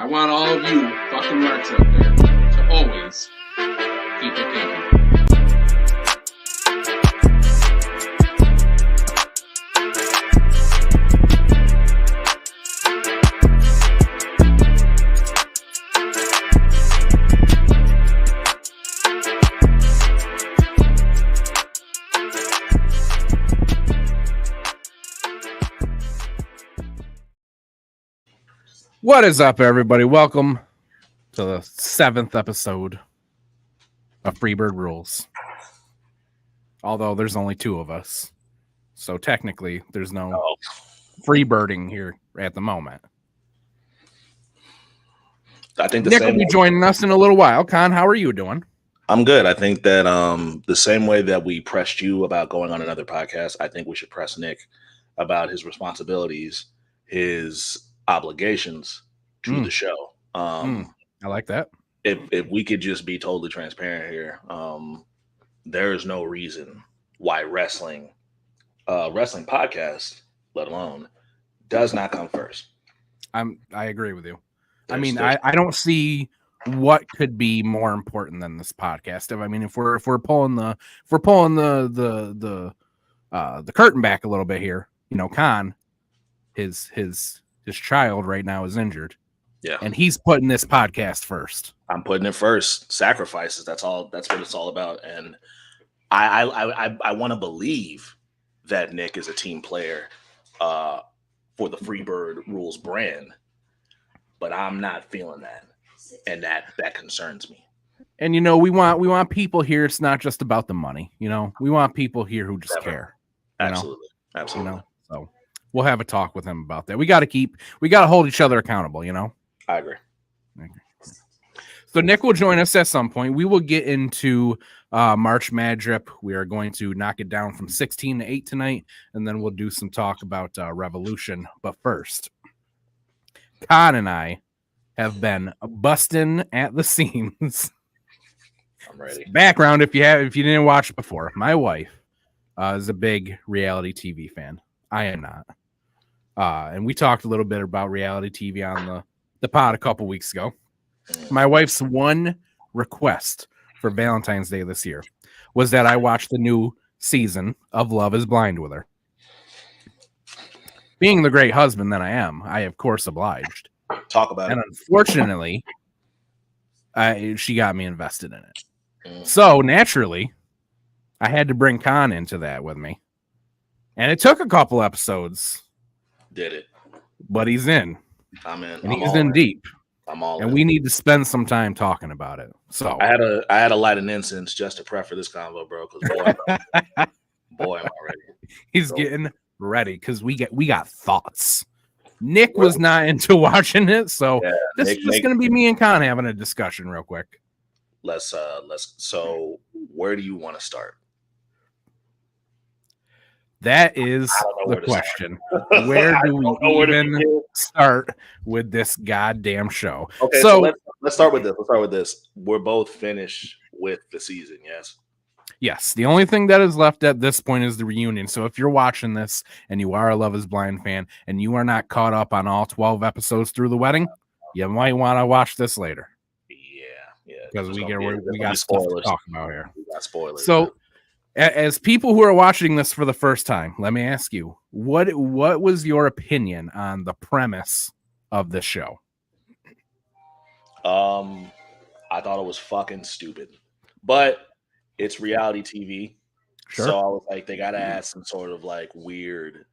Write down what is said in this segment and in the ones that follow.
I want all of you fucking marks out there to always keep it kinky. What is up, everybody? Welcome to the 7th episode of Freebird Rules. Although there's only 2 of us, so technically there's no freebirding here at the moment. I think Nick will be joining us in a little while. Con, how are you doing? I'm good. I think that the same way that we pressed you about going on another podcast, I think we should press Nick about his responsibilities, his obligations to the show. I like that. If we could just be totally transparent here, there is no reason why wrestling podcast, let alone, does not come first. I agree with you. I don't see what could be more important than this podcast. If we're pulling the curtain back a little bit here, Con, his child right now is injured. Yeah. And he's putting this podcast first. I'm putting it first. Sacrifices. That's all. That's what it's all about. And I want to believe that Nick is a team player for the Freebird Rules brand, but I'm not feeling that, and that concerns me. And we want people here. It's not just about the money. We want people here who just care. Absolutely. So we'll have a talk with him about that. We got to hold each other accountable. I agree. So Nick will join us at some point. We will get into March MadDrip. We are going to knock it down from 16 to 8 tonight, and then we'll do some talk about Revolution. But first, Con and I have been busting at the seams. I'm ready. Background, if you didn't watch before, my wife is a big reality TV fan. I am not. And we talked a little bit about reality TV on the pod a couple weeks ago. My wife's one request for Valentine's Day this year was that I watch the new season of Love is Blind with her. Being the great husband that I am, I of course obliged. Talk about it. And unfortunately, she got me invested in it. So naturally, I had to bring Con into that with me. And it took a couple episodes. Did it. But he's in. I'm in. And he's in deep. I'm all and in. we need to spend some time talking about it. So I had to light an incense just to prep for this convo, bro. Because boy, am I ready. He's getting ready because we got thoughts. Nick was not into watching it, so this is just going to be me and Con having a discussion real quick. Let's. So where do you want to start? That is the question. Where do we even start with this goddamn show? Okay, so let's start with this. We're both finished with the season, yes? Yes. The only thing that is left at this point is the reunion. So if you're watching this and you are a Love is Blind fan and you are not caught up on all 12 episodes through the wedding, you might want to watch this later. Yeah. Because we got stuff to talk about here. We got spoilers. So as people who are watching this for the first time, let me ask you, what was your opinion on the premise of the show? I thought it was fucking stupid, but it's reality TV. Sure. So I was like, they got to add some sort of like weird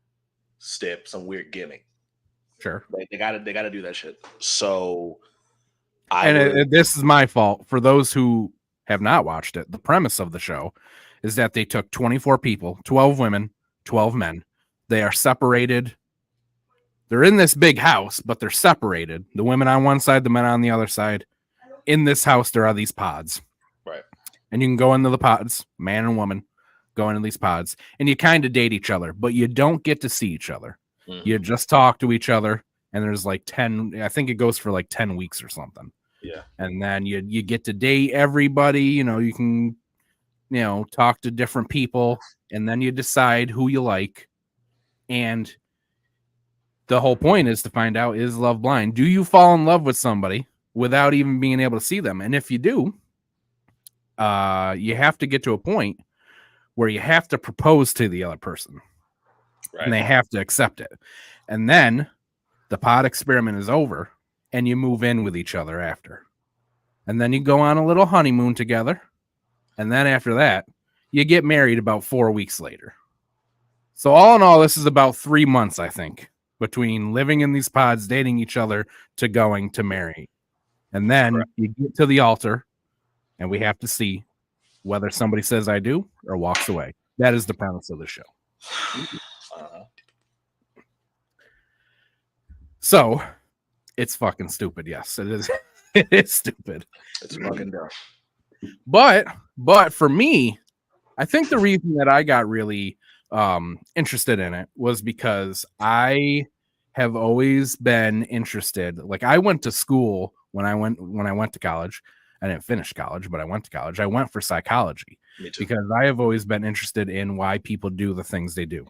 step, some weird gimmick. Sure. They got to do that shit. So this is my fault. For those who have not watched it, the premise of the show is that they took 24 people, 12 women, 12 men. They are separated. They're in this big house, but they're separated. The women on one side, the men on the other side. In this house, there are these pods. Right. And you can go into the pods, man and woman, go into these pods, and you kind of date each other, but you don't get to see each other. Mm-hmm. You just talk to each other, and there's like 10, I think it goes for like 10 weeks or something. Yeah. And then you get to date everybody, you can talk to different people, and then you decide who you like. And the whole point is to find out, is love blind? Do you fall in love with somebody without even being able to see them? And if you do, you have to get to a point where you have to propose to the other person. Right. And they have to accept it. And then the pod experiment is over and you move in with each other after. And then you go on a little honeymoon together. And then after that, you get married about 4 weeks later. So all in all, this is about 3 months, I think, between living in these pods, dating each other, to going to marry. And then you get to the altar, and we have to see whether somebody says I do or walks away. That is the premise of the show. So it's fucking stupid. Yes, it is. It is stupid. It's fucking dumb. But for me, I think the reason that I got really interested in it was because I have always been interested. Like, I went to school when I went to college. I didn't finish college, but I went to college. I went for psychology because I have always been interested in why people do the things they do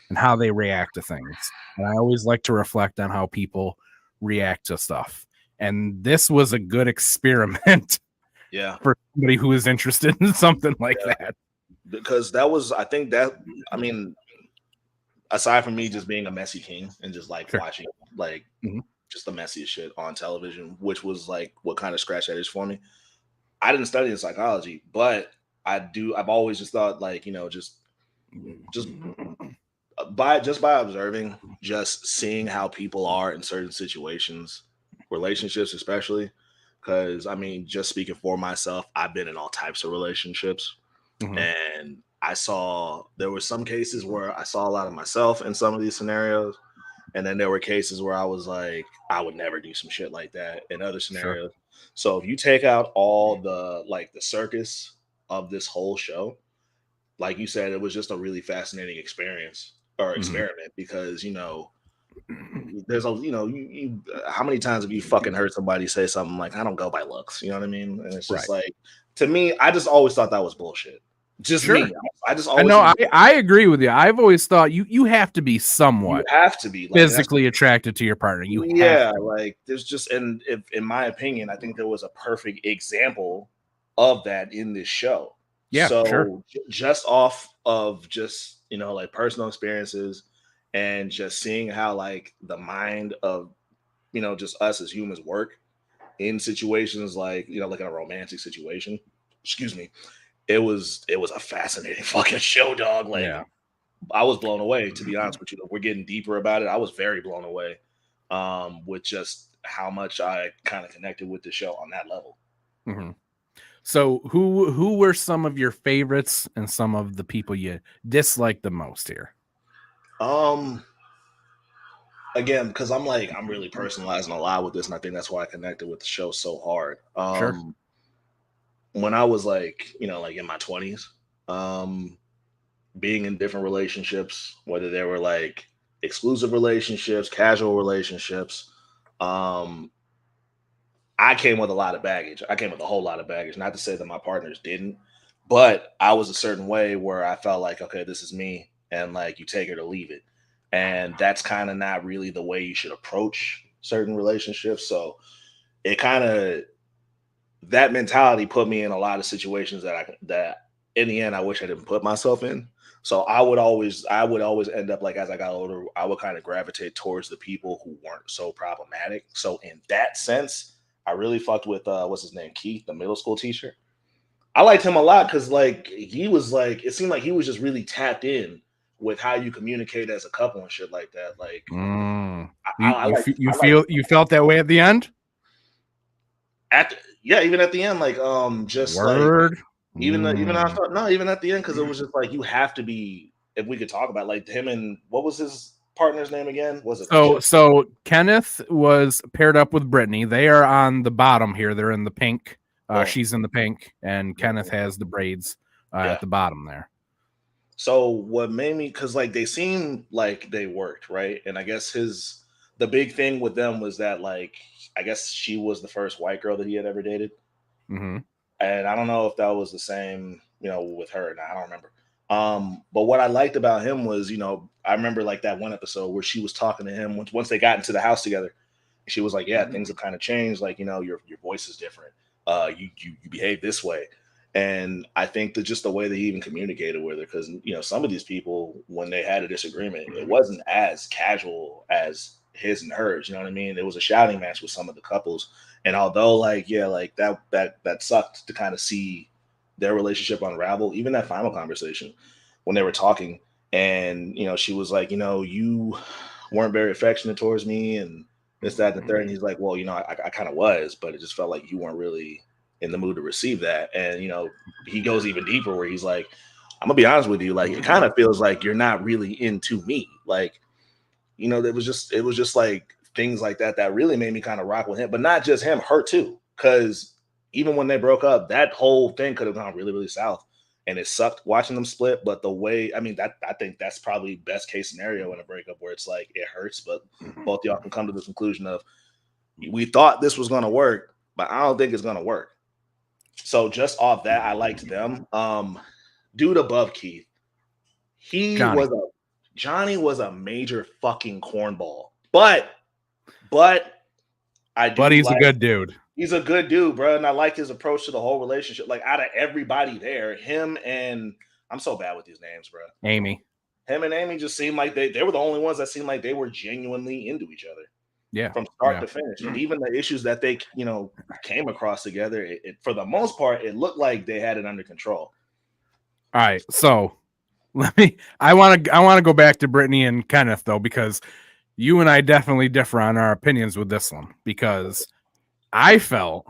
and how they react to things. And I always like to reflect on how people react to stuff. And this was a good experiment. Yeah. For somebody who is interested in something like that. Because aside from me just being a messy king and just like watching like just the messiest shit on television, which was like what kind of scratched that itch for me. I didn't study in psychology, but I've always just thought, like, you know, just by observing, just seeing how people are in certain situations, relationships especially, because I mean, just speaking for myself, I've been in all types of relationships. And there were some cases where I saw a lot of myself in some of these scenarios. And then there were cases where I was like, I would never do some shit like that in other scenarios. Sure. So if you take out all the circus of this whole show, like you said, it was just a really fascinating experience or experiment because, you know, there's how many times have you fucking heard somebody say something like, I don't go by looks, you know what I mean? And it's just like, to me, I just always thought that was bullshit. Just me. I just always I agree with you. I've always thought you have to be somewhat physically attracted to your partner. Like there's just, and if, in my opinion, I think there was a perfect example of that in this show. Yeah. So just off of just, you know, like personal experiences and just seeing how like the mind of, you know, just us as humans work in situations like, you know, like in a romantic situation, it was a fascinating fucking show, dog. Like, I was blown away, to be honest with you. We're getting deeper about it. I was very blown away with just how much I kind of connected with the show on that level. So who were some of your favorites and some of the people you disliked the most here? Again, because I'm really personalizing a lot with this, and I think that's why I connected with the show so hard. When I was like, you know, like in my 20s, being in different relationships, whether they were like exclusive relationships, casual relationships, I came with a lot of baggage. I came with a whole lot of baggage. Not to say that my partners didn't, but I was a certain way where I felt like, okay, this is me, and like you take it or leave it. And that's kind of not really the way you should approach certain relationships. So it kind of, that mentality put me in a lot of situations that in the end, I wish I didn't put myself in. So I would always end up, like, as I got older, I would kind of gravitate towards the people who weren't so problematic. So in that sense, I really fucked with, what's his name? Keith, the middle school teacher. I liked him a lot because like, he was like, it seemed like he was just really tapped in with how you communicate as a couple and shit like that. Like, you felt that way at the end? Even at the end, like, just Word. Like, even I thought, no, even at the end, because it was just like, you have to be, if we could talk about like him and what was his partner's name again? Was it so Kenneth was paired up with Brittany. They are on the bottom here. They're in the pink. She's in the pink, and Kenneth has the braids at the bottom there. So what made me, because like they seemed like they worked, right? And I guess the big thing with them was that, like, I guess she was the first white girl that he had ever dated. And I don't know if that was the same, you know, with her. Now I don't remember. But what I liked about him was, I remember like that one episode where she was talking to him once they got into the house together. She was like, yeah, things have kind of changed. Like, your voice is different. You behave this way. And I think that just the way that he even communicated with her, because, some of these people, when they had a disagreement, it wasn't as casual as his and hers. You know what I mean? It was a shouting match with some of the couples. And although that sucked to kind of see their relationship unravel, even that final conversation when they were talking and, she was like, you weren't very affectionate towards me and this, that, and the third. And he's like, well, I kind of was, but it just felt like you weren't really in the mood to receive that. And, he goes even deeper where he's like, I'm gonna be honest with you. Like, it kind of feels like you're not really into me. Like, it was just like things like that really made me kind of rock with him, but not just him, her too. Cause even when they broke up, that whole thing could have gone really, really south. And it sucked watching them split. But the way, I think that's probably best case scenario in a breakup where it's like, it hurts, but both y'all can come to the conclusion of, we thought this was going to work, but I don't think it's going to work. So just off that, I liked them. Dude above Keith, Johnny was a major fucking cornball. But he's a good dude. He's a good dude, bro. And I like his approach to the whole relationship. Like, out of everybody there, him and I'm so bad with these names, bro. Him and Amy just seemed like they were the only ones that seemed like they were genuinely into each other. Yeah. From start to finish. And even the issues that they, came across together, it for the most part, it looked like they had it under control. All right. So I want to go back to Brittany and Kenneth though, because you and I definitely differ on our opinions with this one, because I felt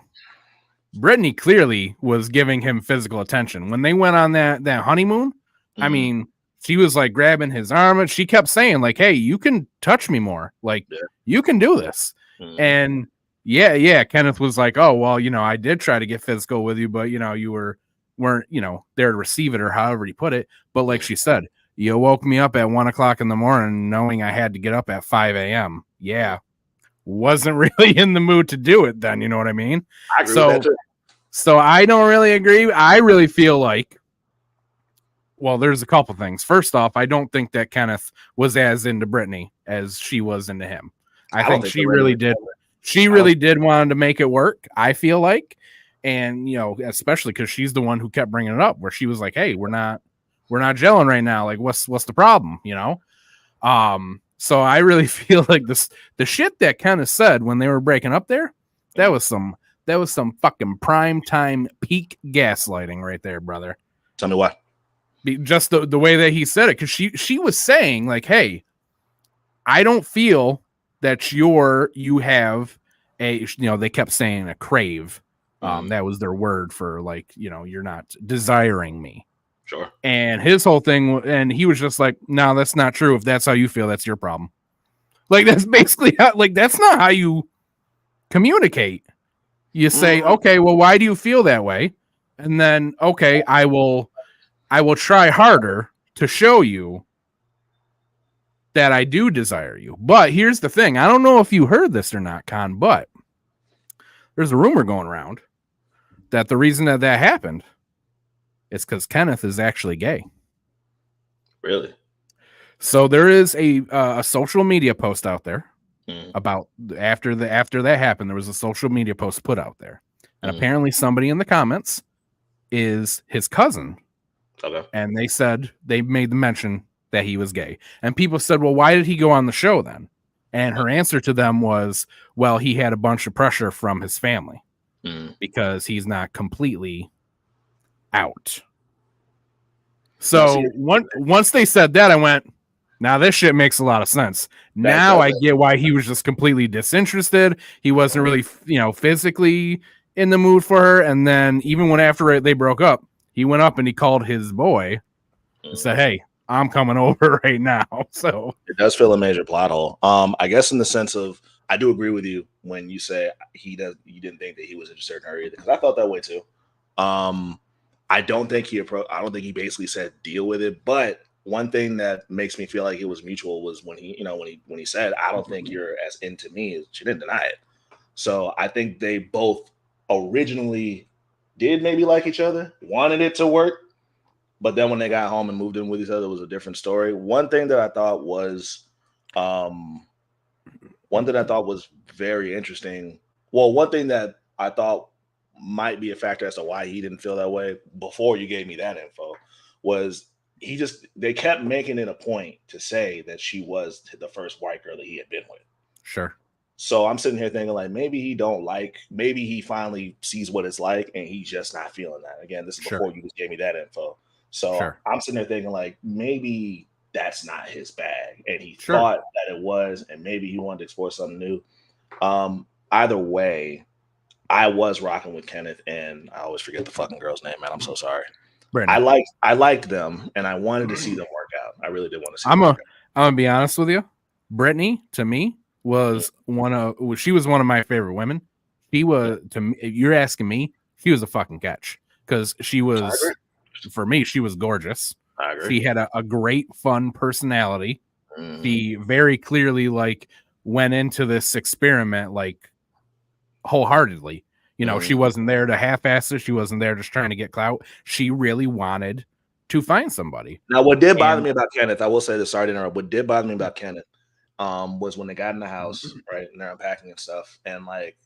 Brittany clearly was giving him physical attention when they went on that honeymoon. Mm-hmm. I mean, she was like grabbing his arm and she kept saying like, hey, you can touch me more. Like, you can do this. Mm-hmm. And yeah. Kenneth was like, oh, well, I did try to get physical with you, but you weren't, there to receive it or however you put it. But like she said, you woke me up at 1 o'clock in the morning knowing I had to get up at 5 a.m. Yeah. Wasn't really in the mood to do it then. You know what I mean? I agree with that too. So I don't really agree. I really feel like, well, there's a couple things. First off, I don't think that Kenneth was as into Brittany as she was into him. I think she really did. She really did want to make it work, I feel like. And, especially because she's the one who kept bringing it up where she was like, hey, we're not gelling right now. Like, what's the problem? So I really feel like the shit that Kenneth said when they were breaking up there, that was some fucking prime time peak gaslighting right there, brother. Tell me what. Just the way that he said it, because she was saying like, hey, I don't feel that you have a, they kept saying a crave. That was their word for like, you're not desiring me. Sure. And his whole thing, and he was just like, no, that's not true. If that's how you feel, that's your problem. Like, that's basically how, like, that's not how you communicate. You say, okay, well, why do you feel that way? And then, okay, I will try harder to show you that I do desire you. But here's the thing. I don't know if you heard this or not, Con, but there's a rumor going around that the reason that happened is because Kenneth is actually gay. Really? So there is a social media post out there about after that happened. There was a social media post put out there, and apparently somebody in the comments is his cousin. Okay. And they said they made the mention that he was gay, and people said, "Well, why did he go on the show then?" And her answer to them was, "Well, he had a bunch of pressure from his family because he's not completely out." So once they said that, I went, now this shit makes a lot of sense. Now I get why he was just completely disinterested. He wasn't really, physically in the mood for her. And then even when after they broke up, he went up and he called his boy and said, hey, I'm coming over right now. So it does feel a major plot hole. I guess in the sense of, I do agree with you when you say you didn't think that he was interested in her either, because I felt that way too. I don't think he basically said deal with it. But one thing that makes me feel like it was mutual was when he said, I don't think you're as into me. She didn't deny it. So I think they both originally did maybe like each other, wanted it to work, But then when they got home and moved in with each other, it was a different story. One thing that I thought was very interesting. Well, one thing that I thought might be a factor as to why he didn't feel that way before you gave me that info was they kept making it a point to say that she was the first white girl that he had been with. Sure. So I'm sitting here thinking like maybe he finally sees what it's like and he's just not feeling that. Again, this is before you just gave me that info. So I'm sitting there thinking like maybe that's not his bag and he thought that it was, and maybe he wanted to explore something new. Either way, I was rocking with Kenneth, and I always forget the fucking girl's name, man. I'm so sorry. Brittany. I liked them, and I wanted to see them work out. I really did want to see them work out. I'm gonna be honest with you. Brittany, to me, was one of my favorite women. She was, to me, you're asking me, she was a fucking catch because she was, for me, she was gorgeous. I agree. She had a great, fun personality. She very clearly like went into this experiment like wholeheartedly. You know, she wasn't there to half-ass it. She wasn't there just trying to get clout. She really wanted to find somebody. Now, what did bother me about Kenneth, I will say this, sorry to interrupt. What did bother me about Kenneth was when they got in the house, right, and they're unpacking and stuff. And like,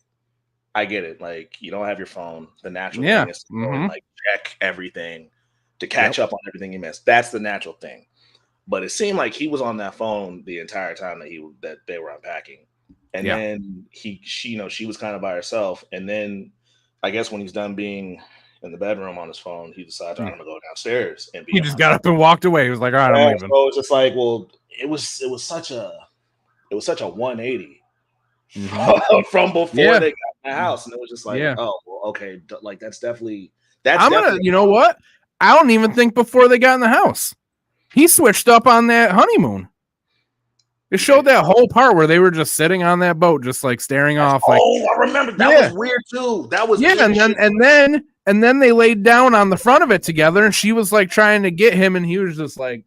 I get it. Like, you don't have your phone. The natural thing is to go and like check everything to catch up on everything you missed. That's the natural thing. But it seemed like he was on that phone the entire time that they were unpacking. And then she was kind of by herself. And then I guess when he's done being in the bedroom on his phone, he decided I'm gonna go downstairs and be. He just got up and walked away. He was like, all right, I'm leaving. So it's just like, well, it was such a 180 from before they got in the house, and it was just like, oh, well, okay, like that's definitely. You know what? I don't even think before they got in the house, he switched up on that honeymoon. It showed that whole part where they were just sitting on that boat, just like staring off. Like, I remember that was weird too. That was and then they laid down on the front of it together, and she was like trying to get him, and he was just like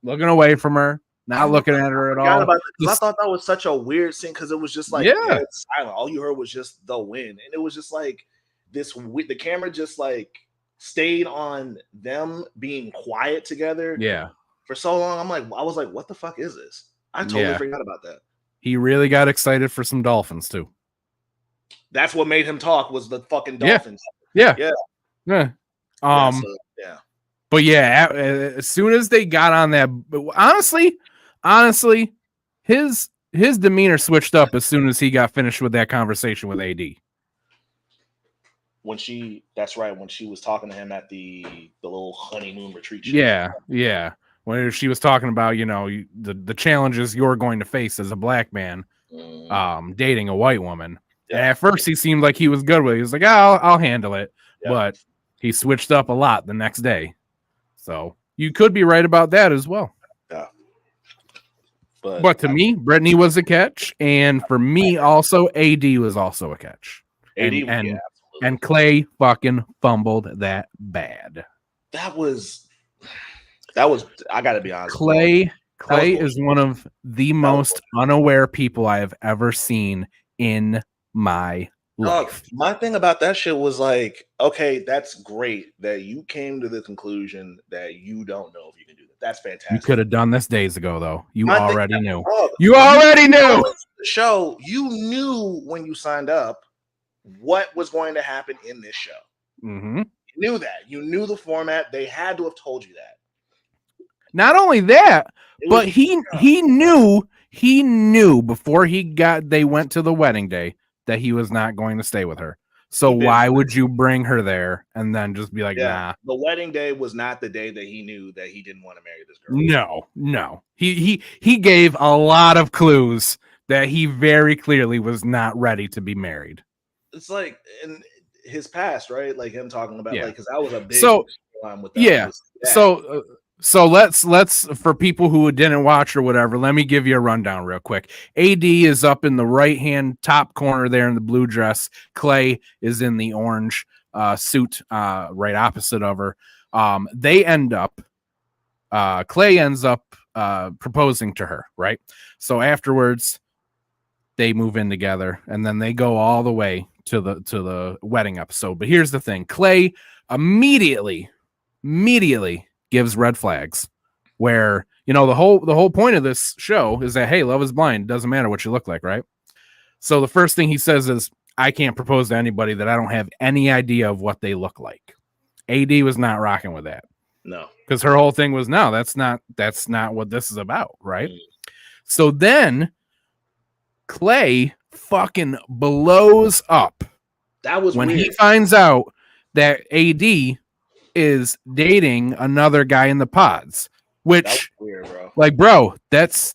looking away from her, not looking at her at all. I thought that was such a weird scene because it was just like dead silent. All you heard was just the wind, and it was just like this. The camera just like stayed on them being quiet together. Yeah, for so long. I was like, what the fuck is this? I totally forgot about that. He really got excited for some dolphins too. That's what made him talk was the fucking dolphins. Yeah. But as soon as they got on that, honestly, his demeanor switched up as soon as he got finished with that conversation with AD. When she was talking to him at the little honeymoon retreat. Yeah. When she was talking about, the challenges you're going to face as a black man, dating a white woman. Yeah. And at first he seemed like he was good with it. He was like, I'll handle it. Yeah. But he switched up a lot the next day. So you could be right about that as well. Yeah. But to me, Brittany was a catch. And for me also, AD was also a catch. And Clay fucking fumbled that bad. That was I gotta be honest. Clay is one of the most unaware people I have ever seen in my life. My thing about that shit was like, okay, that's great that you came to the conclusion that you don't know if you can do that. That's fantastic. You could have done this days ago, though. You already knew. You already knew. The show, you knew when you signed up what was going to happen in this show. Mm-hmm. You knew that. You knew the format. They had to have told you that. Not only that, but he knew before they went to the wedding day that he was not going to stay with her. So why would you bring her there and then just be like, nah? The wedding day was not the day that he knew that he didn't want to marry this girl. No. He gave a lot of clues that he very clearly was not ready to be married. It's like in his past, right? Like him talking about like, because that was a big line with that. Yeah. So let's for people who didn't watch or whatever, let me give you a rundown real quick. AD is up in the right-hand top corner there in the blue dress. Clay is in the orange suit right opposite of her. Clay ends up proposing to her, right? So afterwards, they move in together, and then they go all the way to the wedding episode. But here's the thing. Clay immediately immediately gives red flags where, you know, the whole point of this show is that, hey, love is blind. It doesn't matter what you look like, right? So the first thing he says is, I can't propose to anybody that I don't have any idea of what they look like. AD was not rocking with that. No. Because her whole thing was, no, that's not what this is about, right? So then Clay fucking blows up. That was when weird. He finds out that AD is dating another guy in the pods, which, weird, bro. Like, bro, that's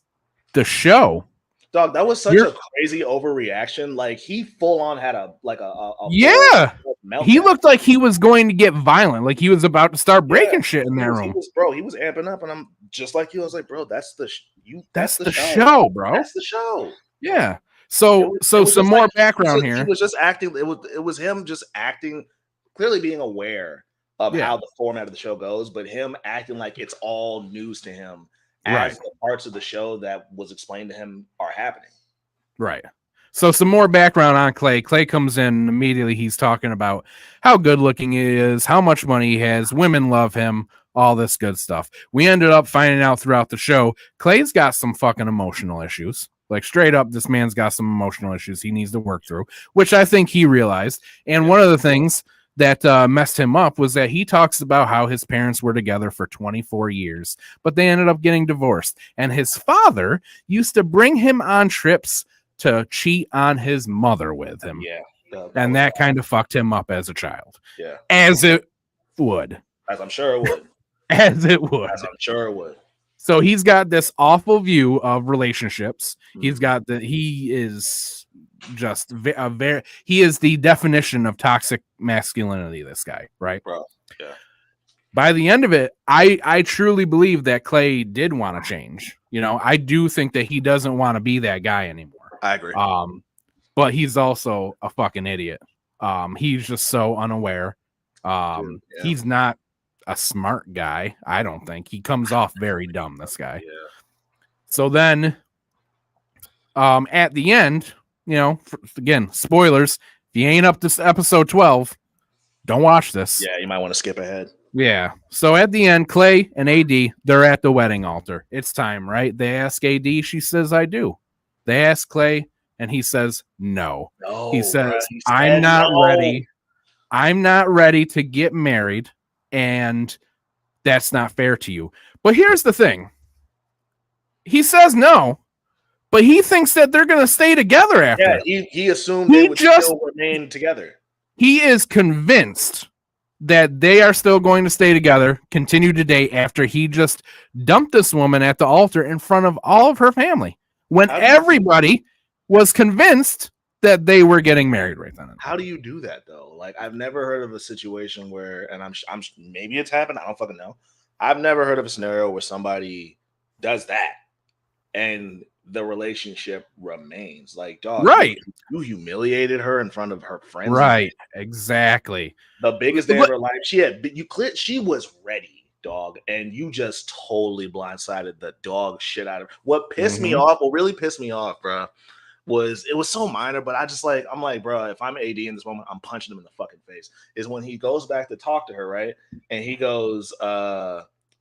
the show. Dog, that was such a crazy overreaction. Like, he full on had a yeah. meltdown. He looked like he was going to get violent, like he was about to start breaking shit in that room. He was amping up, and I'm just like you. I was like, bro, that's the show, bro. That's the show. Yeah. So some more background here. He was just acting. It was him just acting, clearly being aware of how the format of the show goes, but him acting like it's all news to him as the parts of the show that was explained to him are happening. Right. So some more background on Clay. Clay comes in immediately. He's talking about how good looking he is, how much money he has, women love him, all this good stuff. We ended up finding out throughout the show, Clay's got some fucking emotional issues. Like, straight up, this man's got some emotional issues he needs to work through, which I think he realized. And one of the things that messed him up was that he talks about how his parents were together for 24 years, but they ended up getting divorced. And his father used to bring him on trips to cheat on his mother with him. Yeah. And that kind of fucked him up as a child. Yeah. As it would. As I'm sure it would. As it would. As I'm sure it would. So he's got this awful view of relationships. He is just he is the definition of toxic masculinity, this guy, right? Bro. Yeah. By the end of it, I truly believe that Clay did want to change. You know, I do think that he doesn't want to be that guy anymore. I agree. But he's also a fucking idiot. He's just so unaware. He's not a smart guy, I don't think. He comes off very dumb, this guy. Yeah. So then at the end, you know, again, spoilers, if you ain't up to episode 12, don't watch this. Yeah, you might want to skip ahead. Yeah. So at the end, Clay and AD, they're at the wedding altar. It's time, right? They ask AD, she says, I do. They ask Clay, and he says, no. He says, I'm not ready. I'm not ready to get married, and that's not fair to you. But here's the thing. He says no, but he thinks that they're going to stay together after. Yeah, he assumed they would still remain together. He is convinced that they are still going to stay together, continue to date, after he just dumped this woman at the altar in front of all of her family, when everybody was convinced that they were getting married right then. How do you do that, though? Like, I've never heard of a situation where, and I'm maybe it's happened, I don't fucking know. I've never heard of a scenario where somebody does that and the relationship remains. Like, dog, right? You humiliated her in front of her friends, right? Exactly. The biggest day of her life. She was ready, dog, and you just totally blindsided the dog shit out of her. What pissed me off, what really pissed me off, bro, was it was so minor, but I'm like, bro, if I'm AD in this moment, I'm punching him in the fucking face. Is when he goes back to talk to her, right? And he goes,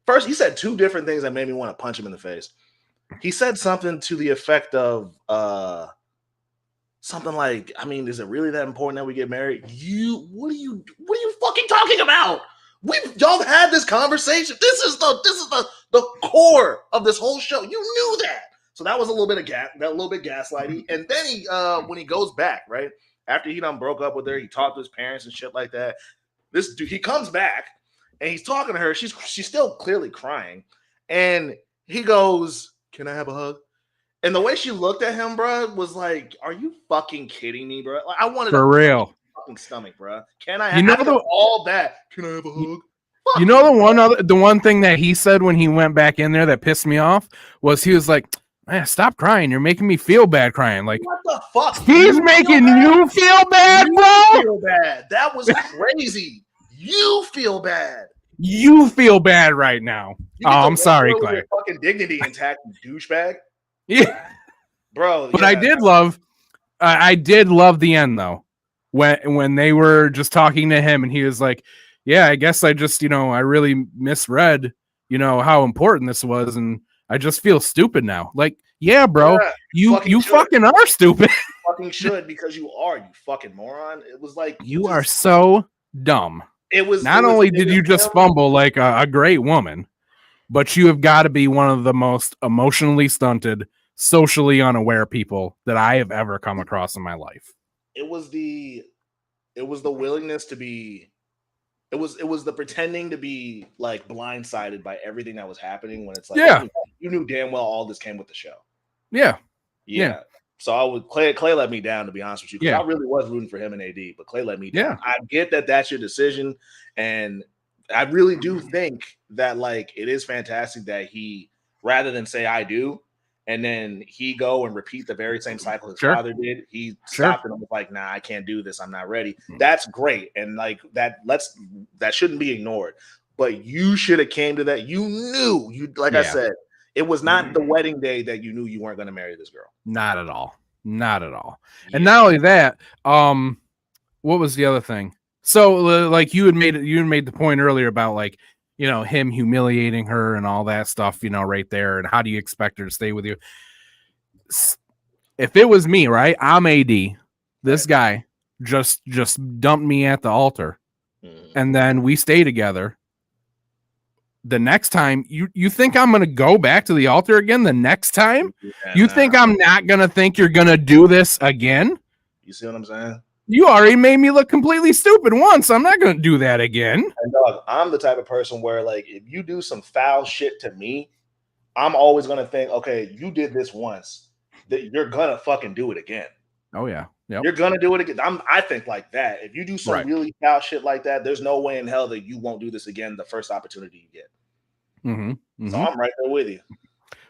first, he said two different things that made me want to punch him in the face. He said something to the effect of something like, I mean, is it really that important that we get married? What are you fucking talking about? Y'all had this conversation. This is the core of this whole show. You knew that. So that was a little bit gaslighty. And then he when he goes back, right, after he done broke up with her, he talked to his parents and shit like that. This dude, he comes back and he's talking to her. She's still clearly crying, and he goes, "Can I have a hug?" And the way she looked at him, bro, was like, "Are you fucking kidding me, bro?" Like, I wanted for real fucking stomach, bro. Can I have all that? Can I have a hug? You know, the one thing that he said when he went back in there that pissed me off was he was like, man, stop crying. You're making me feel bad crying. Like, what the fuck? He's making you feel bad, bro. Feel bad. That was crazy. You feel bad. You feel bad right now. Oh, I'm sorry, Clay. Fucking dignity intact, douchebag. Yeah, bro. But yeah. I did love the end though, when they were just talking to him and he was like, yeah, I guess I just, I really misread, how important this was. And I just feel stupid now. Like, yeah, bro, Yeah, you fucking are stupid. Fucking should, because you are, you fucking moron. It was like, You are so dumb. Not only did you just fumble like a great woman, but you have got to be one of the most emotionally stunted, socially unaware people that I have ever come across in my life. It was the willingness to be, it was the pretending to be like blindsided by everything that was happening, when it's like, yeah, you knew damn well all this came with the show. Yeah. So I would Clay let me down, to be honest with you, because I really was rooting for him and AD, but Clay let me down. I get that that's your decision, and I really do think that like it is fantastic that he, rather than say I do, and then he go and repeat the very same cycle his father did, he stopped and was like, nah, I can't do this. I'm not ready. That's great, and like that shouldn't be ignored. But you should have came to that. You knew I said. It was not the wedding day that you knew you weren't going to marry this girl. Not at all. Not at all. Yeah. And not only that, what was the other thing? So like you had made the point earlier about like, him humiliating her and all that stuff, right there. And how do you expect her to stay with you? If it was me, right? I'm AD. This guy just dumped me at the altar. And then we stay together. The next time, you think I'm going to go back to the altar again the next time? You think I'm not going to think you're going to do this again? You see what I'm saying? You already made me look completely stupid once. I'm not going to do that again. And dog, I'm the type of person where, like, if you do some foul shit to me, I'm always going to think, okay, you did this once, that you're going to fucking do it again. Oh, yeah. Yep. You're going to do it again. I think like that. If you do some really foul shit like that, there's no way in hell that you won't do this again the first opportunity you get. So I'm right there with you.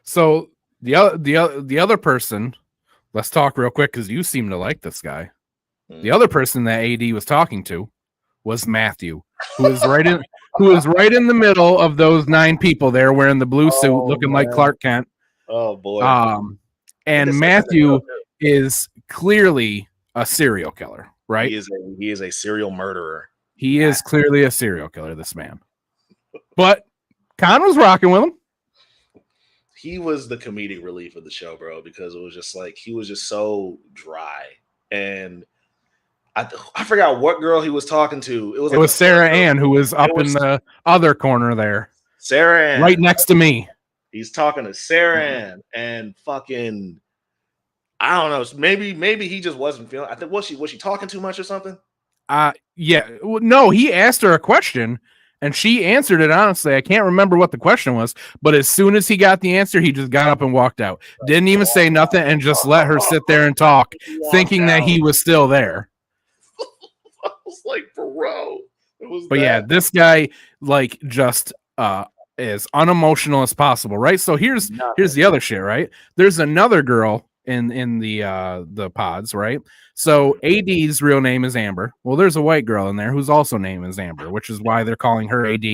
So the other person, let's talk real quick because you seem to like this guy. The other person that AD was talking to was Matthew, who is right in the middle of those 9 people there wearing the blue suit, looking like Clark Kent. Oh boy. And Matthew is clearly a serial killer, right? He is a serial murderer. He is clearly a serial killer, this man. But Con was rocking with him. He was the comedic relief of the show, bro, because it was just like he was just so dry. And I forgot what girl he was talking to. It was Sarah Ann, who was up in the other corner there. Sarah Ann. Right next to me. He's talking to Sarah Ann and fucking, I don't know. Maybe he just wasn't feeling. I think was she talking too much or something? Yeah. No, he asked her a question. And she answered it honestly. I can't remember what the question was, but as soon as he got the answer, he just got up and walked out. Didn't even say nothing and just let her sit there and talk, thinking that he was still there. I was like, bro. But yeah, this guy like just as unemotional as possible, right? So here's the other shit, right? There's another girl in the pods, right? So AD's real name is Amber. Well, there's a white girl in there whose also name is Amber, which is why they're calling her AD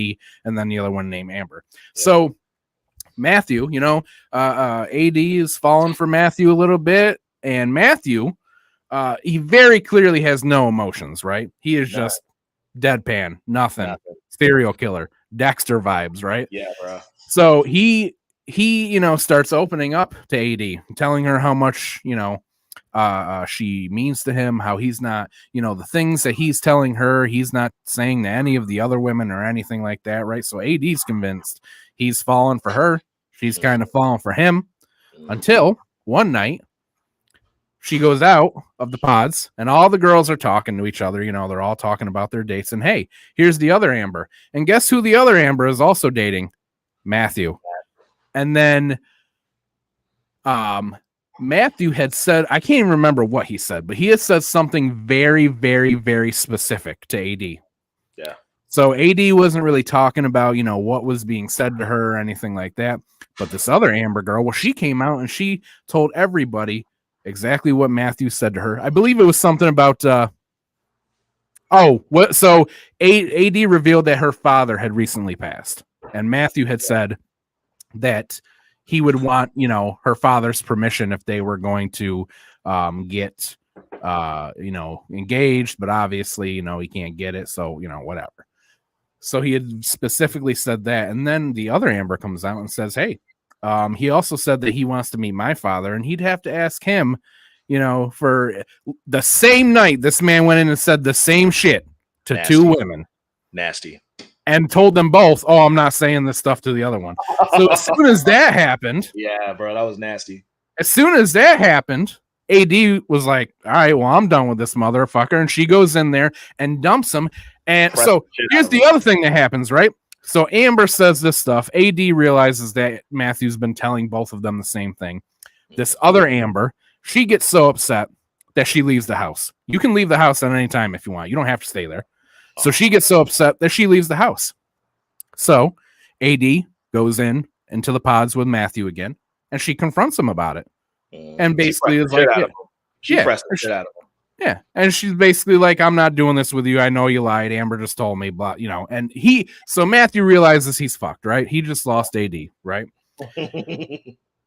and then the other one named Amber. Yeah. So Matthew, AD is falling for Matthew a little bit, and Matthew, he very clearly has no emotions, right? He is just deadpan, nothing. Serial killer, Dexter vibes, right? Yeah, bro. So he starts opening up to AD, telling her how much, she means to him, how he's not, the things that he's telling her, he's not saying to any of the other women or anything like that, right? So AD's convinced he's falling for her. She's kind of falling for him until one night she goes out of the pods and all the girls are talking to each other. They're all talking about their dates. And hey, here's the other Amber. And guess who the other Amber is also dating? Matthew. And then Matthew had said, I can't even remember what he said, but he had said something very, very, very specific to AD. Yeah. So AD wasn't really talking about, what was being said to her or anything like that. But this other Amber girl, well, she came out and she told everybody exactly what Matthew said to her. I believe it was something about, so AD revealed that her father had recently passed. And Matthew had said that he would want, her father's permission if they were going to get, engaged, but obviously, he can't get it. So, whatever. So he had specifically said that. And then the other Amber comes out and says, hey, he also said that he wants to meet my father, and he'd have to ask him, for the same night this man went in and said the same shit to Nasty. 2 women. Nasty. And told them both, I'm not saying this stuff to the other one. So as soon as that happened. Yeah, bro, that was nasty. As soon as that happened, AD was like, all right, well, I'm done with this motherfucker. And she goes in there and dumps him. And so here's the other thing that happens, right? So Amber says this stuff. AD realizes that Matthew's been telling both of them the same thing. This other Amber, she gets so upset that she leaves the house. You can leave the house at any time if you want. You don't have to stay there. So she gets so upset that she leaves the house. So AD goes into the pods with Matthew again, and she confronts him about it. And basically is like, she pressed the shit out of him. Yeah. And she's basically like, I'm not doing this with you. I know you lied. Amber just told me, but and so Matthew realizes he's fucked, right? He just lost AD, right?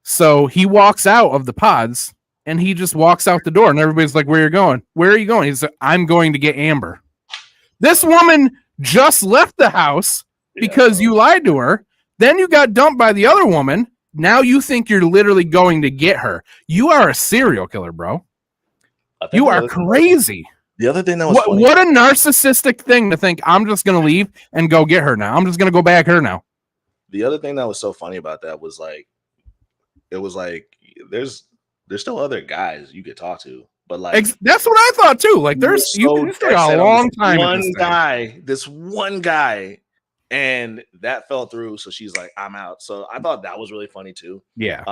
So he walks out of the pods and he just walks out the door, and everybody's like, where are you going? Where are you going? He's like, I'm going to get Amber. This woman just left the house because you lied to her. Then you got dumped by the other woman. Now you think you're literally going to get her. You are a serial killer, bro. You are crazy. The other thing that was funny. What a narcissistic thing to think, I'm just going to leave and go get her now. I'm just going to go back her now. The other thing that was so funny about that was like, it was like, there's still other guys you could talk to, but like, that's what I thought too. Like you still got a long time. This one guy, and that fell through. So she's like, I'm out. So I thought that was really funny too. Yeah.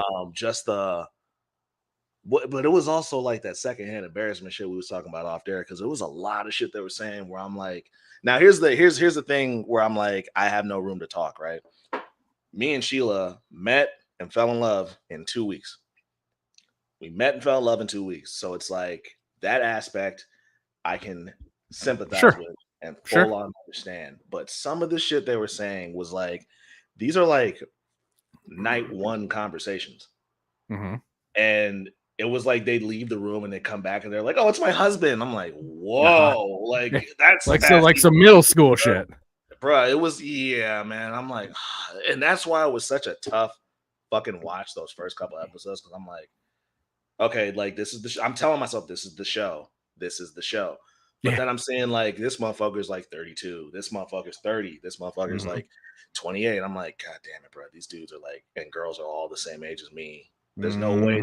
But it was also like that secondhand embarrassment shit we was talking about off there, because it was a lot of shit they were saying where I'm like, now here's the thing where I'm like, I have no room to talk, right? Me and Sheila met and fell in love in 2 weeks. We met and fell in love in 2 weeks. So it's like that aspect I can sympathize with and full on understand. But some of the shit they were saying was like, these are like night one conversations. Mm-hmm. And it was like they'd leave the room and they come back and they're like, oh, it's my husband. I'm like, whoa, like that's like some middle school shit. Bro, it was, yeah, man. I'm like, and that's why it was such a tough fucking watch those first couple episodes, because I'm like, okay, like this is the I'm telling myself this is the show. This is the show. But then I'm saying like this motherfucker's like 32, this motherfucker's 30, this motherfucker's like 28. I'm like, God damn it, bro. These dudes are like, and girls are all the same age as me. There's no way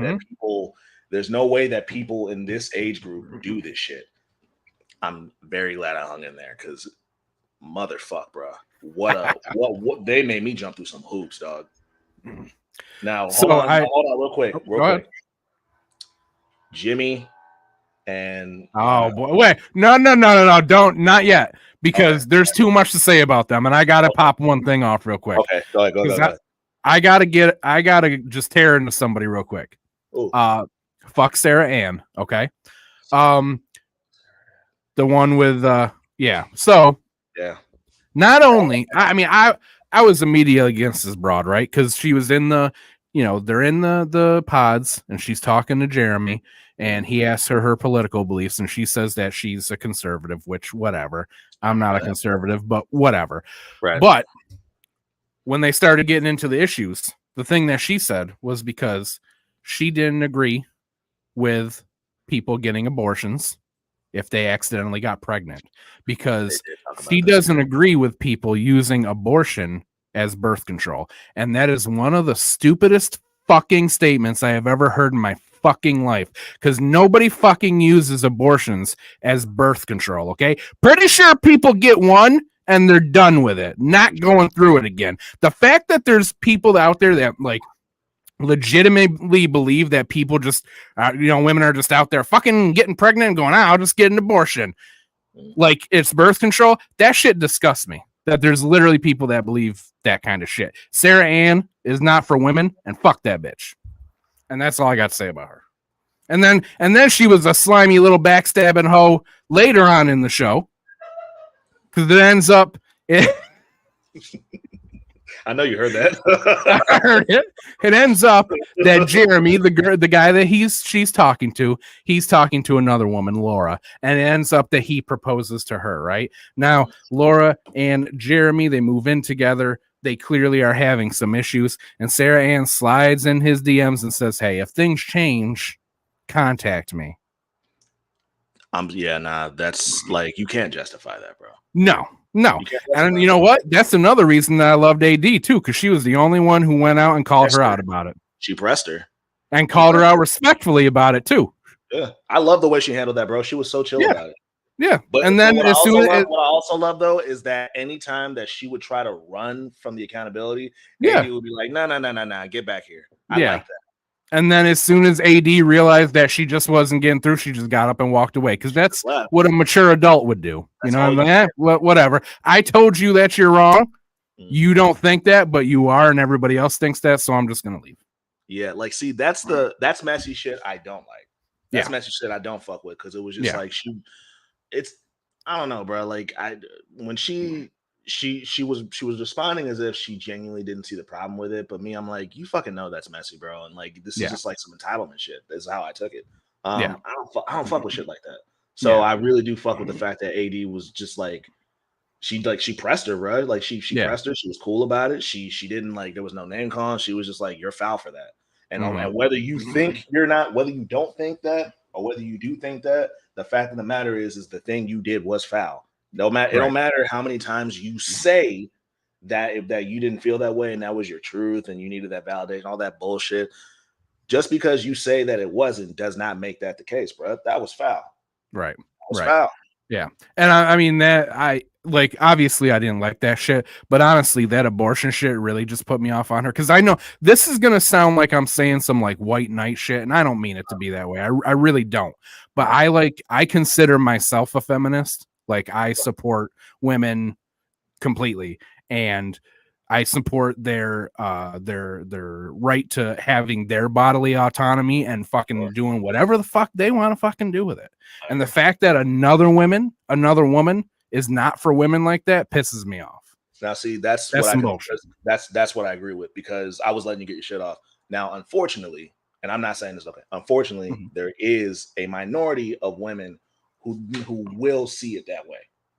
that people in this age group do this shit. I'm very glad I hung in there, because motherfuck, bro. What they made me jump through some hoops, dog. Now, hold on real quick. Jimmy and boy, wait, no, don't, not yet, because there's too much to say about them, and I gotta pop one thing off real quick. Okay, go ahead. I gotta just tear into somebody real quick. Ooh. Fuck Sarah Ann, okay? The one with So yeah. Not only, I was immediately against this broad, right? Because she was in the, they're in the pods, and she's talking to Jeremy, and he asks her political beliefs, and she says that she's a conservative, which whatever. I'm not a conservative, but whatever. Right. But when they started getting into the issues, the thing that she said was because she didn't agree with people getting abortions if they accidentally got pregnant, because she doesn't agree with people using abortion as birth control. And that is one of the stupidest fucking statements I have ever heard in my fucking life, because nobody fucking uses abortions as birth control, okay? Pretty sure people get one and they're done with it, not going through it again. The fact that there's people out there that like legitimately believe that people just, women are just out there fucking getting pregnant and going, I'll just get an abortion, like it's birth control. That shit disgusts me, that there's literally people that believe that kind of shit. Sarah Ann is not for women, and fuck that bitch. And that's all I got to say about her. And then she was a slimy little backstabbing hoe later on in the show, because it ends up I know you heard that. I heard it. It ends up that Jeremy, the guy that she's talking to, he's talking to another woman, Laura, and it ends up that he proposes to her. Right now, Laura and Jeremy, they move in together. They clearly are having some issues, and Sarah Ann slides in his DMs and says, "Hey, if things change, contact me." Yeah, nah, that's like, you can't justify that, bro. No. And you know that. what? That's another reason that I loved AD too, because she was the only one who went out and called her out about it. She pressed her. And called her out respectfully about it too. Yeah. I love the way she handled that, bro. She was so chill about it. Yeah. But and then what as soon as what I also love though is that anytime that she would try to run from the accountability, AD would be like, no, get back here. I like that. And then as soon as AD realized that she just wasn't getting through, she just got up and walked away. Because that's what a mature adult would do. That's, you know what I mean? Whatever. I told you that you're wrong. You don't think that, but you are, and everybody else thinks that, so I'm just gonna leave. Yeah, like, see, that's messy shit I don't like. That's messy shit I don't fuck with, because it was just like I don't know, bro. Like, when she was responding as if she genuinely didn't see the problem with it, but me, I'm like, you fucking know that's messy, bro, and like, this is just like some entitlement shit. That's how I took it. I don't fuck with shit like that. So I really do fuck with the fact that AD was just like, she pressed her, bro. Like, she pressed her. She was cool about it. She didn't, like, there was no name calling. She was just like, you're foul for that. And, and whether you think you're not, whether you don't think that, or whether you do think that, the fact of the matter is the thing you did was foul. No matter, it don't matter how many times you say that you didn't feel that way and that was your truth and you needed that validation, all that bullshit. Just because you say that it wasn't does not make that the case, bro. That was foul. Right. That was foul. Yeah. And I mean, that like, obviously I didn't like that shit, but honestly, that abortion shit really just put me off on her. Cause I know this is going to sound like I'm saying some like white knight shit, and I don't mean it to be that way. I really don't, but I consider myself a feminist. Like, I support women completely, and I support their right to having their bodily autonomy and fucking doing whatever the fuck they want to fucking do with it. And the fact that another woman is not for women like that pisses me off. Now, see, that's some bullshit. That's what I agree with, because I was letting you get your shit off. Now, unfortunately, and I'm not saying this, okay, unfortunately, there is a minority of women who will see it that way.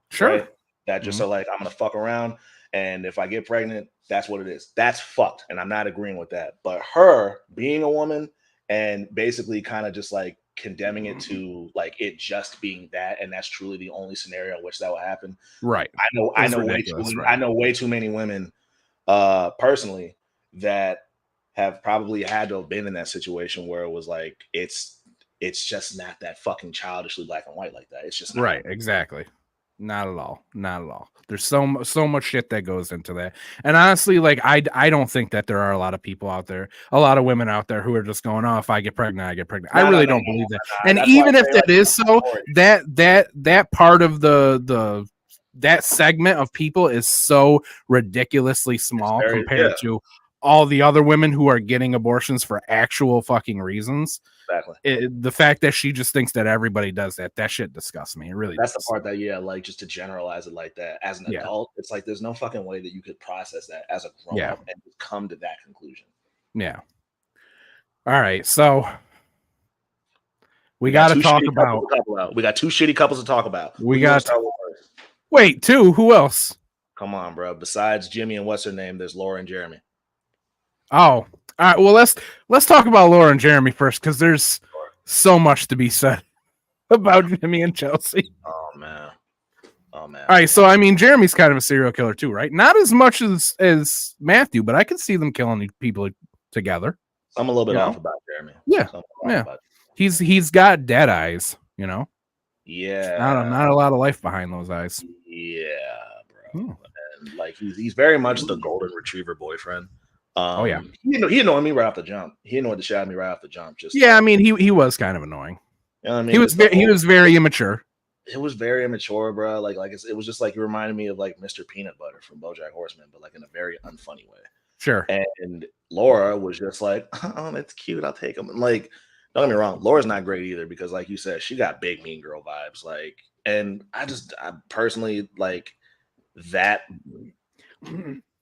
Sure. Right? That just are like, I'm gonna fuck around, and if I get pregnant, that's what it is. That's fucked, and I'm not agreeing with that. But her being a woman and basically kind of just like condemning it to like it just being that, and that's truly the only scenario in which that will happen. Right. I know way too many women personally that have probably had to have been in that situation where it was like it's just not that fucking childishly black and white like that. It's just not. Right. Exactly. Not at all. Not at all. There's so much shit that goes into that. And honestly, like, I don't think that there are a lot of people out there, a lot of women out there who are just going, oh, if I get pregnant, I get pregnant. I really don't believe that. And even if that is so, that part of that segment of people is so ridiculously small compared to all the other women who are getting abortions for actual fucking reasons. Exactly. The fact that she just thinks that everybody does that shit disgusts me. It really that's does. The part that like, just to generalize it like that as an adult, it's like there's no fucking way that you could process that as a grown up and come to that conclusion. Yeah. All right, so we got to talk about. We got two shitty couples to talk about. We got. Wait, two? Who else? Come on, bro. Besides Jimmy and what's her name, there's Laura and Jeremy. Oh, all right. Well, let's talk about Laura and Jeremy first, because there's so much to be said about Jimmy and Chelsea. Oh man. All right. So I mean, Jeremy's kind of a serial killer too, right? Not as much as Matthew, but I can see them killing people together. I'm a little bit off about Jeremy. Yeah. He's got dead eyes. You know. Yeah. Not a lot of life behind those eyes. Yeah, bro. And like he's very much the golden retriever boyfriend. He annoyed me right off the jump. He annoyed the shit out of me right off the jump. I mean, he was kind of annoying. You know what I mean? He was very immature. It was very immature, bro. Like it was just like, it reminded me of like Mr. Peanut Butter from BoJack Horseman, but like in a very unfunny way. Sure. And Laura was just like, oh, that's cute. I'll take him. And like, don't get me wrong, Laura's not great either, because like you said, she got big mean girl vibes. Like, and I personally like that.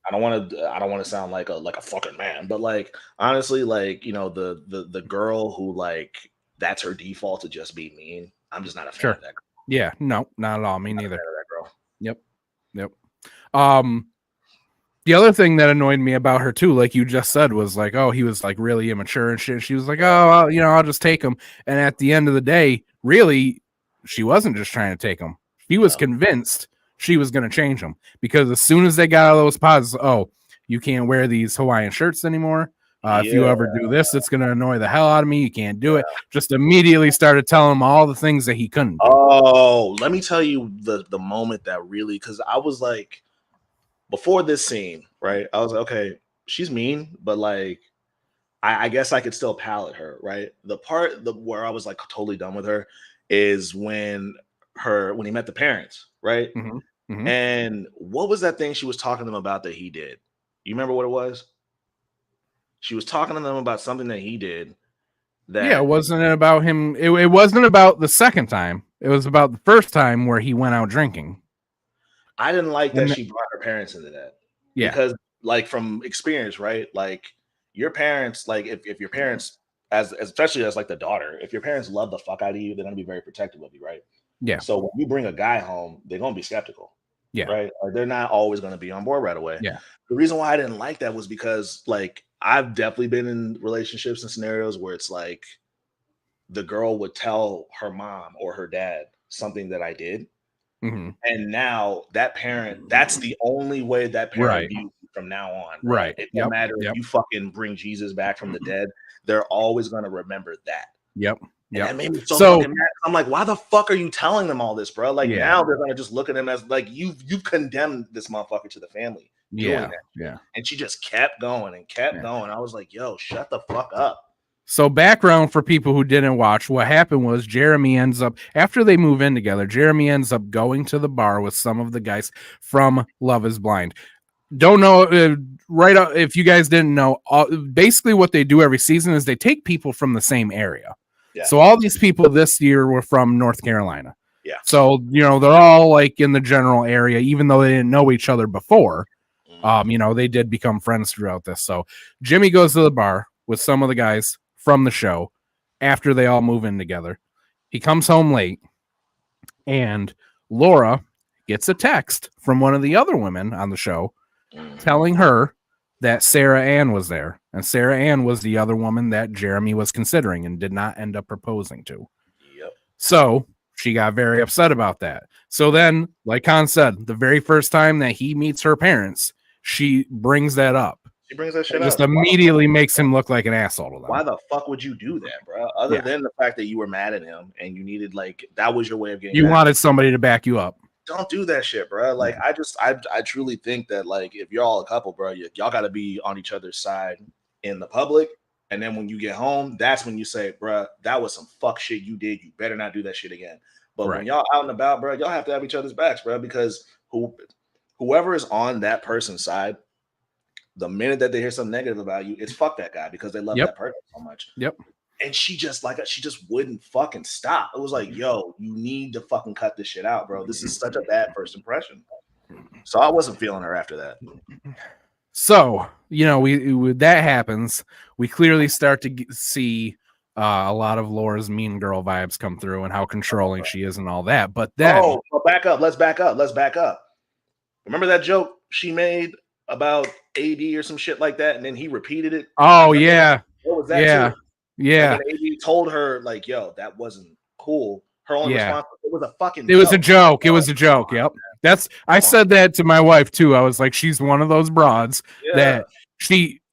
I don't want to sound like a fucking man, but like honestly, like the girl who like that's her default to just be mean. I'm just not a fan Sure. of that girl. Yeah, no, not at all. Me I'm not a neither. fan of that girl. Yep. The other thing that annoyed me about her too, like you just said, was like, oh, he was like really immature and shit. She was like, oh, I'll just take him. And at the end of the day, really, she wasn't just trying to take him. She was convinced she was going to change him, because as soon as they got out of those pods, oh, you can't wear these Hawaiian shirts anymore. If you ever do this, it's going to annoy the hell out of me. You can't do it. Just immediately started telling him all the things that he couldn't do. Oh, let me tell you the moment that really, because I was like, before this scene, right? I was like, okay, she's mean, but like, I guess I could still palate her, right? The part where I was like totally done with her is when he met the parents, right? Mm-hmm. Mm-hmm. And what was that thing she was talking to them about that he did? You remember what it was? She was talking to them about something that he did. It wasn't about him. It wasn't about the second time. It was about the first time where he went out drinking. I didn't like that she brought her parents into that. Yeah. Because like from experience, right? Like your parents, like if your parents, as especially as like the daughter, if your parents love the fuck out of you, they're gonna be very protective of you, right? Yeah. So when you bring a guy home, they're gonna be skeptical. Yeah. Right. Or they're not always gonna be on board right away. Yeah. The reason why I didn't like that was because like I've definitely been in relationships and scenarios where it's like the girl would tell her mom or her dad something that I did. Mm-hmm. And now that parent, that's the only way that parent views you from now on. Right. It doesn't matter if you fucking bring Jesus back from the dead, they're always going to remember that. Yep. And that made me so fucking mad. I'm like, why the fuck are you telling them all this, bro? Like now they're going to just look at him as like you've condemned this motherfucker to the family. Yeah. And she just kept going and kept going. I was like, yo, shut the fuck up. So background for people who didn't watch, what happened was Jeremy ends up, after they move in together, Jeremy ends up going to the bar with some of the guys from Love is Blind. Don't know, if you guys didn't know, basically what they do every season is they take people from the same area. Yeah. So all these people this year were from North Carolina. Yeah. So, they're all like in the general area, even though they didn't know each other before. They did become friends throughout this. So Jimmy goes to the bar with some of the guys from the show after they all move in together. He comes home late, and Laura gets a text from one of the other women on the show telling her that Sarah Ann was there, and Sarah Ann was the other woman that Jeremy was considering and did not end up proposing to. Yep. So she got very upset about that. So then, like Con said, the very first time that he meets her parents, she brings that up. She brings that shit up. Just immediately makes him look like an asshole to them. Why the fuck would you do that, bro? Other than the fact that you were mad at him and you needed, like, that was your way of getting. You wanted somebody to back you up. Don't do that shit, bro. Like, I truly think that, like, if you're all a couple, bro, y'all got to be on each other's side in the public. And then when you get home, that's when you say, bro, that was some fuck shit you did. You better not do that shit again. But when y'all out and about, bro, y'all have to have each other's backs, bro, because whoever is on that person's side, the minute that they hear something negative about you, it's fuck that guy, because they love that person so much. Yep. And she just wouldn't fucking stop. It was like, yo, you need to fucking cut this shit out, bro. This is such a bad first impression. So I wasn't feeling her after that. So, we that happens. We clearly start to see a lot of Laura's mean girl vibes come through and how controlling she is and all that. But then, back up. Let's back up. Remember that joke she made about AD or some shit like that, and then he repeated it? Oh, yeah. What was that? Too? Yeah. And AD told her, like, yo, that wasn't cool. Her only response was, it was a fucking joke. It was a joke. Yep. I said that to my wife too. I was like, she's one of those broads that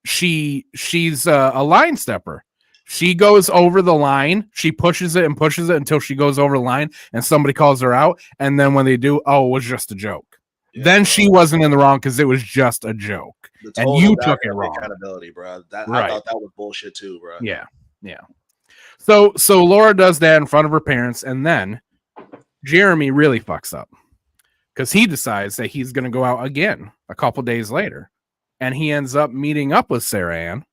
she's a line stepper. She goes over the line, she pushes it until she goes over the line and somebody calls her out. And then when they do, it was just a joke. Yeah, then she wasn't in the wrong because it was just a joke. And you took it wrong. Accountability, bro. I thought that was bullshit too, bro. Yeah. Yeah. So Laura does that in front of her parents, and then Jeremy really fucks up because he decides that he's going to go out again a couple days later, and he ends up meeting up with Sarah Ann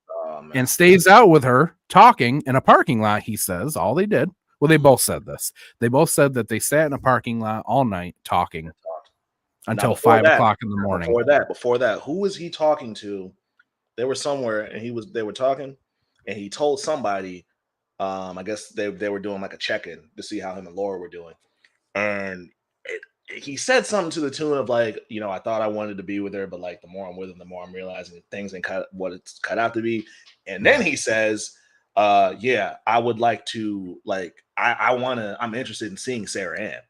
and stays out with her talking in a parking lot. He says all they did. Well, they both said this. They both said that they sat in a parking lot all night talking. until 5 o'clock in the morning. Before that, who was he talking to? They were somewhere, and they were talking, and he told somebody. I guess they were doing like a check-in to see how him and Laura were doing, and he said something to the tune of like, I thought I wanted to be with her, but like the more I'm with her, the more I'm realizing things ain't what it's cut out to be. And then he says, yeah, I would like to, like, I'm interested in seeing Sarah Ann.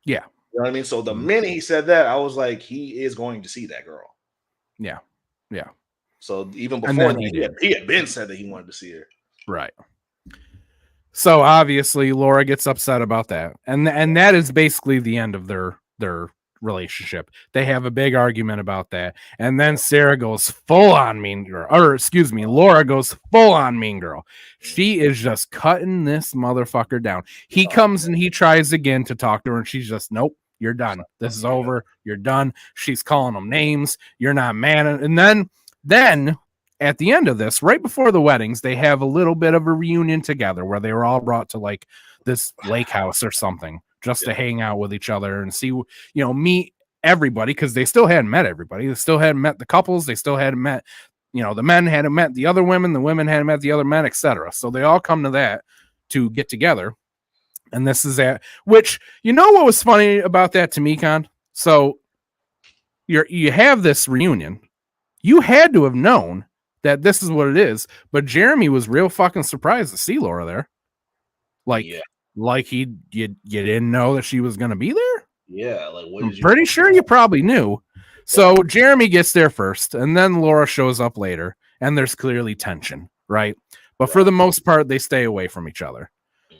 Yeah. You know what I mean? So the minute he said that, I was like, he is going to see that girl. Yeah. Yeah. So even before that, he had been said that he wanted to see her. Right. So obviously Laura gets upset about that. And that is basically the end of their relationship. They have a big argument about that. And then Sarah goes full on mean girl. Or excuse me, Laura goes full on mean girl. She is just cutting this motherfucker down. He comes and he tries again to talk to her, and she's just, nope, you're done. This is over. You're done. She's calling them names. You're not man. And then at the end of this, right before the weddings, they have a little bit of a reunion together where they were all brought to like this lake house or something just to hang out with each other and see, meet everybody, because they still hadn't met everybody. They still hadn't met the couples. They still hadn't met, the men hadn't met the other women. The women hadn't met the other men, etc. So they all come to that to get together. And this is that, which, what was funny about that to me, Con? So you have this reunion. You had to have known that this is what it is, but Jeremy was real fucking surprised to see Laura there. Like you didn't know that she was going to be there? Yeah, like what? I'm pretty sure you probably knew. So Jeremy gets there first, and then Laura shows up later, and there's clearly tension, right? But for the most part, they stay away from each other.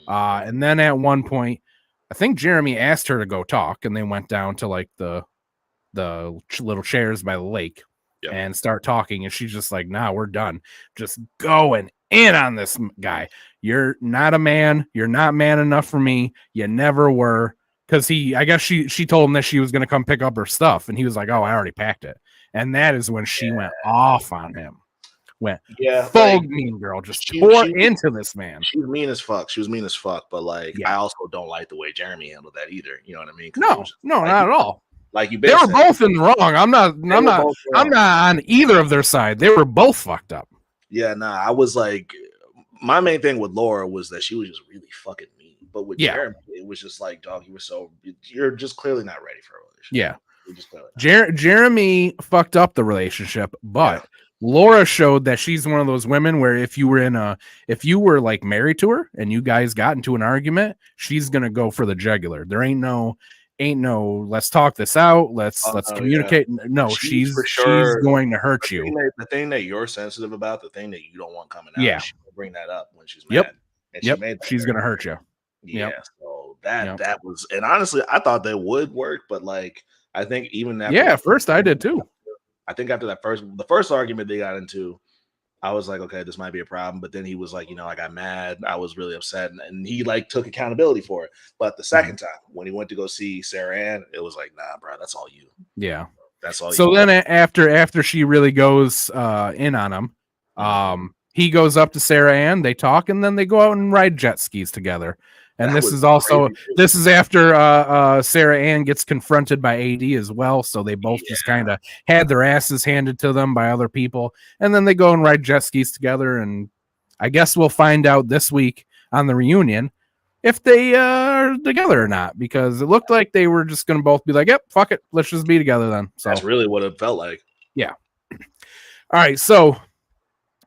And then at one point, I think Jeremy asked her to go talk, and they went down to like the little chairs by the lake. And start talking, and she's just like, nah, we're done. Just going in on this guy. You're not a man. You're not man enough for me. You never were. Because I guess she told him that she was going to come pick up her stuff, and he was like, oh, I already packed it. And that is when she went off on him. Full mean girl, just tore into this man. She was mean as fuck. But like, I also don't like the way Jeremy handled that either. You know what I mean? No, not at all. Like they were both in the wrong. I'm not on either of their side. They were both fucked up. Yeah, I was like, my main thing with Laura was that she was just really fucking mean. But with Jeremy, it was just like, dog, you're just clearly not ready for a relationship. Yeah. Jeremy fucked up the relationship, but Laura showed that she's one of those women where if you were like married to her and you guys got into an argument, she's gonna go for the jugular. There ain't no let's talk this out, let's communicate. No, she's going to hurt you. The thing that you're sensitive about, the thing that you don't want coming out, she will bring that up when she's mad. And she's gonna hurt you. So that was, and honestly, I thought they would work, but like, I think even after at first I did too. I think after the first argument they got into, I was like, okay, this might be a problem. But then he was like, I got mad. I was really upset. And he like took accountability for it. But the second time when he went to go see Sarah Ann, it was like, nah, bro, that's all you. Yeah. That's all you. So then after she really goes in on him, he goes up to Sarah Ann, they talk, and then they go out and ride jet skis together. And this is after Sarah Ann gets confronted by AD as well. So they both just kind of had their asses handed to them by other people. And then they go and ride jet skis together. And I guess we'll find out this week on the reunion if they are together or not, because it looked like they were just going to both be like, yep, fuck it. Let's just be together then. So that's really what it felt like. Yeah. All right. So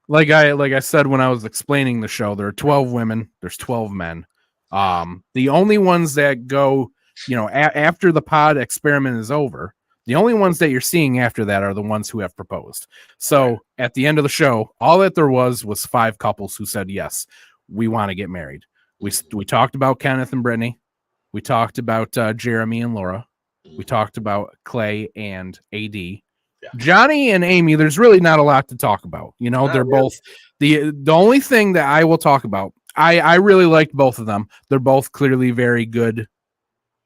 like I said, when I was explaining the show, there are 12 women. There's 12 men. The only ones that go, after the pod experiment is over, the only ones that you're seeing after that are the ones who have proposed. So at the end of the show, all that there was 5 couples who said, yes, we want to get married. We talked about Kenneth and Brittany. We talked about Jeremy and Laura. We talked about Clay and AD. Johnny and Amy, there's really not a lot to talk about. They're both the only thing that I will talk about. I really liked both of them. They're both clearly very good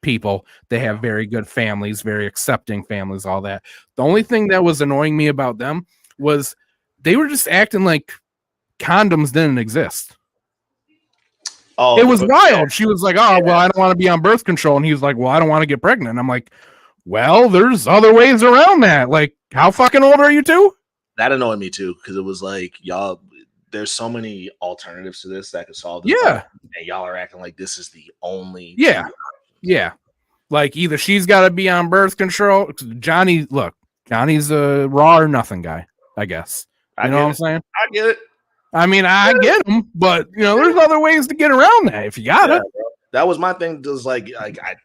people. They have very good families, very accepting families, all that. The only thing that was annoying me about them was they were just acting like condoms didn't exist. Oh, it was wild. She was like, oh, well, I don't want to be on birth control. And he was like, well, I don't want to get pregnant. And I'm like, Well, there's other ways around that. Like, how fucking old are you two? That annoyed me too, because it was like, y'all, there's so many alternatives to this that could solve this. Yeah. And y'all are acting like this is the only. Yeah. Yeah. Like, either she's got to be on birth control. Johnny's a raw or nothing guy, I guess. You know what I'm saying? I get it. I mean, I get him, but, there's other ways to get around that if you got it. Bro. That was my thing. Just like I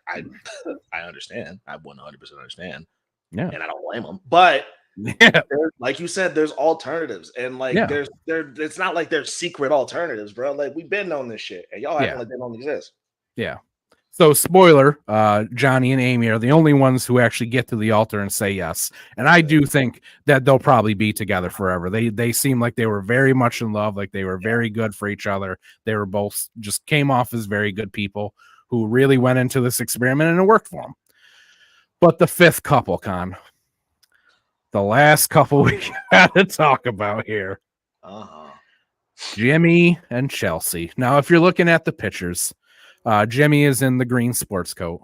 understand. I 100% understand. Yeah. And I don't blame them. But yeah, like you said, there's alternatives, and like it's not like there's secret alternatives, bro. Like we've been on this shit, and y'all acting like they don't exist. Yeah. So spoiler, Johnny and Amy are the only ones who actually get to the altar and say yes. And I do think that they'll probably be together forever. They seem like they were very much in love, like they were very good for each other. They were both just came off as very good people who really went into this experiment and it worked for them. But the fifth couple, Con, the last couple we got to talk about here, Jimmy and Chelsea. Now, if you're looking at the pictures, Jimmy is in the green sports coat,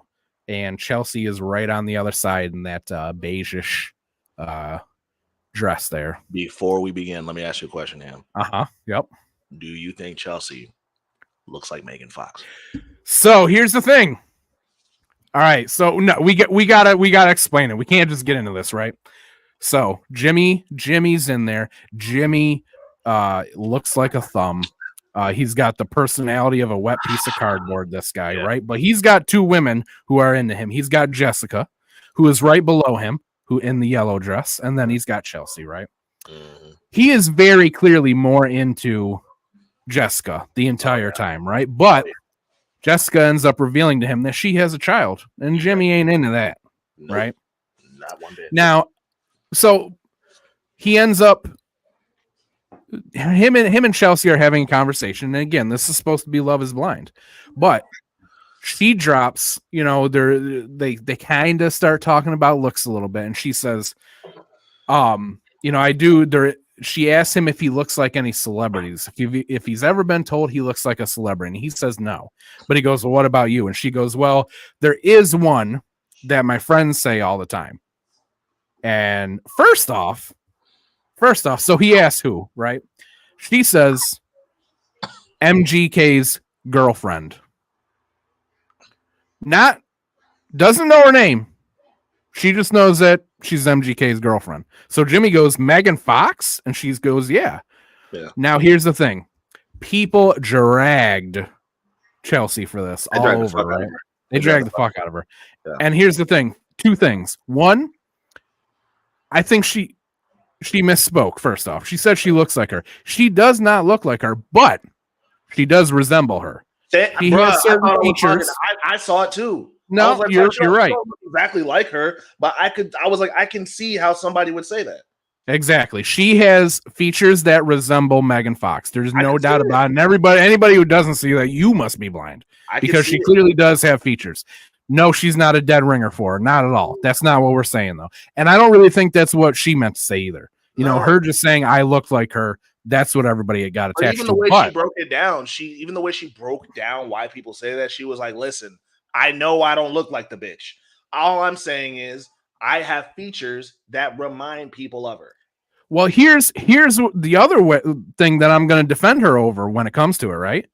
and Chelsea is right on the other side in that beigeish dress there. Before we begin, let me ask you a question, Ham. Yep. Do you think Chelsea looks like Megan Fox? So here's the thing. All right, so no, we gotta explain it. We can't just get into this, right? So Jimmy's in there. Jimmy looks like a thumb. He's got the personality of a wet piece of cardboard, this guy, right? But he's got two women who are into him. He's got Jessica, who is right below him, who in the yellow dress, and then he's got Chelsea, right? Mm-hmm. He is very clearly more into Jessica the entire time, right? But Jessica ends up revealing to him that she has a child, and Jimmy ain't into that, right? Not one bit. Now, so he ends up him and Chelsea are having a conversation, and again, this is supposed to be Love is Blind, but she drops, they kind of start talking about looks a little bit, and she says, she asks him if he looks like any celebrities, if he's ever been told he looks like a celebrity, and he says no, but he goes, well, what about you? And she goes, well, there is one that my friends say all the time. And first off, so he asks who, right? She says MGK's girlfriend. Doesn't know her name. She just knows that she's MGK's girlfriend. So Jimmy goes, Megan Fox? And she goes, yeah. Now here's the thing. People dragged Chelsea for this all over, right? They dragged the fuck out of her. Yeah. And here's the thing. Two things. One, I think she misspoke, first off. She said she looks like her. She does not look like her, but she does resemble her. He has certain features. I saw it too. No, like, you're right. Exactly like her, but I can see how somebody would say that. Exactly. She has features that resemble Megan Fox. There's no doubt about it. And anybody who doesn't see that, you must be blind. Because she clearly does have features. No, she's not a dead ringer for her. Not at all. That's not what we're saying, though. And I don't really think that's what she meant to say either. Her just saying I look like her, that's what everybody got attached to. Even the way she broke it down, even the way she broke down why people say that, she was like, listen, I know I don't look like the bitch. All I'm saying is I have features that remind people of her. Well, here's the other thing that I'm going to defend her over when it comes to it, right?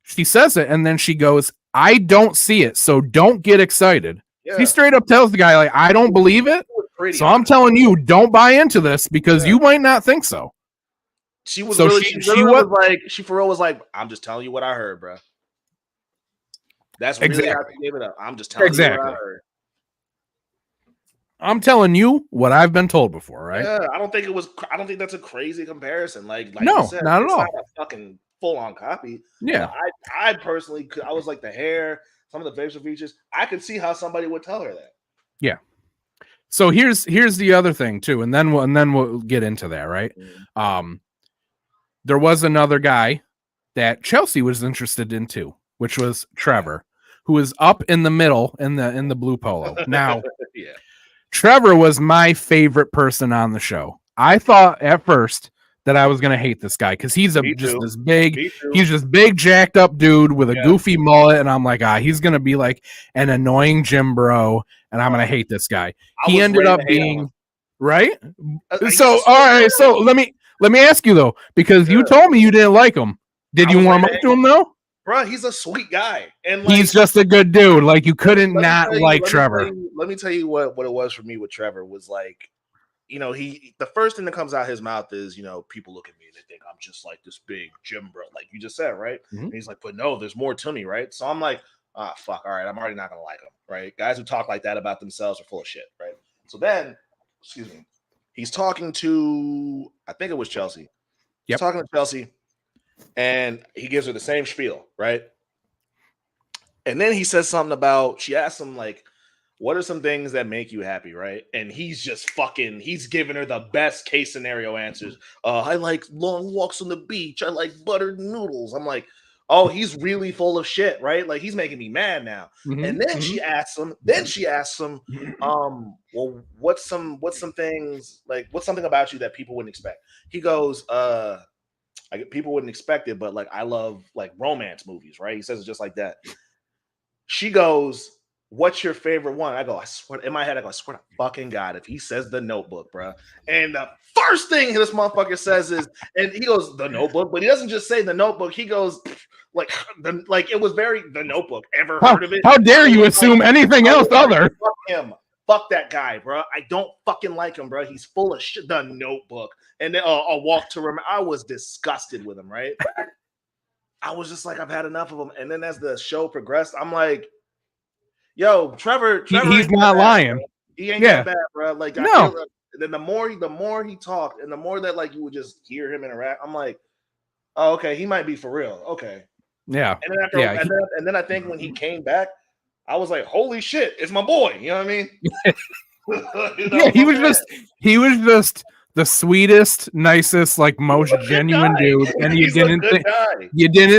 She says it, and then she goes, I don't see it, so don't get excited. Yeah. She straight up tells the guy, like, I don't believe it, so I'm telling you, don't buy into this because you might not think so. She was so she for real was like, I'm just telling you what I heard, bro. That's really how she gave it up. I'm just telling you what I heard. I'm telling you what I've been told before, right? Yeah, I don't think that's a crazy comparison. Like no, you said, not at all. Not a fucking full-on copy. Yeah, I personally, I was like the hair, some of the facial features. I could see how somebody would tell her that. Yeah. So here's the other thing too, and then we'll get into that, right? Mm-hmm. There was another guy that Chelsea was interested in too, which was Trevor, who was up in the middle in the blue polo. Now, Trevor was my favorite person on the show. I thought at first that I was gonna hate this guy because he's Me just too. this big, Me too. he's just big, jacked up dude with a Yeah. goofy mullet, and I'm like, he's gonna be like an annoying gym bro, and I'm gonna hate this guy. He ended up being right. So all right, so let me ask you though, because you told me you didn't like him. Did you warm up to him though? Bro, he's a sweet guy, and like, he's just a good dude. Like you couldn't not like Trevor. Let me tell you what it was for me with Trevor was like, you know, the first thing that comes out of his mouth is, you know, people look at me and they think I'm just like this big gym bro, like you just said, right? Mm-hmm. And he's like, but no, there's more to me, right? So I'm like, fuck, all right, I'm already not gonna like him, right? Guys who talk like that about themselves are full of shit, right? So then, excuse me, he's talking to, I think it was Chelsea. He's talking to Chelsea, and he gives her the same spiel, right? And then he says something about, she asks him like, what are some things that make you happy, right? And he's just he's giving her the best case scenario answers. I like long walks on the beach. I like buttered noodles. I'm like, oh, he's really full of shit, right? Like he's making me mad now. Mm-hmm. And then she asks him, well, what's some things, like what's something about you that people wouldn't expect? He goes, people wouldn't expect it, but like I love like romance movies, right? He says it just like that. She goes, what's your favorite one? I go, I swear, in my head, I swear to fucking God, if he says The Notebook, bro. And the first thing this motherfucker says is, and he goes, The Notebook, but he doesn't just say The Notebook. He goes, like it was very The Notebook. Ever heard of it? How dare you assume anything else other? Fuck him. Fuck that guy, bro. I don't fucking like him, bro. He's full of shit. The Notebook. And then a Walk to Remember. I was disgusted with him, right? I was just like, I've had enough of him. And then as the show progressed, I'm like, yo, Trevor he's not lying. Bro. He ain't that bad, bro. Like, no. I feel like, then the more he talked, and the more that like you would just hear him interact, I'm like, oh, okay, he might be for real. Okay, yeah. And then and then I think when he came back, I was like, holy shit, it's my boy. You know what I mean? He was just the sweetest, nicest, like most genuine dude, and you didn't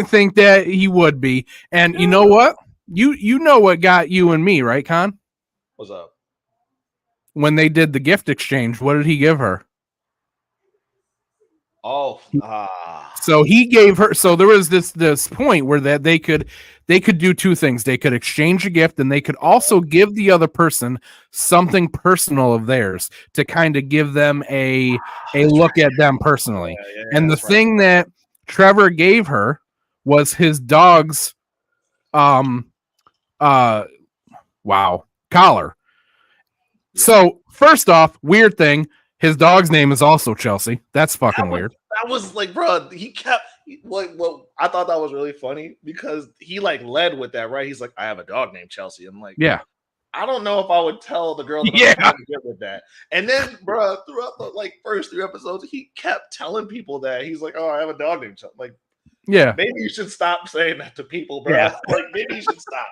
think that he would be. And you know what? You know what got you and me, right, Con? What's up? When they did the gift exchange, what did he give her? Oh, so he gave her. So there was this point where that they could do two things. They could exchange a gift, and they could also give the other person something personal of theirs to kind of give them a look at them personally. And the thing that Trevor gave her was his dog's collar. So first off, weird thing, his dog's name is also Chelsea. That's fucking weird. That was like, bro, he kept like, well, I thought that was really funny because he like led with that, right? He's like, I have a dog named Chelsea. I'm like, yeah, I don't know if I would tell the girl that I'm get with that. And then, bro, throughout the like first 3 episodes, he kept telling people that he's like, oh, I have a dog named Chelsea. Like, yeah, maybe you should stop saying that to people, bro. Yeah. Like, maybe you should stop.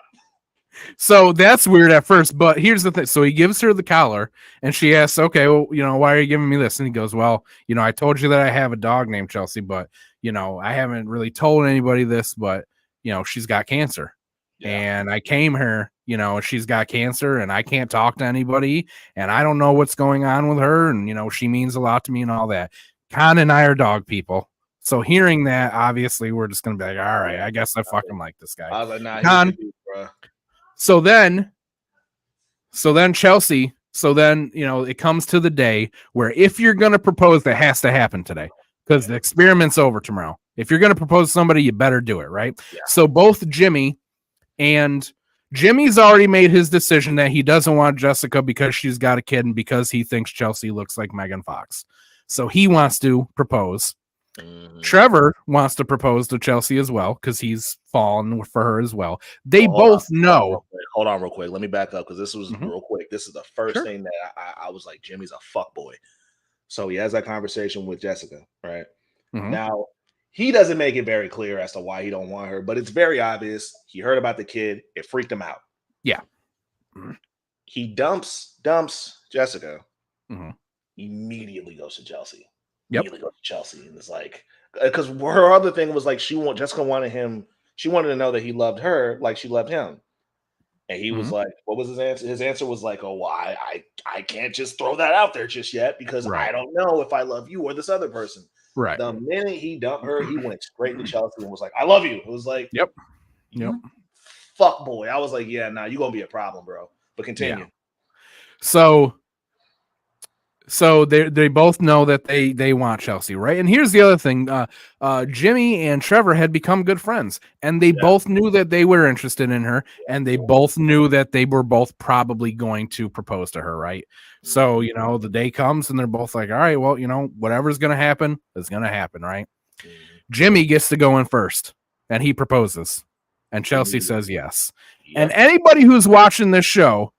So that's weird at first, but here's the thing. So he gives her the collar, and she asks, okay, well, you know, why are you giving me this? And he goes, well, you know, I told you that I have a dog named Chelsea, but, you know, I haven't really told anybody this, but, you know, she's got cancer. Yeah. And I came here, you know, she's got cancer, and I can't talk to anybody, and I don't know what's going on with her, and, you know, she means a lot to me and all that. Con and I are dog people. So hearing that, obviously, we're just going to be like, all right, I guess I fucking like this guy. I was like, nah, Con, bro. So then Chelsea, you know, it comes to the day where if you're going to propose, that has to happen today because the experiment's over tomorrow. If you're going to propose to somebody, you better do it, right? Yeah. So both Jimmy's already made his decision that he doesn't want Jessica because she's got a kid and because he thinks Chelsea looks like Megan Fox. So he wants to propose. Mm-hmm. Trevor wants to propose to Chelsea as well because he's fallen for her as well. They both know. Hold on real quick. Let me back up because this was real quick. This is the first thing that I was like, Jimmy's a fuck boy. So he has that conversation with Jessica, right? Mm-hmm. Now, he doesn't make it very clear as to why he don't want her, but it's very obvious. He heard about the kid. It freaked him out. Yeah. Mm-hmm. He dumps Jessica. Mm-hmm. Immediately goes to Chelsea. Yep. Go to Chelsea, and it's like, because her other thing was like Jessica wanted him. She wanted to know that he loved her like she loved him, and he was like, "What was his answer?" His answer was like, "Oh, well, I can't just throw that out there just yet because I don't know if I love you or this other person." Right. The minute he dumped her, he went straight to Chelsea and was like, "I love you." It was like, Yep. Fuck boy. I was like, yeah, nah, you gonna be a problem, bro. But continue. Yeah. So they both know that they want Chelsea, right? And here's the other thing: Jimmy and Trevor had become good friends, and they both knew that they were interested in her, and they both knew that they were both probably going to propose to her, right? So the day comes, and they're both like, "All right, well, whatever's gonna happen is gonna happen, right?" Jimmy gets to go in first, and he proposes, and Chelsea says yes. And anybody who's watching this show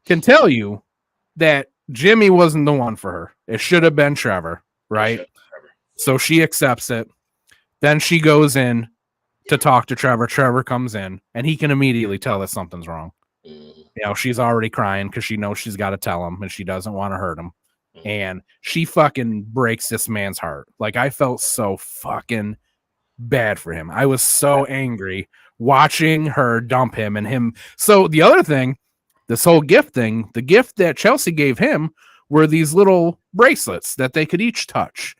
can tell you that Jimmy wasn't the one for her. It should have been Trevor, right? So she accepts it. Then she goes in to talk to Trevor. Trevor comes in, and he can immediately tell that something's wrong. She's already crying because she knows she's got to tell him, and she doesn't want to hurt him. And she fucking breaks this man's heart. Like, I felt so fucking bad for him. I was so angry watching her dump him and him. So the other thing, this whole gift thing, the gift that Chelsea gave him were these little bracelets that they could each touch.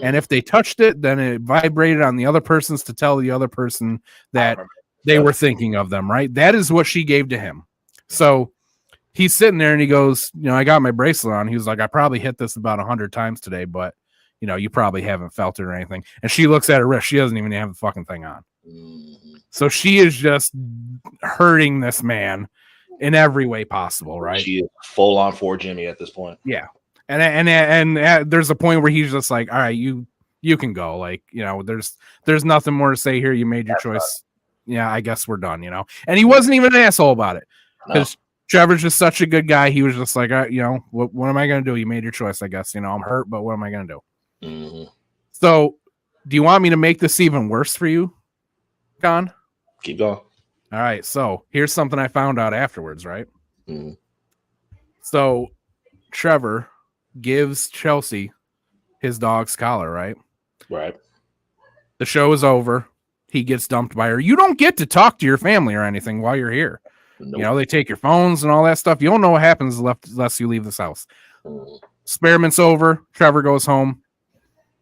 And if they touched it, then it vibrated on the other person's to tell the other person that they were thinking of them, right? That is what she gave to him. So he's sitting there and he goes, I got my bracelet on. He was like, I probably hit this about 100 times today, but you probably haven't felt it or anything. And she looks at her wrist. She doesn't even have the fucking thing on. So she is just hurting this man in every way possible, right? She is full on for Jimmy at this point. Yeah. And there's a point where he's just like, all right, you can go. Like, there's nothing more to say here. You made your choice. Yeah, I guess we're done, And he wasn't even an asshole about it. Because Trevor's just such a good guy. He was just like, what am I going to do? You made your choice, I guess. I'm hurt, but what am I going to do? So do you want me to make this even worse for you, Con? Keep going. All right, so here's something I found out afterwards, right? So Trevor gives Chelsea his dog's collar, right? Right. The show is over. He gets dumped by her. You don't get to talk to your family or anything while you're here. Nope. They take your phones and all that stuff. You don't know what happens unless you leave this house. Experiment's over. Trevor goes home.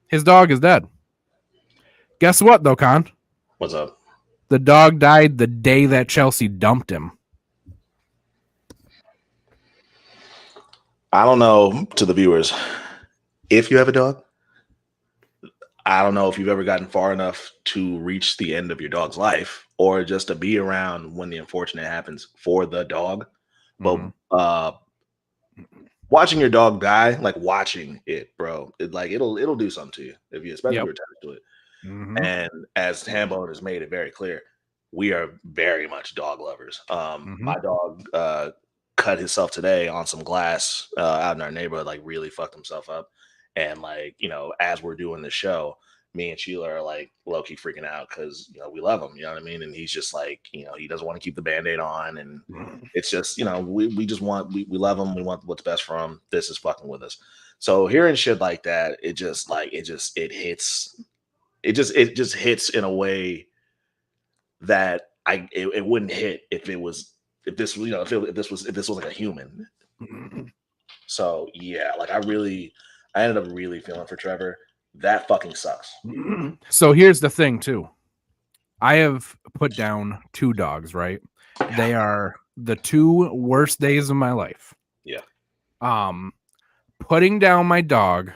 His dog is dead. Guess what, though, Con? What's up? The dog died the day that Chelsea dumped him. I don't know, to the viewers, if you have a dog, I don't know if you've ever gotten far enough to reach the end of your dog's life or just to be around when the unfortunate happens for the dog. But watching your dog die, like watching it, bro, it'll do something to you if you especially if you're attached to it. And as Hambone has made it very clear, we are very much dog lovers. My dog cut himself today on some glass out in our neighborhood, like really fucked himself up. And as we're doing the show, me and Sheila are like low-key freaking out because we love him, you know what I mean? And he's just like, he doesn't want to keep the Band-Aid on, and it's just, we just want, we love him, we want what's best for him. This is fucking with us. So hearing shit like that, it just hits in a way that it wouldn't hit if this was like a human. So yeah, like I ended up really feeling for Trevor. That fucking sucks. So here's the thing too. I have put down 2 dogs, right? They are the 2 worst days of my life. Yeah. Putting down my dog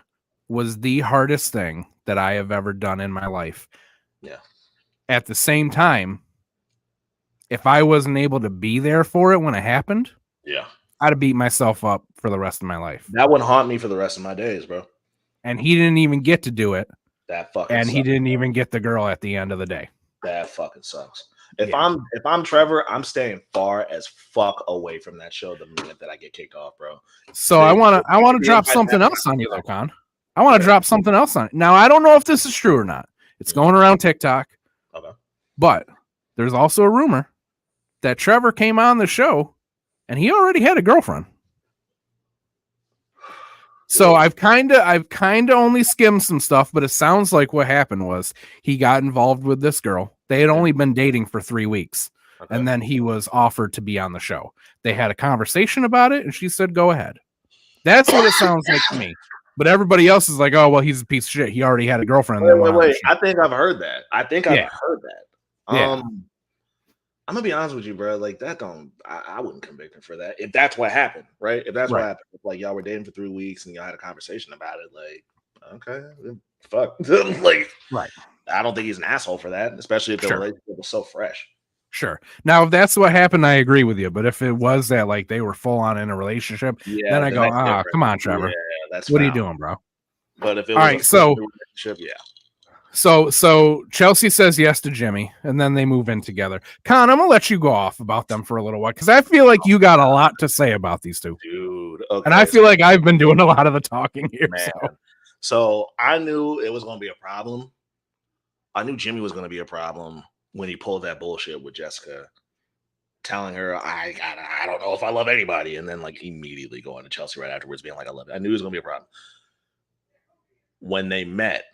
was the hardest thing that I have ever done in my life. Yeah. At the same time, if I wasn't able to be there for it when it happened, I'd have beat myself up for the rest of my life. That would haunt me for the rest of my days, bro. And he didn't even get to do it. That fucking and sucks. He didn't even get the girl at the end of the day. That fucking sucks. If I'm Trevor, I'm staying far as fuck away from that show the minute that I get kicked off, bro. So I want to drop something else on you, though, Con. I want to drop something else on it. Now, I don't know if this is true or not. It's going around TikTok. Okay. But there's also a rumor that Trevor came on the show and he already had a girlfriend. So I've kind of only skimmed some stuff, but it sounds like what happened was he got involved with this girl. They had only been dating for 3 weeks. Okay. And then he was offered to be on the show. They had a conversation about it and she said, go ahead. That's what it sounds like to me. But everybody else is like, oh, well, he's a piece of shit. He already had a girlfriend. Wait. I think I've heard that. I've heard that. Yeah. I'm gonna be honest with you, bro. Like that I wouldn't convict him for that. If that's what happened, right? If that's what happened, like y'all were dating for 3 weeks and y'all had a conversation about it, like, okay, fuck. Like, right. I don't think he's an asshole for that, especially if the relationship was so fresh. Sure. Now, if that's what happened, I agree with you. But if it was that, like, they were full on in a relationship, then I go, come on, Trevor. Yeah, that's what are you doing, bro? But if it was all right, so relationship, yeah. So Chelsea says yes to Jimmy, and then they move in together. Con, I'm gonna let you go off about them for a little while because I feel like you got a lot to say about these two, dude. Okay, and I feel like I've been doing a lot of the talking here. So I knew it was gonna be a problem. I knew Jimmy was gonna be a problem when he pulled that bullshit with Jessica, telling her I don't know if I love anybody, and then like immediately going to Chelsea right afterwards, being like I love it. I knew it was gonna be a problem. When they met,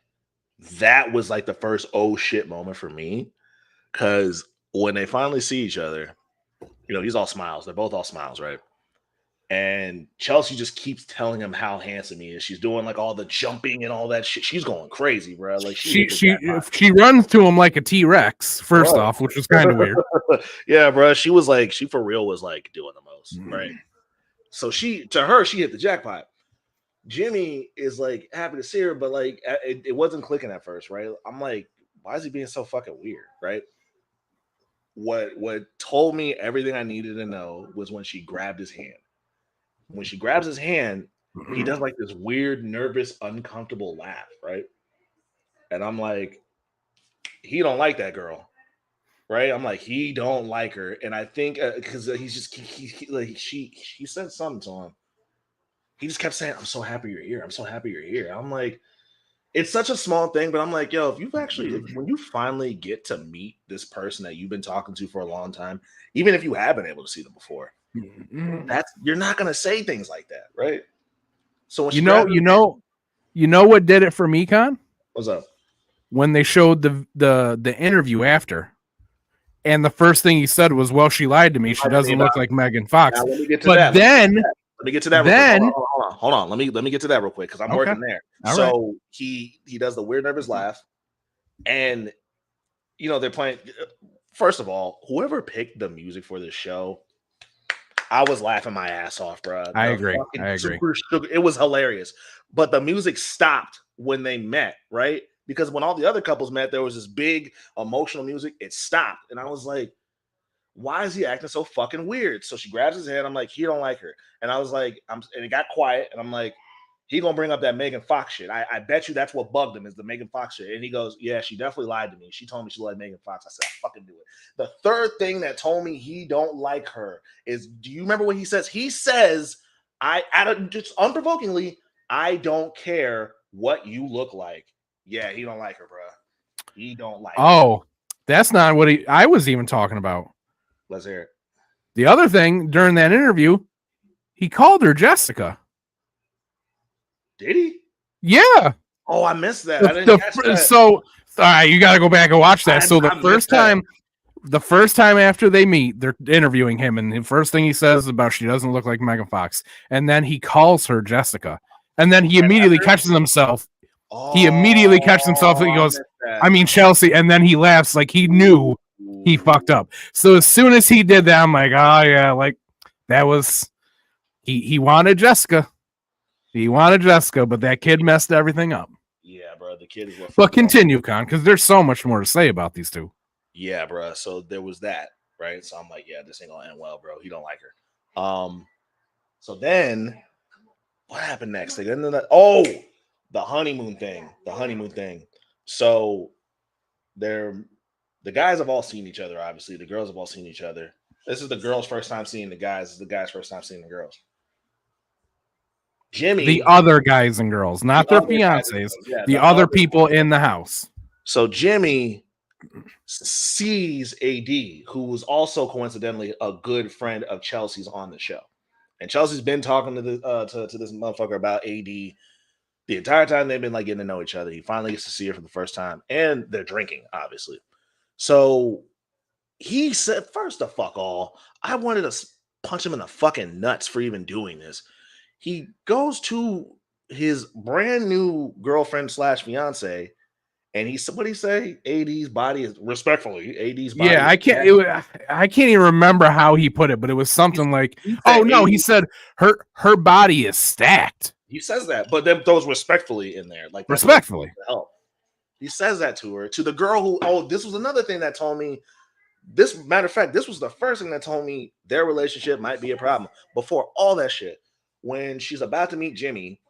that was like the first oh shit moment for me, because when they finally see each other, you know, he's all smiles. They're both all smiles, right? And Chelsea just keeps telling him how handsome he is. She's doing like all the jumping and all that shit. She's going crazy, bro. Like she runs to him like a T-Rex, first off, which was kind of weird. Yeah, bro. She was like, she for real was like doing the most, right? So she hit the jackpot. Jimmy is like happy to see her, but like it wasn't clicking at first, right? I'm like, why is he being so fucking weird, right? What told me everything I needed to know was when she grabbed his hand. When she grabs his hand, he does like this weird, nervous, uncomfortable laugh, right? And I'm like, he don't like that girl, right? I'm like, he don't like her, and I think because he's just like she said something to him. He just kept saying, I'm so happy you're here. I'm so happy you're here. I'm like, it's such a small thing, but I'm like, yo, when you finally get to meet this person that you've been talking to for a long time, even if you have been able to see them before, you're not going to say things like that, right? So when you know what did it for me, Con? What's up? When they showed the interview after, and the first thing he said was, well, she lied to me. She doesn't look like Megan Fox. Now, let me get to but that. then... Let me get to that. Then hold on. Let me get to that real quick because I'm working there. All so right. he does the weird nervous laugh, and you know they're playing. First of all, whoever picked the music for this show, I was laughing my ass off, bro. I agree. It was hilarious, but the music stopped when they met, right? Because when all the other couples met, there was this big emotional music. It stopped, and I was like, why is he acting so fucking weird? So she grabs his hand. I'm like, he don't like her. And I was like, and it got quiet. And I'm like, he gonna bring up that Megan Fox shit. I bet you that's what bugged him is the Megan Fox shit. And he goes, yeah, she definitely lied to me. She told me she liked Megan Fox. I said, I fucking do it. The third thing that told me he don't like her is, do you remember what he says? He says, just unprovokingly, I don't care what you look like. Yeah, he don't like her, bro. He don't like her. Oh, that's not what I was even talking about. Let's hear it. The other thing during that interview, he called her Jessica. Did he? Yeah. Oh, I missed that. I didn't catch that. So, all right, you got to go back and watch that. So the first time after they meet, they're interviewing him, and the first thing he says is about she doesn't look like Megan Fox, and then he calls her Jessica, and then he immediately catches himself. He immediately catches himself, and he goes, "I mean Chelsea," and then he laughs like he knew he fucked up. So as soon as he did that, I'm like, oh yeah, like that was he wanted Jessica. He wanted Jessica, but that kid messed everything up. Yeah, bro. The kid is what. But continue, Con, because there's so much more to say about these two. Yeah, bro. So there was that, right? So I'm like, yeah, this ain't gonna end well, bro. He don't like her. So then what happened next? They ended up, the honeymoon thing. So the guys have all seen each other, obviously. The girls have all seen each other. This is the girls' first time seeing the guys. This is the guys' first time seeing the girls. Jimmy. The other guys and girls, not their fiancés. Yeah, the other people in the house. So Jimmy sees AD, who was also coincidentally a good friend of Chelsea's on the show. And Chelsea's been talking to this motherfucker about AD the entire time they've been like getting to know each other. He finally gets to see her for the first time. And they're drinking, obviously. So he said, first of fuck all, I wanted to punch him in the fucking nuts for even doing this. He goes to his brand new girlfriend / fiance, and he said, what did he say? AD's body is respectfully. AD's body. Yeah, I can't even remember how he put it, but it was something like, "Oh no," he said, "her body is stacked." He says that, but then throws respectfully in there, like respectfully. Help. He says that to her, to the girl who. Oh, this was another thing that told me. This matter of fact, this was the first thing that told me their relationship might be a problem. Before all that shit, when she's about to meet Jimmy,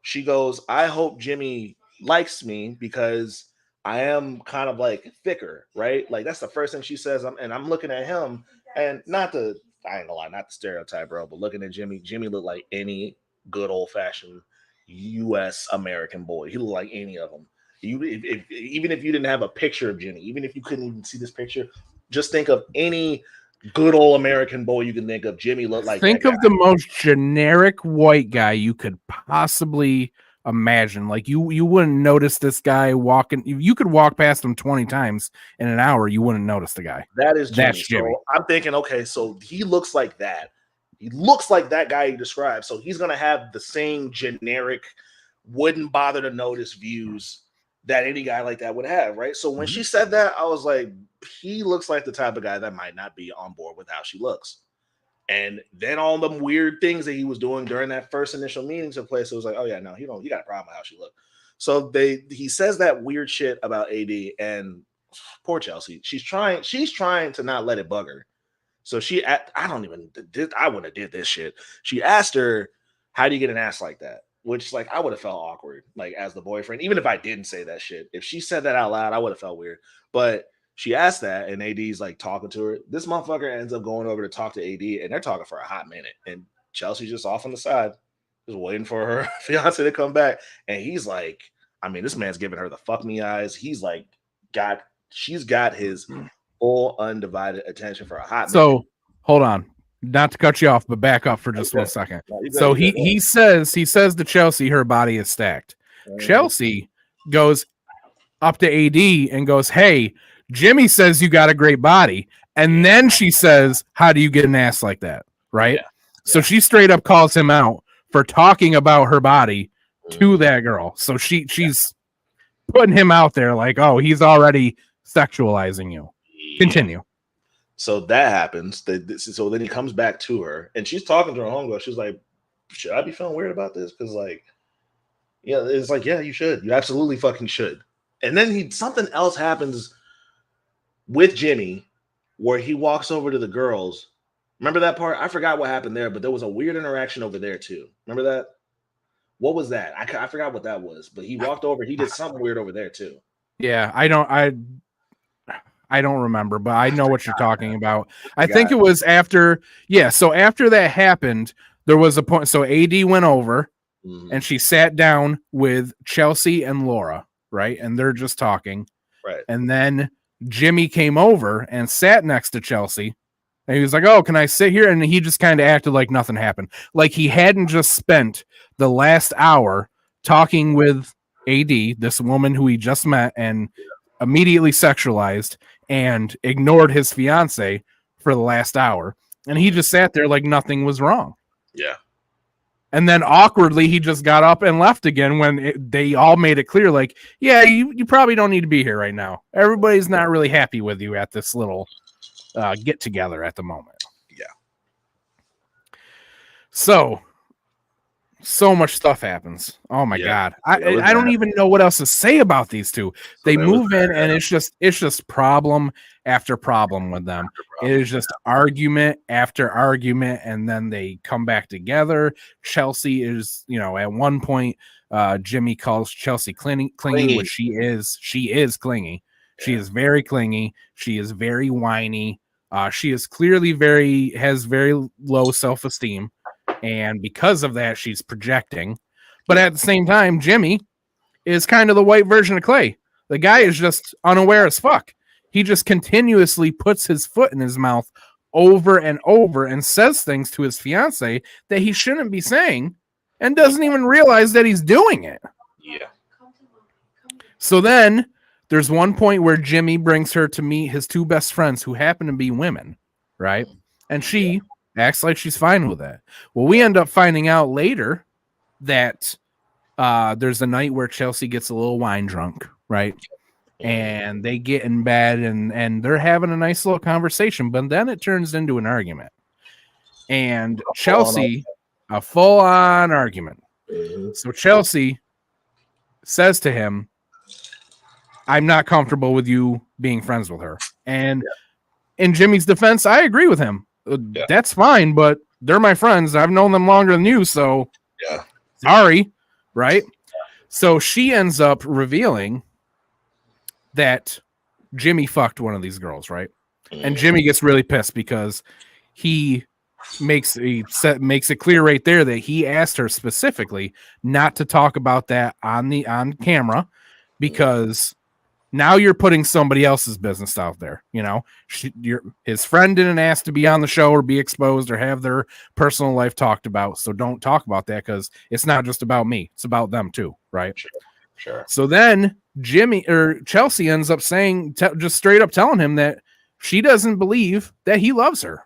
she goes, "I hope Jimmy likes me because I am kind of like thicker, right?" Like that's the first thing she says. I'm looking at him, and I ain't gonna lie, not the stereotype, bro, but looking at Jimmy looked like any good old fashioned U.S. American boy. He looked like any of them. Even if you didn't have a picture of Jimmy, even if you couldn't even see this picture, just think of any good old American boy you can think of. Jimmy looked like. Think of the most generic white guy you could possibly imagine. Like you wouldn't notice this guy walking. You could walk past him 20 times in an hour, you wouldn't notice the guy. That's Jimmy. So I'm thinking, okay, so he looks like that. He looks like that guy you described. So he's gonna have the same generic, wouldn't bother to notice views that any guy like that would have, right? So when she said that, I was like, he looks like the type of guy that might not be on board with how she looks. And then all the weird things that he was doing during that first initial meeting took place. It was like, oh yeah, no, he got a problem with how she looked. So he says that weird shit about AD, and poor Chelsea. She's trying to not let it bug her. So I wouldn't have did this shit. She asked her, how do you get an ass like that? Which, like, I would have felt awkward, like, as the boyfriend, even if I didn't say that shit. If she said that out loud, I would have felt weird. But she asked that, and AD's like talking to her. This motherfucker ends up going over to talk to AD, and they're talking for a hot minute. And Chelsea's just off on the side, just waiting for her fiance to come back. And he's like, I mean, this man's giving her the fuck me eyes. He's like, she's got his full undivided attention for a hot minute. So hold on. Not to cut you off, but back up for just 1 second. So he says to Chelsea, her body is stacked. Chelsea goes up to AD and goes, "Hey, Jimmy says you got a great body." And then she says, "How do you get an ass like that?" Right? Yeah. So she straight up calls him out for talking about her body to that girl. So she's putting him out there like, oh, he's already sexualizing you. Continue. So that happens. So then he comes back to her, and she's talking to her homegirl. She's like, should I be feeling weird about this? Because, like, yeah, it's like, yeah, you should. You absolutely fucking should. And then something else happens with Jimmy where he walks over to the girls. Remember that part? I forgot what happened there, but there was a weird interaction over there too. Remember that? What was that? I forgot what that was, but he walked over. He did something weird over there too. Yeah, I don't remember, but I know what you're talking about. I think it was after. Yeah, so after that happened, there was a point. So AD went over and she sat down with Chelsea and Laura, right? And they're just talking. Right. And then Jimmy came over and sat next to Chelsea. And he was like, "Oh, can I sit here?" And he just kind of acted like nothing happened. Like he hadn't just spent the last hour talking with AD, this woman who he just met and immediately sexualized, and ignored his fiance for the last hour. And he just sat there like nothing was wrong. Yeah. And then awkwardly, he just got up and left again when they all made it clear, like, yeah, you probably don't need to be here right now. Everybody's not really happy with you at this little get together at the moment. Yeah. So much stuff happens. Oh my God. I don't even know what else to say about these two. They move in and it's just problem after problem with them. It is just argument after argument, and then they come back together. Chelsea is, at one point, Jimmy calls Chelsea clingy, which she is clingy. Yeah. She is very clingy. She is very whiny. She is clearly has very low self-esteem. And because of that, she's projecting. But at the same time, Jimmy is kind of the white version of Clay. The guy is just unaware as fuck. He just continuously puts his foot in his mouth over and over and says things to his fiance that he shouldn't be saying and doesn't even realize that he's doing it. Yeah. So then there's one point where Jimmy brings her to meet his two best friends who happen to be women, right? And she acts like she's fine with that. Well, we end up finding out later that there's a night where Chelsea gets a little wine drunk, right? And they get in bed and they're having a nice little conversation, but then it turns into an argument. And Chelsea, a full-on argument. So Chelsea says to him, I'm not comfortable with you being friends with her. And in Jimmy's defense, I agree with him. That's fine, but they're my friends. I've known them longer than you, so sorry, right? So she ends up revealing that Jimmy fucked one of these girls, right? And Jimmy gets really pissed because he makes it clear right there that he asked her specifically not to talk about that on camera, because now you're putting somebody else's business out there. You know, his friend didn't ask to be on the show or be exposed or have their personal life talked about. So don't talk about that, because it's not just about me. It's about them too. Right. Sure. So then Chelsea ends up saying, just straight up telling him that she doesn't believe that he loves her.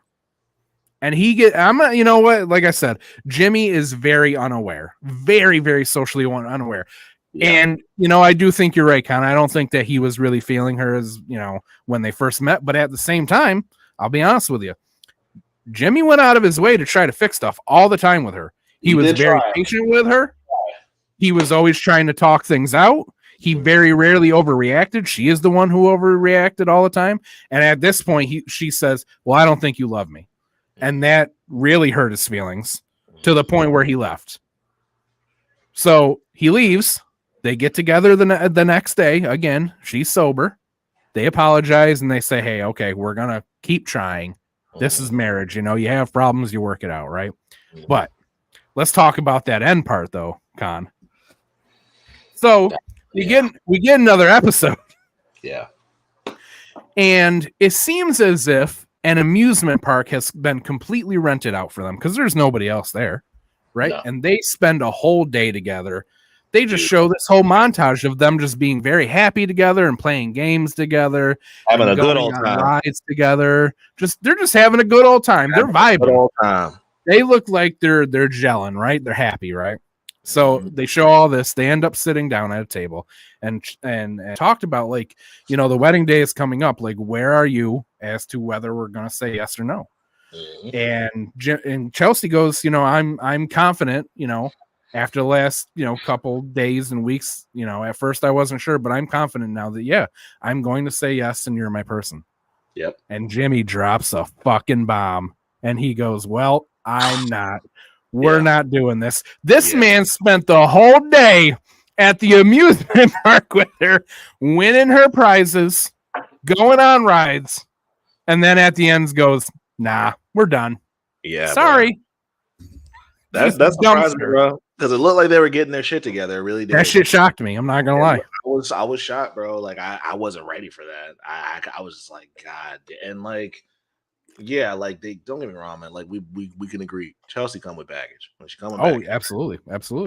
And you know what? Like I said, Jimmy is very unaware, very, very socially unaware. Yeah. And, you know, I do think you're right, Con. I don't think that he was really feeling her as, you know, when they first met. But at the same time, I'll be honest with you, Jimmy went out of his way to try to fix stuff all the time with her. He was very patient with her. He was always trying to talk things out. He very rarely overreacted. She is the one who overreacted all the time. And at this point, she says, well, I don't think you love me. And that really hurt his feelings to the point where he left. So he leaves. They get together the next day. Again, she's sober. They apologize and they say, hey, okay, we're going to keep trying. This is marriage. You know, you have problems, you work it out, right? But let's talk about that end part, though, Con. So we get another episode. Yeah. And it seems as if an amusement park has been completely rented out for them because there's nobody else there, right? No. And they spend a whole day together. They just show this whole montage of them just being very happy together and playing games together, having a good old time, rides together. They're just having a good old time. They're vibing. Good old time. They look like they're gelling, right? They're happy, right? So they show all this. They end up sitting down at a table and talked about, like, you know, the wedding day is coming up. Like, where are you as to whether we're going to say yes or no? And Chelsea goes, you know, I'm confident, you know, after the last, you know, couple days and weeks, you know, at first I wasn't sure, but I'm confident now that, yeah, I'm going to say yes and you're my person. Yep. And Jimmy drops a fucking bomb and he goes, well, I'm not. We're not doing this. This man spent the whole day at the amusement park with her, winning her prizes, going on rides, and then at the end goes, nah, we're done. Yeah. Sorry. That's surprising, bro. Because it looked like they were getting their shit together. It really did. That shit shocked me. I'm not gonna lie. I was shocked, bro. Like I wasn't ready for that. I was just like, God, and like, yeah, like they don't get me wrong, man. Like we can agree. Chelsea come with baggage. When she come with baggage, absolutely.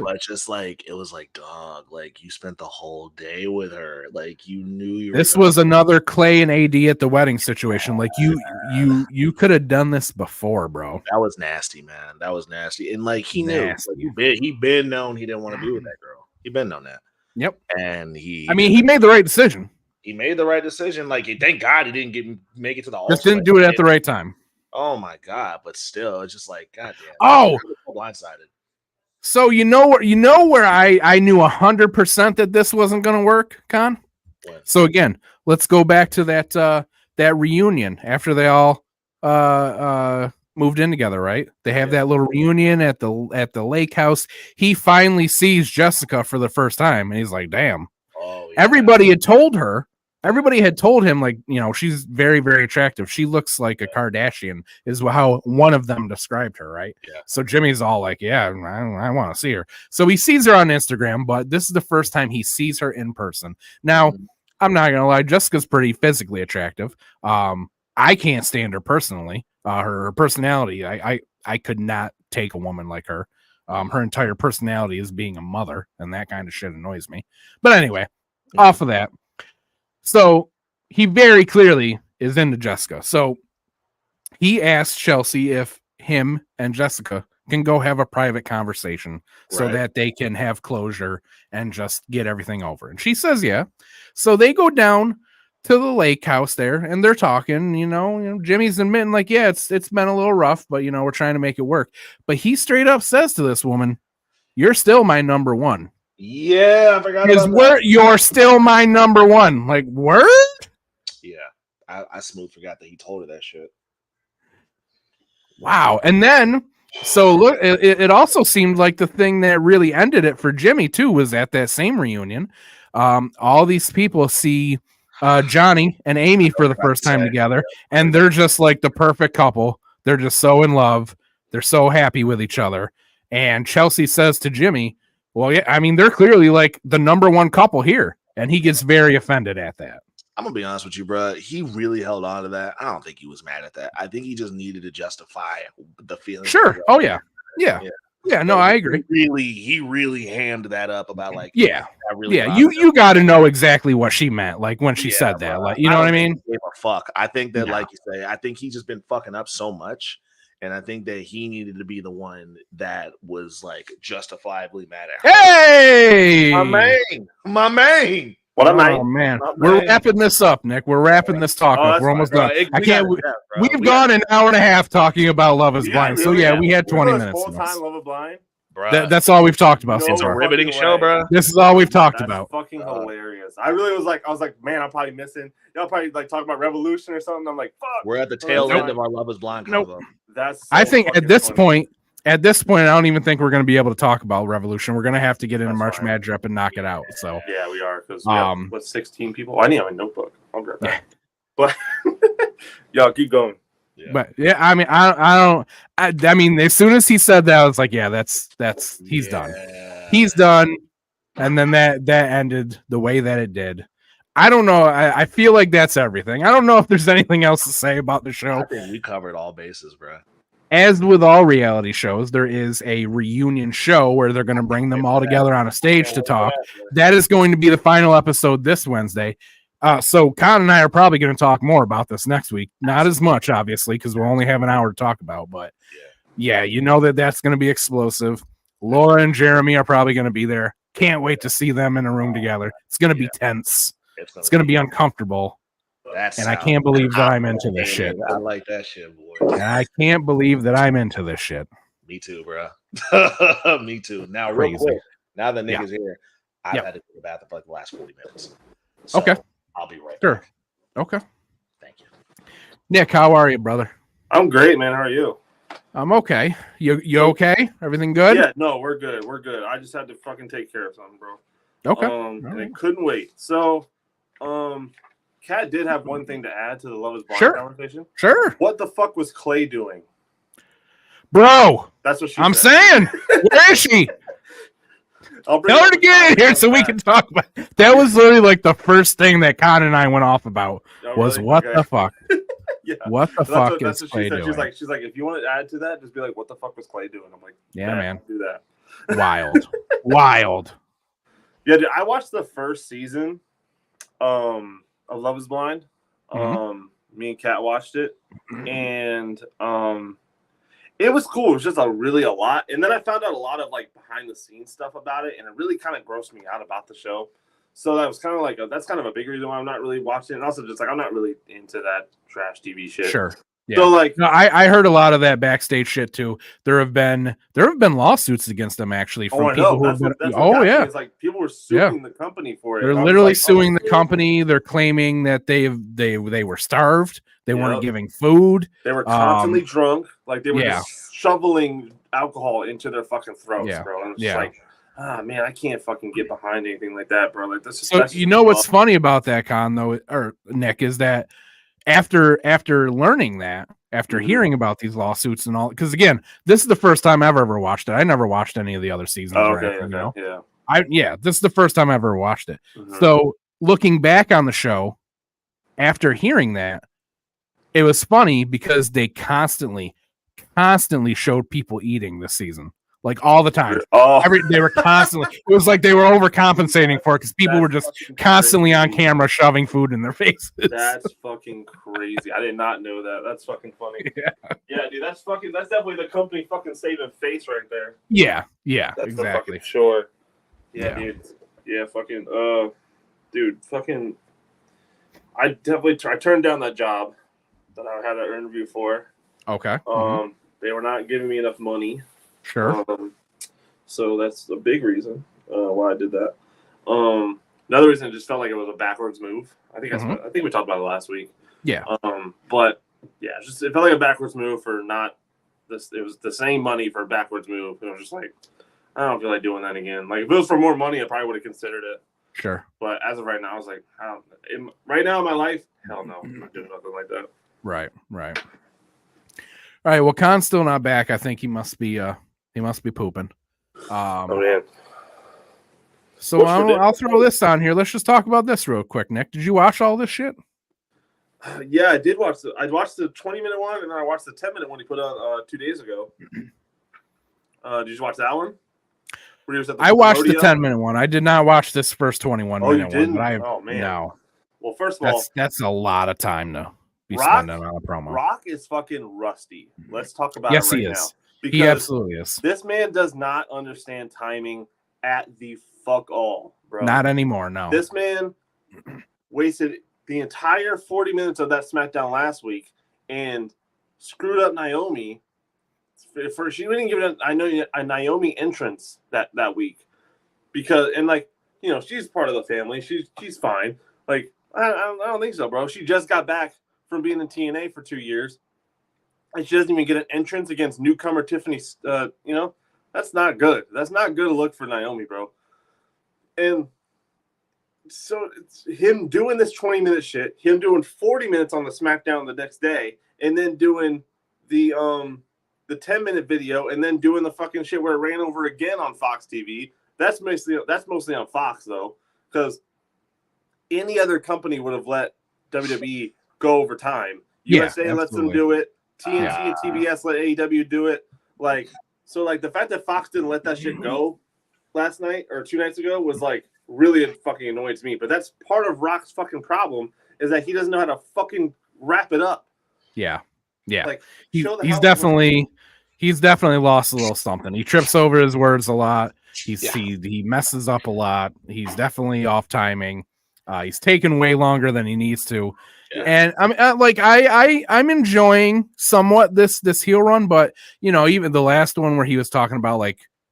But just like it was like, dog, like you spent the whole day with her. Like you knew this was another Clay and AD at the wedding situation. Like you could have done this before, bro. That was nasty, man. That was nasty. And like he knew, like, he been known he didn't want to be with that girl. He been known that. Yep. And he made the right decision. He made the right decision. Like, thank God he didn't make it to the just didn't do it at the right time. Oh my God! But still, it's just like, God damn. Oh, blindsided. So you know where I knew 100% that this wasn't going to work, Con. What? So again, let's go back to that reunion after they all moved in together, right? They have that little reunion at the lake house. He finally sees Jessica for the first time, and he's like, "Damn!" Oh, yeah. Everybody had told him, like, you know, she's very, very attractive. She looks like a Kardashian, is how one of them described her, right? Yeah. So Jimmy's all like, yeah, I want to see her. So he sees her on Instagram, but this is the first time he sees her in person. Now, I'm not going to lie, Jessica's pretty physically attractive. I can't stand her personally. Her personality, I could not take a woman like her. Her entire personality is being a mother, and that kind of shit annoys me. But anyway, off of that. So he very clearly is into Jessica. So he asked Chelsea if him and Jessica can go have a private conversation so Right. that they can have closure and just get everything over. And she says, yeah. So they go down to the lake house there and they're talking, Jimmy's admitting like, yeah, it's been a little rough, but we're trying to make it work. But he straight up says to this woman, you're still my number one. Yeah, I forgot about that. You're still my number one. Like, word? Yeah, I smooth forgot that he told her that shit. Wow. And then, so look, it also seemed like the thing that really ended it for Jimmy too was at that same reunion. All these people see Johnny and Amy for the first time together, and they're just like the perfect couple. They're just so in love. They're so happy with each other. And Chelsea says to Jimmy, well, yeah, I mean, they're clearly like the number one couple here. And he gets very offended at that. I'm going to be honest with you, bro. He really held on to that. I don't think he was mad at that. I think he just needed to justify the feeling. Sure. Oh, yeah. Yeah. No, I agree. He really hammed that up about like, you got to know exactly what she meant, like when she said that, like, you know what I mean? Gave a fuck. I think that, like you say, I think he's just been fucking up so much, and I think that he needed to be the one that was like justifiably mad at her. Hey, my man. What am I? Oh man, we're wrapping this up, Nick. We're wrapping this talk up. We're almost done. We've gone an hour and a half talking about Love Is Blind. So yeah, we had 20 minutes. Full time Love Is Blind. That's all we've talked about so far. Riveting show, bro. This is all we've talked about. Fucking hilarious. I was like, man, I'm probably missing. Y'all probably like talk about Revolution or something. I'm like, fuck. We're at the tail end of our Love Is Blind combo. I think at this point, I don't even think we're going to be able to talk about Revolution. We're going to have to get into March MadDrip and knock it out. So yeah, we are because we have 16 people. I need a notebook. I'll grab that. But y'all keep going. Yeah. But yeah, I mean, I mean, as soon as he said that, I was like, yeah, that's he's done. He's done. And then that ended the way that it did. I don't know. I feel like that's everything. I don't know if there's anything else to say about the show. I think we covered all bases, bro. As with all reality shows, there is a reunion show where they're going to bring them all together on a stage to talk. That is going to be the final episode this Wednesday. So Con and I are probably going to talk more about this next week. Not as much, obviously, because we'll only have an hour to talk about. But yeah, you know that's going to be explosive. Laura and Jeremy are probably going to be there. Can't wait to see them in a room together. It's going to be tense. It's going to be uncomfortable. And I can't believe that I'm into this shit. I like that shit, boy. And I can't believe that I'm into this shit. Me too, bro. Me too. Now, real quick, now that Nick is here, I've had to go to the bathroom for like the last 40 minutes. So okay. I'll be right back. Sure. Okay. Thank you. Nick, how are you, brother? I'm great, man. How are you? I'm okay. You okay? Everything good? Yeah, no, we're good. We're good. I just had to fucking take care of something, bro. Okay. And I couldn't wait. So, Kat did have one thing to add to the Love Is Blind conversation. Sure. What the fuck was Clay doing? Bro, that's what I'm saying. Where is she? Tell her to get in here so we can talk about it. That was literally like the first thing that Con and I went off about was what the fuck? Yeah. What the fuck is Clay doing? She's like, if you want to add to that, just be like, what the fuck was Clay doing? I'm like, yeah, man. Do that. Wild. Wild. Yeah, dude, I watched the first season of Love Is Blind. Me and Kat watched it, and it was cool. It was just really a lot. And then I found out a lot of like behind the scenes stuff about it, and it really kind of grossed me out about the show. So that was kind of like that's kind of a big reason why I'm not really watching it. And also just like I'm not really into that trash TV shit. Sure. Yeah. So like I heard a lot of that backstage shit too. There have been lawsuits against them actually from people who have been, it's like people were suing the company for it. They're literally suing the company. They're claiming that they were starved. They weren't giving food. They were constantly drunk. Like they were just shoveling alcohol into their fucking throats, bro. And it's just like, man, I can't fucking get behind anything like that, bro. Like this is so you know what's funny about that, Con, though, or Nick, is that after learning that, after hearing about these lawsuits and all, because again, this is the first time I've ever watched it. I never watched any of the other seasons. You know? This is the first time I've ever watched it. So looking back on the show, after hearing that, it was funny because they constantly showed people eating this season. like all the time. Oh, They were constantly. It was like they were overcompensating for it because people were just constantly on camera shoving food in their faces. that's fucking crazy. I did not know that. That's fucking funny. Yeah, dude. That's definitely the company fucking saving face right there. Yeah, That's exactly. Sure. Yeah, Yeah. dude. Yeah, fucking. Dude, fucking. I turned down that job that I had an interview for. Okay. They were not giving me enough money. Sure. So that's a big reason why I did that. Another reason, it just felt like it was a backwards move. I think I think we talked about it last week. Yeah. But yeah, it felt like a backwards move for not this. It was the same money for a backwards move. And I was just like, I don't feel like doing that again. Like if it was for more money, I probably would have considered it. Sure. But as of right now, I was like, right now in my life, hell no, I'm not doing nothing like that. Right. All right. Well, Con's still not back. I think he must be pooping. Oh man. So I'll throw this on here. Let's just talk about this real quick, Nick. Did you watch all this shit? Yeah, I did watch I watched the 20-minute one, and then I watched the 10-minute one he put on 2 days ago. Did you watch that one? I watched the 10-minute one. I did not watch this first 21-minute one. But oh man. No. Well, first of all, that's a lot of time to be spending on a promo. Rock is fucking rusty. Let's talk about yes, it right he now. is. Because he absolutely is. This man does not understand timing at the fuck all, bro. Not anymore, no. This man wasted the entire 40 minutes of that SmackDown last week and screwed up Naomi. She didn't give it a Naomi entrance that week because she's part of the family. She's fine. Like I don't think so, bro. She just got back from being in TNA for 2 years, and she doesn't even get an entrance against newcomer Tiffany. That's not good. That's not good to look for Naomi, bro. And so it's him doing this 20-minute shit, him doing 40 minutes on the SmackDown the next day, and then doing the 10-minute video, and then doing the fucking shit where it ran over again on Fox TV. That's mostly on Fox though, because any other company would have let WWE go over time. USA lets them do it. TNT and TBS let AEW do it. The fact that Fox didn't let that shit go last night or 2 nights ago was really fucking annoying to me. But that's part of Rock's fucking problem, is that he doesn't know how to fucking wrap it up. Yeah. He's definitely lost a little something. He trips over his words a lot. He messes up a lot. He's definitely off timing. He's taking way longer than he needs to. Yeah. And I'm enjoying somewhat this heel run, but even the last one where he was talking about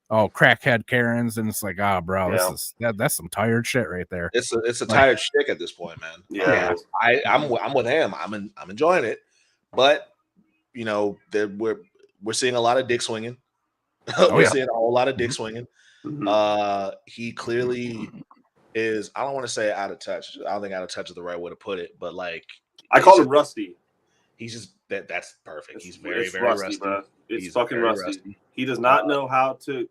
crackhead Karens, and it's bro, that's some tired shit right there. It's a tired shtick at this point, man. Yeah. I'm with him. I'm enjoying it, but we're seeing a lot of dick swinging. We're seeing a whole lot of dick swinging. Mm-hmm. He clearly is, I don't want to say out of touch. I don't think out of touch is the right way to put it, but I called him rusty. He's just that's perfect. He's very, very rusty. Bro. It's fucking rusty. He does not know how to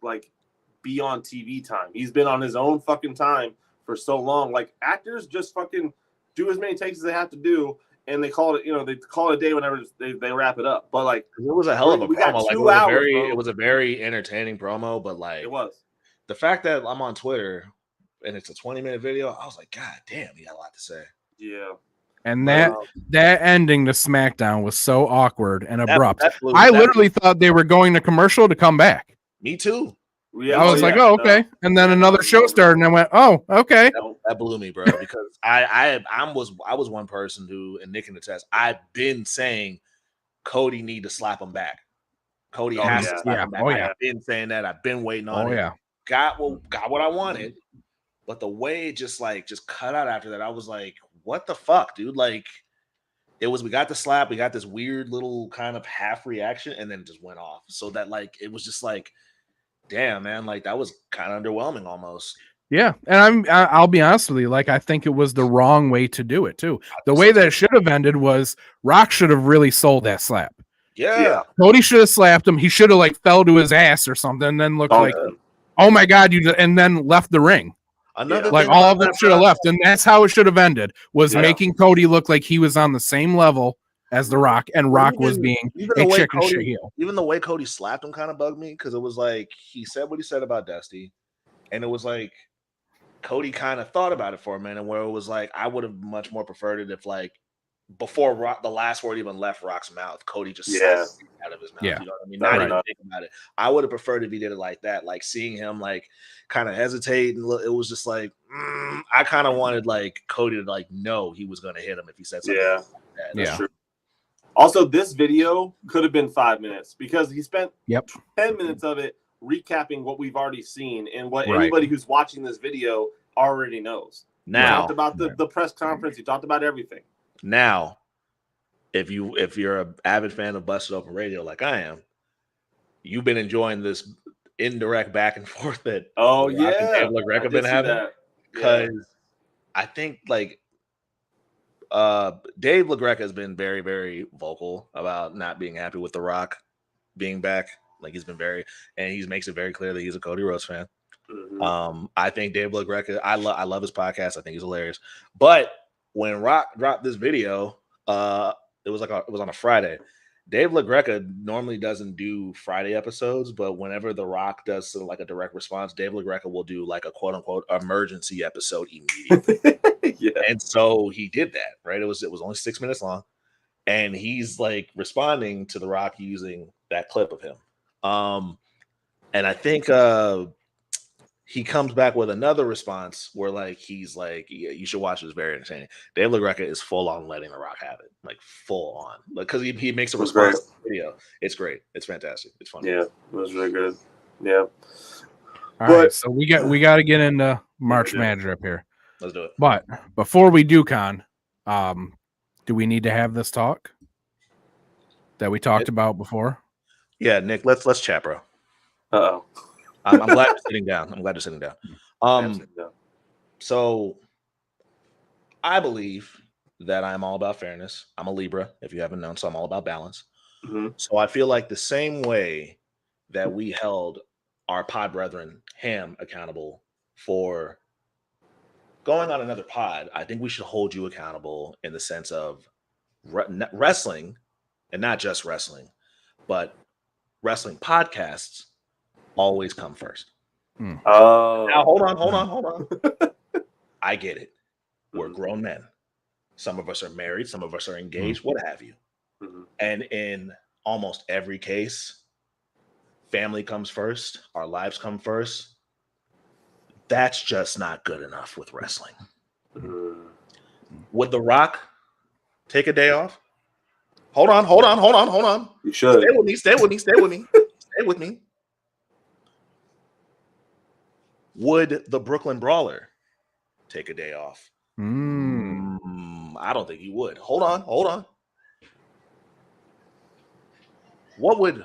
be on TV time. He's been on his own fucking time for so long. Actors just fucking do as many takes as they have to do, and they call it, they call it a day whenever they wrap it up. But it was a hell of a promo. It was a very entertaining promo, but it was. The fact that I'm on Twitter and it's a 20-minute video, I was like, God damn, he got a lot to say. Yeah. And that ending to SmackDown was so awkward and abrupt. I literally thought they were going to commercial to come back. Me too. Yeah, I was okay. And then another show started, and I went, oh, okay. That blew me, bro, because I was one person who, and Nick can attest, I've been saying Cody need to slap him back. Cody has to slap him back. I've been saying that. I've been waiting on it. Got what I wanted, but the way it just cut out after that, I was like, what the fuck, dude? We got the slap, we got this weird little kind of half reaction, and then it just went off. So that it was just damn, man, that was kind of underwhelming almost. Yeah, and I'll be honest with you, I think it was the wrong way to do it too. The way that it should have ended was Rock should have really sold that slap. Yeah. Cody should have slapped him. He should have fell to his ass or something, and then looked oh my God, and then left the ring. Another all of them should have left, and that's how it should have ended. Was making Cody look like he was on the same level as The Rock, and Rock was being a chicken shit Cody, heel. even the way Cody slapped him kind of bugged me because it was like he said what he said about Dusty, and it was like Cody kind of thought about it for a minute, where it was like I would have much more preferred it if like before Rock, the last word even left Rock's mouth, Cody just slapped it out of his mouth. Yeah. You know what I mean? Not even think about it. I would have preferred if he did it like that, like seeing him like kind of hesitate, and it was just like I kind of wanted like Cody to like know he was going to hit him if he said something. Like that. That's true. Also, this video could have been 5 minutes because he spent 10 minutes of it recapping what we've already seen and what anybody who's watching this video already knows. Now, he talked about the press conference. He talked about everything. Now, if you're an avid fan of Busted Open Radio like I am, you've been enjoying this indirect back and forth that Dave LaGreca have been having, because I think like Dave LaGreca has been very, very vocal about not being happy with The Rock being back. Like he's been and he makes it very clear that he's a Cody Rhodes fan. Mm-hmm. I think Dave LaGreca, I love his podcast. I think he's hilarious. But when Rock dropped this video, it was on a Friday. Dave LaGreca normally doesn't do Friday episodes, but whenever The Rock does like a direct response, Dave LaGreca will do like a quote unquote emergency episode immediately. And so he did that, right? It was only 6 minutes long, and he's like responding to The Rock using that clip of him. And I think he comes back with another response where like he's like, yeah, you should watch this, very entertaining. Dave LaGreca is full on letting The Rock have it, like full on, because he makes a response to the video. It's great. It's fantastic. It's funny. Yeah, it was really good. Yeah. All right, so we got to get into March MadDrip here. Let's do it. But before we do, Con, do we need to have this talk that we talked about before? Yeah, Nick, let's chat, bro. Uh-oh. I'm glad you're sitting down. I'm glad you're sitting down. So I believe that I'm all about fairness. I'm a Libra, if you haven't known, so I'm all about balance. Mm-hmm. So I feel like the same way that we held our pod brethren Ham accountable for going on another pod, I think we should hold you accountable in the sense of wrestling, and not just wrestling, but wrestling podcasts always come first. Oh, now hold on. I get it. We're grown men. Some of us are married, some of us are engaged, what have you. Mm-hmm. And in almost every case, family comes first, our lives come first. That's just not good enough with wrestling. Mm-hmm. Would The Rock take a day off? Hold on. You should. Stay with me. Would the Brooklyn Brawler take a day off? I don't think he would. Hold on. What would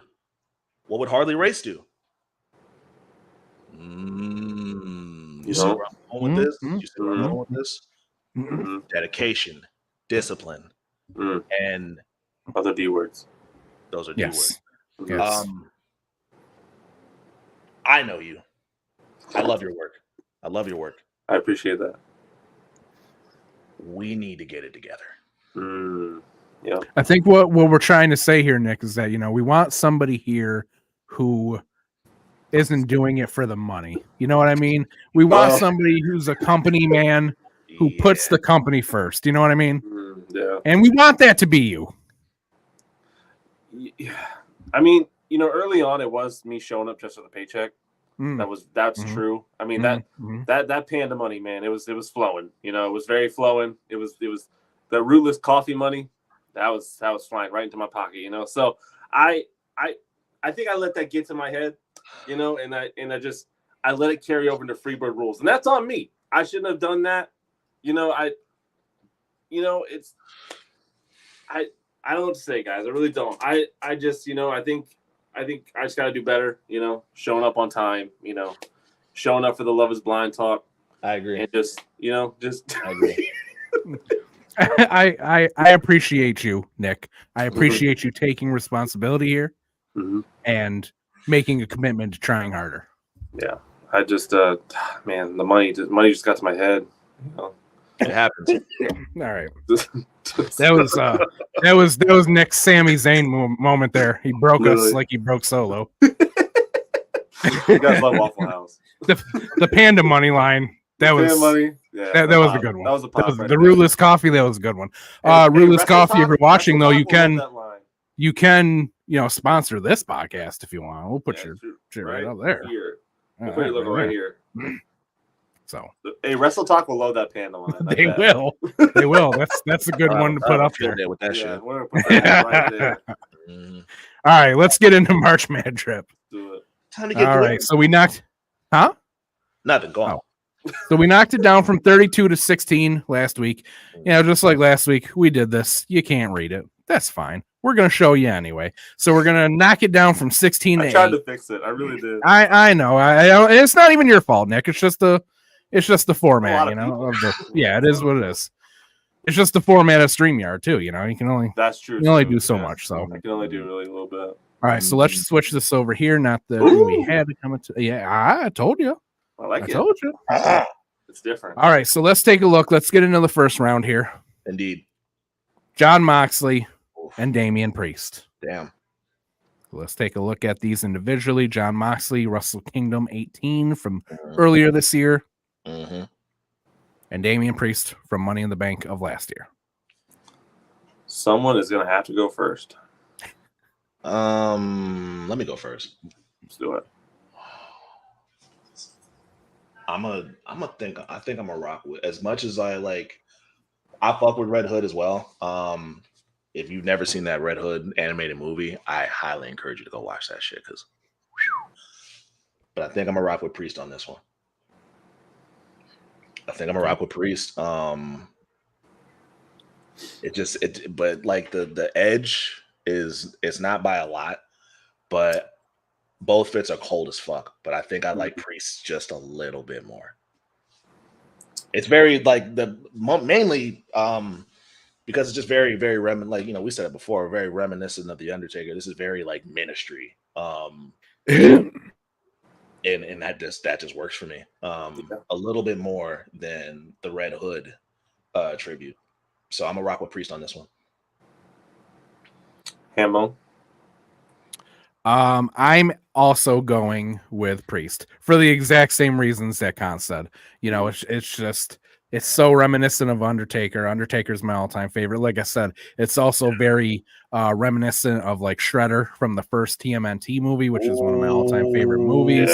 Harley Race do? You see where I'm going with this? You see where I'm going with this? Mm-hmm. Dedication, discipline, and other D words. Those are D words. Yes. I know you. I love your work. I appreciate that. We need to get it together. Yeah. I think what we're trying to say here, Nick, is that, we want somebody here who isn't doing it for the money. You know what I mean? We want somebody who's a company man who puts the company first. You know what I mean? Yeah. And we want that to be you. Yeah. I mean, early on it was me showing up just for the paycheck. That's true. I mean, that Panda money, man, it was flowing. It was very flowing. It was the rootless coffee money. That was flying right into my pocket. So I think I let that get to my head, and I let it carry over into Freebird rules, and that's on me. I shouldn't have done that. I don't know what to say, guys. I really don't. I just, I think I just got to do better, showing up on time, showing up for the Love is Blind talk. I agree. And just, I agree. I appreciate you, Nick. I appreciate you taking responsibility here and making a commitment to trying harder. Yeah. I just, man, the money just got to my head. It happens. All right. That was Nick's Sami Zayn moment there. He broke Literally. us like he broke Solo. You guys love Waffle House. The Panda money line. That was money. Yeah, that was a good one. That was a pop. The Rouless Coffee. That was a good one. Rouless Coffee. If you're watching though, you can sponsor this podcast if you want. We'll put your shit right up there. We'll put your logo right here. So hey, Wrestle Talk will load that Panda line. They will. They will. That's a good one to put up there. With that shit. We're gonna put that right there. All right, let's get into March MadDrip. Do it. Time to get All right, so we knocked. Huh? Nothing. Go on. Oh. So we knocked it down from 32 to 16 last week. Just like last week, we did this. You can't read it. That's fine. We're going to show you anyway. So we're going to knock it down from 16 to 8. I tried to fix it. I really did. I know. It's not even your fault, Nick. It's just the format, it is what it is. It's just the format of StreamYard too, you can only That's true. You can only do so much. So I can only do really a little bit. All right, so let's switch this over here. Not that we had to come into. Yeah, I told you. I told you. It's different. All right, so let's take a look. Let's get into the first round here. Indeed. Jon Moxley and Damian Priest. Damn. Let's take a look at these individually. Jon Moxley, Wrestle Kingdom 18 from earlier this year. Mm-hmm. And Damian Priest from Money in the Bank of last year. Someone is going to have to go first. Let me go first. Let's do it. I think I'm a rock with, as much as I fuck with Red Hood as well. If you've never seen that Red Hood animated movie, I highly encourage you to go watch that shit but I think I'm a rock with Priest on this one. But the edge it's not by a lot, but both fits are cold as fuck. But I think I like Priest just a little bit more. It's very mainly because it's just very, very we said it before, very reminiscent of The Undertaker. This is very Ministry. And that just works for me a little bit more than the Red Hood tribute. So I'm a rock with Priest on this one. Hambone. I'm also going with Priest for the exact same reasons that Khan said. It's so reminiscent of Undertaker. Undertaker's my all-time favorite. Like I said, it's also very reminiscent of Shredder from the first TMNT movie, which is one of my all-time favorite movies.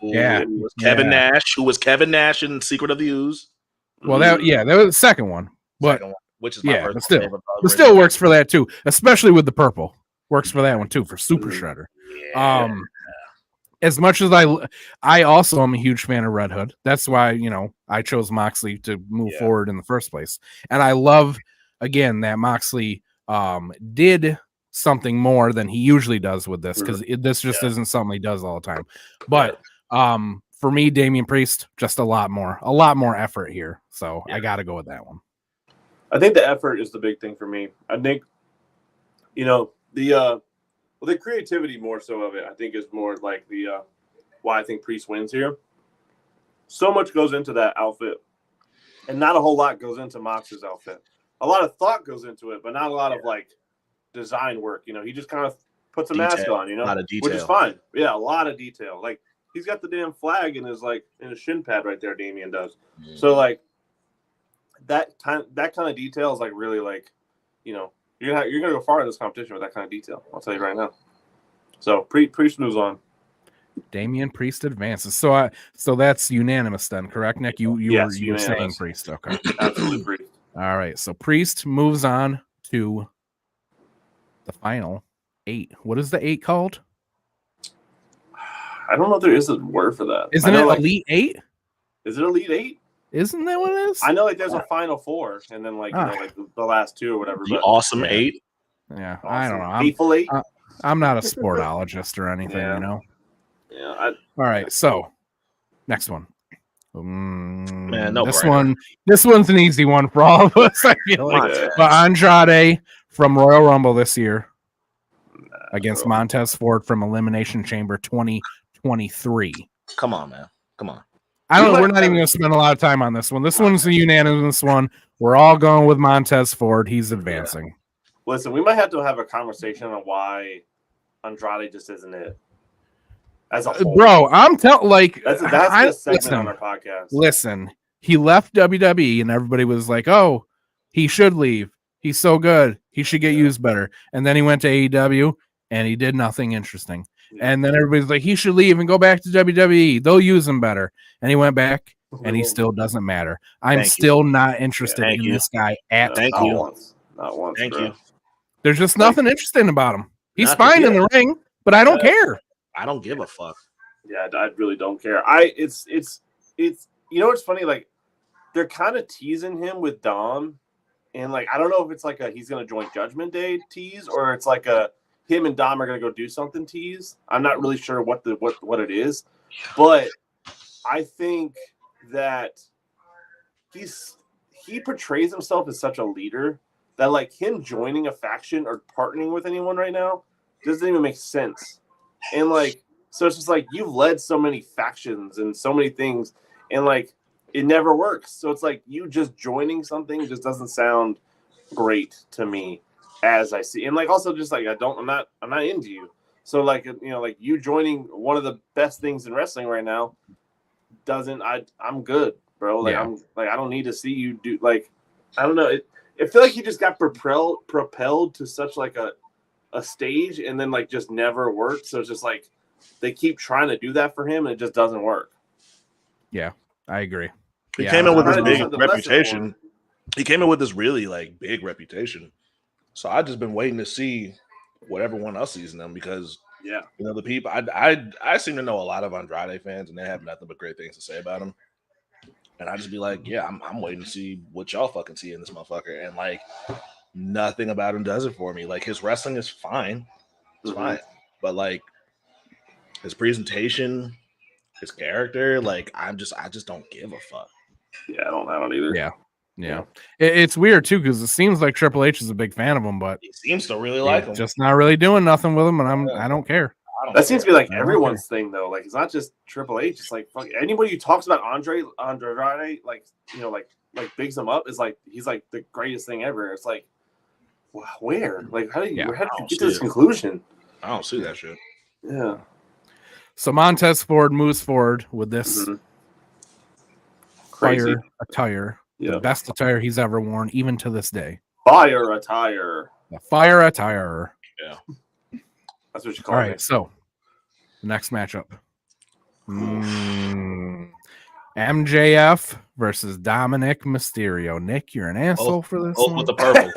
Yeah. Kevin Nash, who was Kevin Nash in Secret of the Ooze. Well, that was the second one, but which is my but still works for that too, especially with the purple. Works for that one too for Super Shredder. Yeah. As much as I also am a huge fan of Red Hood. That's why, I chose Moxley to move forward in the first place. And I love, again, that Moxley did something more than he usually does with this, because this just isn't something he does all the time. But for me, Damian Priest, just a lot more effort here. So I got to go with that one. I think the effort is the big thing for me. I think, the creativity more so of it, I think, is more like why I think Priest wins here. So much goes into that outfit, and not a whole lot goes into Mox's outfit. A lot of thought goes into it, but not a lot of design work. He just kind of puts a mask on, a lot of detail, which is fine. Yeah, a lot of detail. He's got the damn flag in his shin pad right there. Damian does. So that kind of detail is really You're gonna go far in this competition with that kind of detail. I'll tell you right now. So Priest moves on. Damian Priest advances. So that's unanimous then, correct, Nick? You were saying Priest. Okay. Absolutely Priest. All right. So Priest moves on to the final 8. What is the 8 called? I don't know if there is a word for that. Isn't it Elite 8? Is it Elite 8? Isn't that what it is? I know there's a Final 4 and then the last 2 or whatever. The awesome 8. Yeah, awesome. I don't know. Hateful 8. I'm not a sportologist or anything, Yeah. All right, so next one. Man, no this brainer. this one's an easy one for all of us, I feel like. But Andrade from Royal Rumble this year against Montez Ford from Elimination Chamber 2023. Come on, man. Come on. I don't know. We're not even going to spend a lot of time on this one. This one's a unanimous one. We're all going with Montez Ford. He's advancing. Yeah. Listen, we might have to have a conversation on why Andrade just isn't it. As a whole. Bro, I'm telling that's the segment on our podcast. Listen, he left WWE and everybody was like, "Oh, he should leave. He's so good. He should get used better." And then he went to AEW and he did nothing interesting. Yeah. And then everybody's like, "He should leave and go back to WWE. They'll use him better." And he went back and he still doesn't matter. I'm still not interested in this guy at all. Not once. Thank you. There's just nothing interesting about him. He's fine in the ring, but I don't care. I don't give a fuck. Yeah, I really don't care. It's you know what's funny? Like they're kind of teasing him with Dom, and like I don't know if it's like he's gonna join Judgment Day tease or it's like him and Dom are gonna go do something tease. I'm not really sure what it is, but I think that he portrays himself as such a leader that like him joining a faction or partnering with anyone right now doesn't even make sense. And like, so it's just like you've led so many factions and so many things, and like it never works. So it's like you just joining something just doesn't sound great to me as I see. And like also just like I'm not into you. So like like you joining one of the best things in wrestling right now I'm good, bro. Like I don't need to see you do like I don't know. I feel like he just got propelled to such like a stage and then like just never worked. So it's just like they keep trying to do that for him and it just doesn't work. Yeah, I agree. He came in with this big reputation. He came in with this really like big reputation. So I've just been waiting to see what everyone else sees in them because the people I seem to know a lot of Andrade fans and they have nothing but great things to say about him. And I just be like, yeah, I'm waiting to see what y'all fucking see in this motherfucker. And like nothing about him does it for me. Like his wrestling is fine. It's fine. But like his presentation, his character, like I just don't give a fuck. Yeah, I don't either. Yeah. It's weird too because it seems like Triple H is a big fan of him, but he seems to really like him. Just not really doing nothing with him, and I don't care. That seems to be like everyone's thing though. Like it's not just Triple H. It's like fuck, anybody who talks about Andrade, like like bigs him up is like he's like the greatest thing ever. It's like where? Like how did you get to this conclusion? I don't see that shit. Yeah. So Montez Ford moves forward with this fire attire. The best attire he's ever worn, even to this day. Fire attire. The fire attire. Yeah. That's what you call it. All right, so the next matchup. MJF versus Dominic Mysterio. Nick, you're an asshole for this one. With the purple.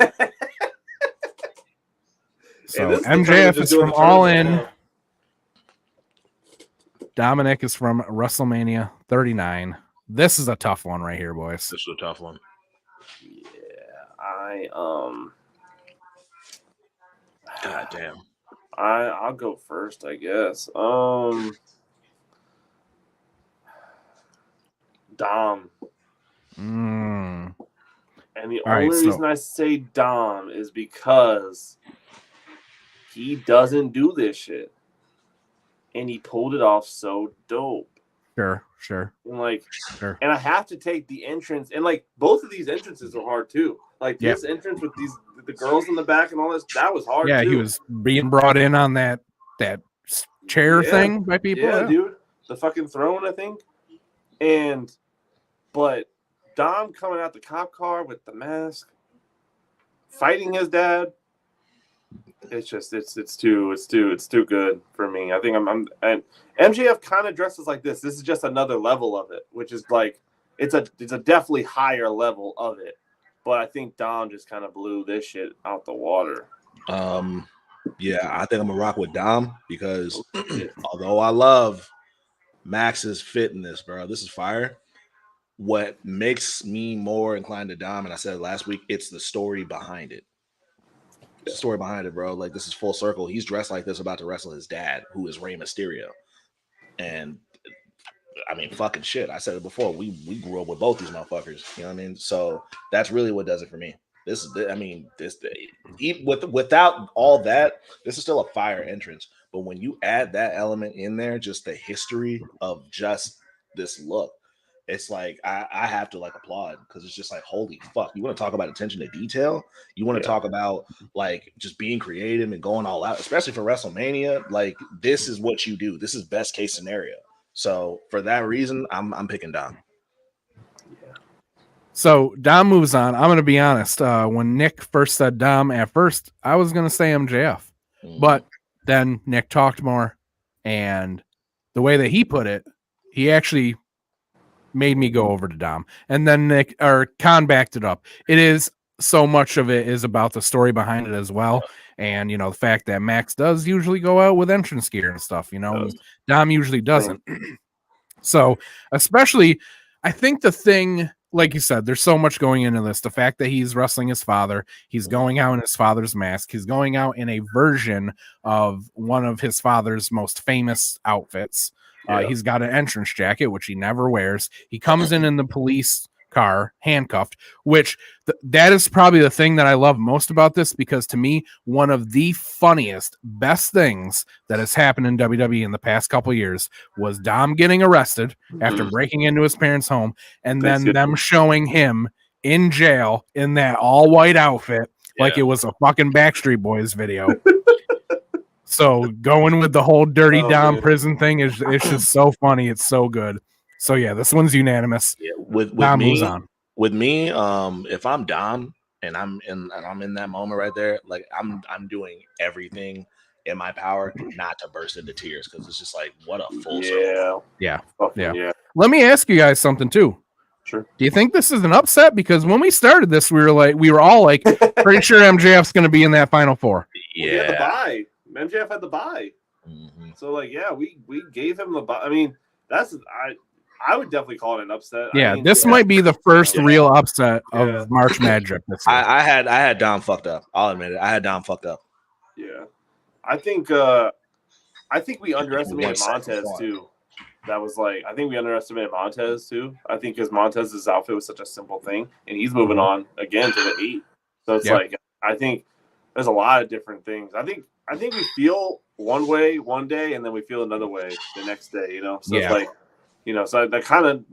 So MJF is from All In. Dominic is from WrestleMania 39. This is a tough one right here, boys. This is a tough one. Yeah, God damn. I'll go first, I guess. Dom. And the only reason I say Dom is because he doesn't do this shit. And he pulled it off so dope. Sure. And and I have to take the entrance, and like both of these entrances are hard too. Like this entrance with the girls in the back and all this, that was hard. Yeah, too. He was being brought in on that chair thing by people. Yeah, dude, the fucking throne, I think. But Dom coming out the cop car with the mask, fighting his dad. It's just it's too good for me. I think and MJF kind of dresses like this. This is just another level of it, which is like it's a definitely higher level of it. But I think Dom just kind of blew this shit out the water. Yeah, I think I'm gonna rock with Dom because although I love Max's fitness, bro, this is fire. What makes me more inclined to Dom, and I said it last week, it's the story behind it. The story behind it, bro. Like this is full circle. He's dressed like this about to wrestle his dad, who is Rey Mysterio. And I mean, fucking shit. I said it before. We grew up with both these motherfuckers. You know what I mean? So that's really what does it for me. Without all that, this is still a fire entrance. But when you add that element in there, just the history of just this look, it's like I have to like applaud because it's just like, holy fuck, you want to talk about attention to detail, you want to talk about like just being creative and going all out, especially for WrestleMania. Like, this is what you do. This is best case scenario. So for that reason, I'm picking Dom. So Dom moves on. I'm going to be honest. When Nick first said Dom, at first I was going to say MJF, but then Nick talked more, and the way that he put it, he actually made me go over to Dom. And then Con backed it up. It is, so much of it is about the story behind it as well. And, the fact that Max does usually go out with entrance gear and stuff, Dom usually doesn't. So especially, I think the thing, like you said, there's so much going into this. The fact that he's wrestling his father, he's going out in his father's mask, he's going out in a version of one of his father's most famous outfits. He's got an entrance jacket, which he never wears. He comes in the police car, handcuffed, which that is probably the thing that I love most about this, because to me, one of the funniest, best things that has happened in WWE in the past couple of years was Dom getting arrested after breaking into his parents' home, and then them showing him in jail in that all-white outfit like it was a fucking Backstreet Boys video. So going with the whole Dirty Dom prison thing is just so funny. It's so good. So yeah, this one's unanimous. Yeah, with Dom me, moves on. With me, if I'm Dom and I'm in that moment right there, like I'm doing everything in my power not to burst into tears, because it's just like, what a full circle. Yeah. Let me ask you guys something too. Sure. Do you think this is an upset? Because when we started this, we were all like, pretty sure MJF's going to be in that Final Four. Yeah. He had the bye. MJF had the bye. So like, yeah, we gave him the bye. I mean, I would definitely call it an upset. Yeah, I mean, this might be the first real upset of March MadDrip. I had Dom fucked up. I'll admit it. I had Dom fucked up. Yeah, I think we underestimated Montez too. That was like, I think we underestimated Montez too. I think because Montez's outfit was such a simple thing, and he's moving on again to the 8. So it's like, I think there's a lot of different things. I think we feel one way one day, and then we feel another way the next day. So it's like. So that kind of,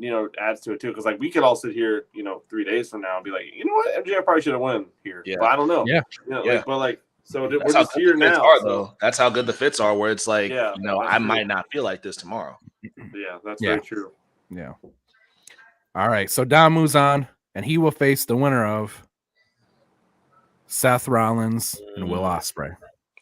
adds to it too. Because like, we could all sit here, 3 days from now and be like, you know what, MJF probably should have won here. Yeah. But I don't know. Yeah. But like, so we're just here now. Though. That's how good the fits are. Where it's like, I might not feel like this tomorrow. Yeah, that's very true. Yeah. All right. So Dom moves on, and he will face the winner of Seth Rollins and Will Ospreay.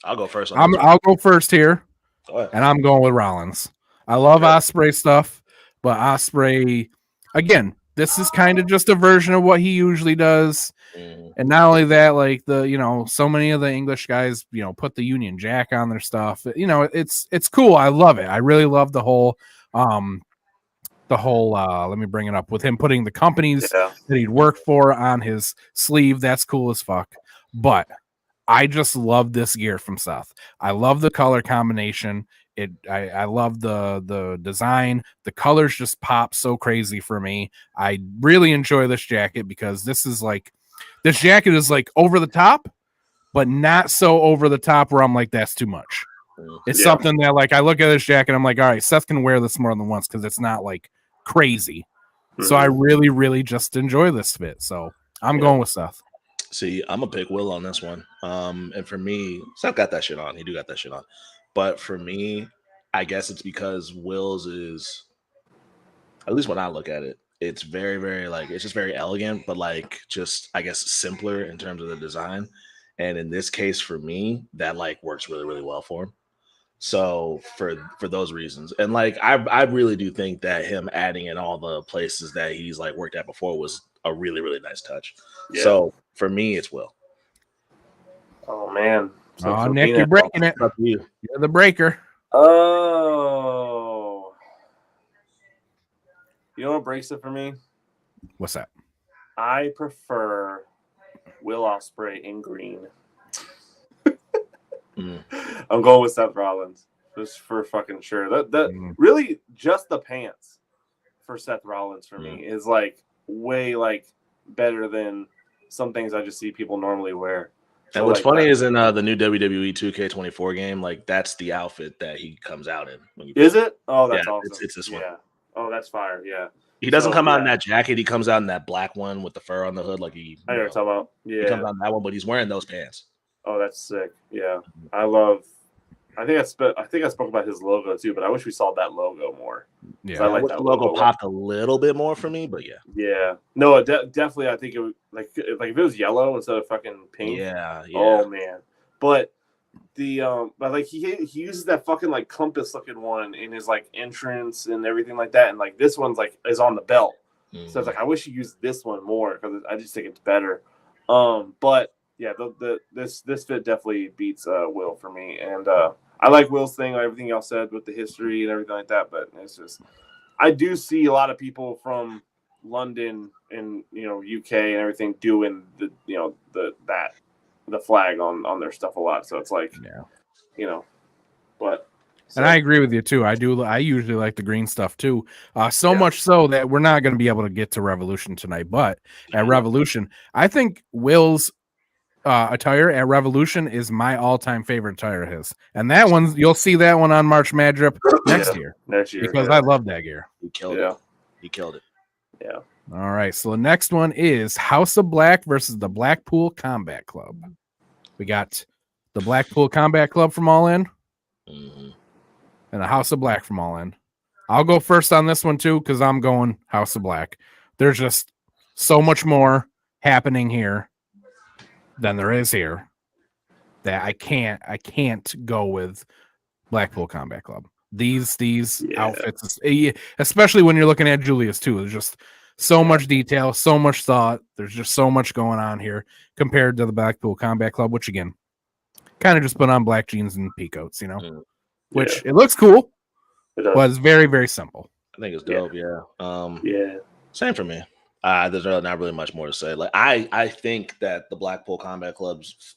I'll go first. I'll go first here, and I'm going with Rollins. I love Ospreay stuff. But Ospreay, again, this is kind of just a version of what he usually does. And not only that, like so many of the English guys, put the Union Jack on their stuff. It's cool. I love it. I really love the whole let me bring it up, with him putting the companies that he'd worked for on his sleeve. That's cool as fuck. But I just love this gear from Seth. I love the color combination. I love the design. The colors just pop so crazy for me. I really enjoy this jacket because this jacket is like over the top, but not so over the top where I'm like, that's too much. It's something that, like, I look at this jacket, I'm like, all right, Seth can wear this more than once because it's not like crazy. So I really, really just enjoy this fit. So I'm going with Seth. See, I'm gonna pick Will on this one. And for me, Seth got that shit on. He do got that shit on. But for me, I guess it's because Will's is, at least when I look at it, it's very, very, like, it's just very elegant, but like just, I guess, simpler in terms of the design. And in this case, for me, that like works really, really well for him. So for those reasons, and like I really do think that him adding in all the places that he's like worked at before was a really, really nice touch. Yeah. So for me, it's Will. Oh man. So Nick, you're breaking it. You're the breaker. Oh. You know what breaks it for me? What's that? I prefer Will Ospreay in green. I'm going with Seth Rollins. Just for fucking sure. That really just the pants for Seth Rollins for me is like way like better than some things I just see people normally wear. And what's funny is in the new WWE 2K24 game, like that's the outfit that he comes out in. Is it? Oh, that's awesome. It's this one. Yeah. Oh, that's fire. Yeah. He doesn't So, come out in yeah. that jacket. He comes out in that black one with the fur on the hood, like he. I know what you're talking about. He comes Yeah. out in that one, but he's wearing those pants. Oh, that's sick. Yeah. I think I spoke about his logo too, but I wish we saw that logo more. Yeah, I like wish that the logo logo. popped a little bit more for me, but yeah. Yeah. No, definitely. I think it would like if it was yellow instead of fucking pink. Yeah. Oh man. But but like he uses that fucking like compass looking one in his like entrance and everything like that, and like this one's like is on the belt. So it's like I wish he used this one more because I just think it's better. But yeah, this fit definitely beats Will for me, and I like Will's thing, everything y'all said with the history and everything like that. But it's just I do see a lot of people from London and UK and everything doing the flag on their stuff a lot. So it's like but. And I agree with you too. I usually like the green stuff too. So Yeah. much so that we're not going to be able to get to Revolution tonight. But at Revolution, I think Will's attire at Revolution is my all-time favorite attire of his. And that one, you'll see that one on March MadDrip next year. Next year. Because I love that gear. He killed it. He killed it. Yeah. All right. So the next one is House of Black versus the Blackpool Combat Club. We got the Blackpool Combat Club from All In. Mm-hmm. And the House of Black from All In. I'll go first on this one too because I'm going House of Black. There's just so much more happening here than there is here that I can't go with Blackpool Combat Club. These outfits, especially when you're looking at Julius too, there's just so much detail, so much thought. There's just so much going on here compared to the Blackpool Combat Club, which again, kind of just put on black jeans and peacoats, which it looks cool, but it's very, very simple. I think it's dope. Yeah. Same for me. There's not really much more to say. Like I think that the Blackpool Combat Club's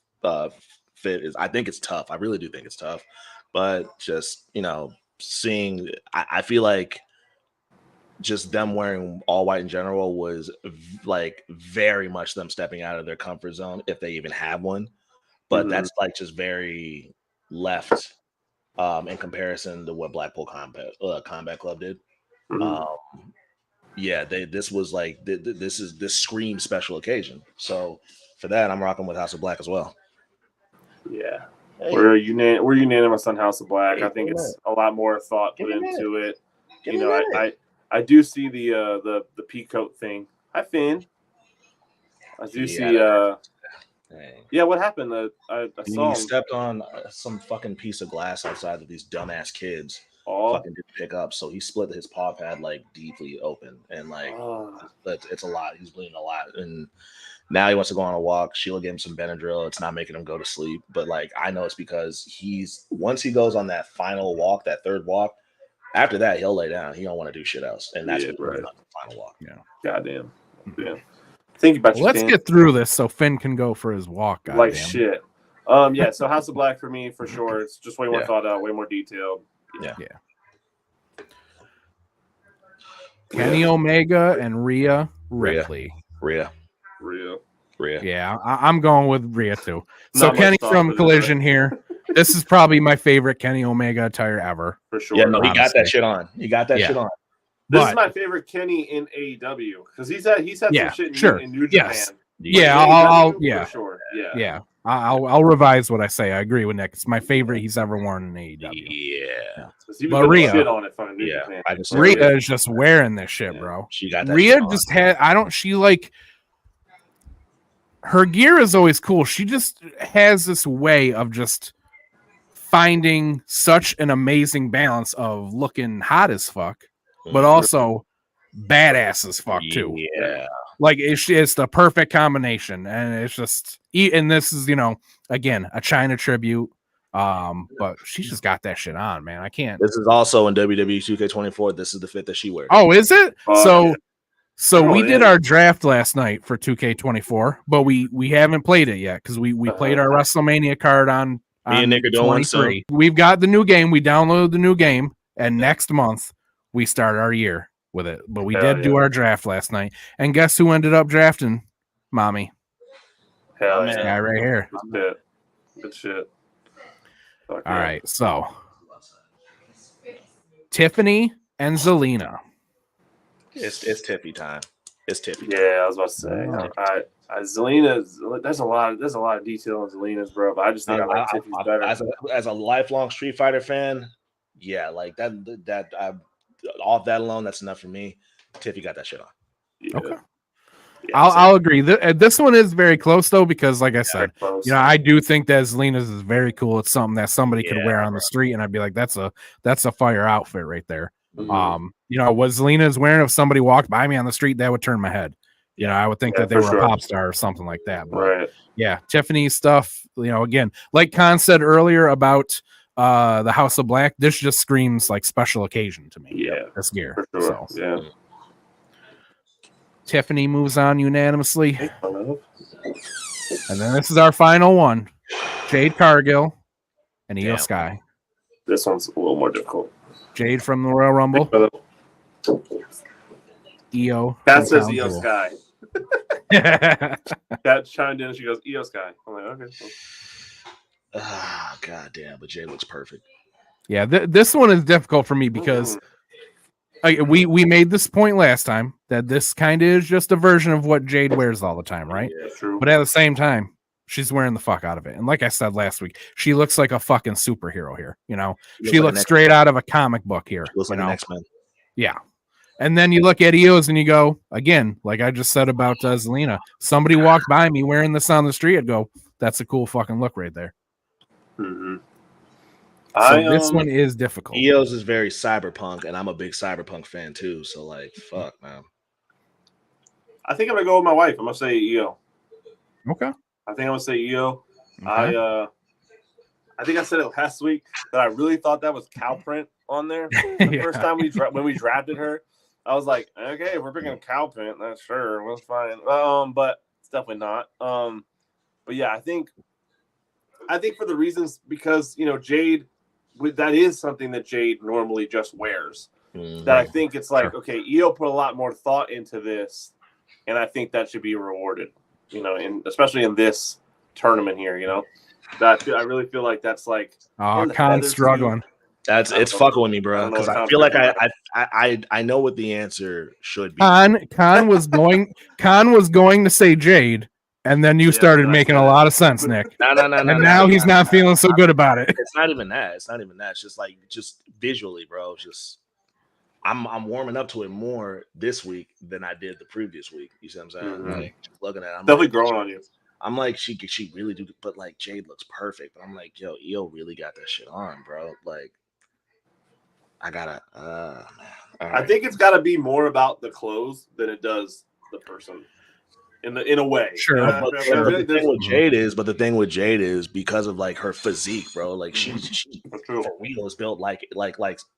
fit is. I think it's tough. I really do think it's tough. But just seeing, I feel like just them wearing all white in general was like very much them stepping out of their comfort zone if they even have one. But that's like just very left in comparison to what Blackpool Combat Club did. This was like this screams special occasion. So for that, I'm rocking with House of Black as well. Yeah, we're unanimous on House of Black. I think it's a lot more thought put into it. I do see the peacoat thing. Hi, Finn. I do see. What happened? I saw he stepped on some fucking piece of glass outside that these dumbass kids fucking didn't pick up. So he split his paw pad like deeply open, and like it's a lot. He's bleeding a lot, and now he wants to go on a walk. Sheila gave him some Benadryl. It's not making him go to sleep, but like I know it's because once he goes on that final walk, that third walk. After that, he'll lay down. He don't want to do shit else, and that's what on the final walk. Yeah, goddamn. Yeah. Think about Let's get through this so Finn can go for his walk. Goddamn. Like shit. So House of Black for me for sure. It's just way more thought out, way more detailed. Yeah. Kenny Omega and Rhea Ripley. Rhea. Yeah, I'm going with Rhea too. So Kenny from Collision here. This is probably my favorite Kenny Omega attire ever. For sure. Yeah, no, he got that shit on. Shit on. This is my favorite Kenny in AEW because he's had some shit in New Japan. Yeah, I'll for sure. Yeah. I'll revise what I say. I agree with Nick. It's my favorite he's ever worn in AEW. Yeah. But Rhea, shit on it from New Japan. Rhea is just wearing this shit, bro. She got that. Rhea just had. Her gear is always cool. She just has this way of just finding such an amazing balance of looking hot as fuck, but also badass as fuck too. Yeah. Like it's the perfect combination, and it's just. And this is, again, a China tribute. But she's just got that shit on, man. I can't. This is also in WWE 2K24. This is the fit that she wears. Oh, is it? So we did our draft last night for 2K24, but we haven't played it yet because we played our WrestleMania card on. Me and Nick are doing 23. We've got the new game. We downloaded the new game, and next month we start our year with it. But we did do our draft last night, and guess who ended up drafting Mommy? Hell this guy right here. Good shit. All right, so Tiffany and Zelina. It's Tiffy time. It's Tiffy. Yeah, I was about to say. Zelina's. There's a lot of detail in Zelina's, bro. But I just think I like Tiffy's better. As a lifelong Street Fighter fan, yeah, like that off that alone, that's enough for me. Tiffy got that shit on. Yeah. Okay. Yeah, I'll agree. This one is very close though, because like I said, I do think that Zelina's is very cool. It's something that somebody could wear on the street, and I'd be like, that's a fire outfit right there. Mm-hmm. What Zelina's wearing, if somebody walked by me on the street, that would turn my head. I would think that they were a pop star or something like that. But yeah, Tiffany's stuff, again, like Con said earlier about the House of Black, this just screams like special occasion to me. Yeah, this gear. For sure. So. Yeah. Tiffany moves on unanimously. And then this is our final one. Jade Cargill and Io Sky. This one's a little more difficult. Jade from the Royal Rumble. Io. That says Io Sky. That chimed in and she goes, Io Sky. I'm like, okay. Ah, god damn, but Jade looks perfect. Yeah, this one is difficult for me because we made this point last time that this kind of is just a version of what Jade wears all the time, right? Yeah, true. But at the same time, she's wearing the fuck out of it. And like I said last week, she looks like a fucking superhero here. She looks straight out of a comic book here. She looks like an X-Men. Yeah. And then you look at Io's and you go, again, like I just said about Zelina, somebody walked by me wearing this on the street, I'd go, that's a cool fucking look right there. Mm-hmm. So this one is difficult. Io's is very cyberpunk, and I'm a big cyberpunk fan too. So like, fuck, man. I think I'm gonna go with my wife. I'm gonna say Io. Okay. I think I'm gonna say Io. Okay. I think I said it last week that I really thought that was cow print on there. The first time when we drafted her, I was like, okay, if we're picking cow print, that's sure, that's fine. But it's definitely not. But yeah, I think for the reasons because Jade. That is something that Jade normally just wears. Mm-hmm. That I think it's like, okay, Io put a lot more thought into this, and I think that should be rewarded, especially in this tournament here, That I really feel like that's like Con's struggling. It's fucking with me, bro, because I feel like I know what the answer should be. Con was going to say Jade. And then you started making a lot of sense, Nick. No. And now he's not feeling so good about it. It's not even that. It's just visually, bro. I'm warming up to it more this week than I did the previous week. You see what I'm saying? Mm-hmm. Like looking at it, I'm definitely growing on you. I'm like, she really do, but like Jade looks perfect. But I'm like, yo, Io really got that shit on, bro. Like, I gotta, man. Right. I think it's got to be more about the clothes than it does the person. In a way, sure. But the thing with Jade is because of like her physique, bro. Like she for real is built like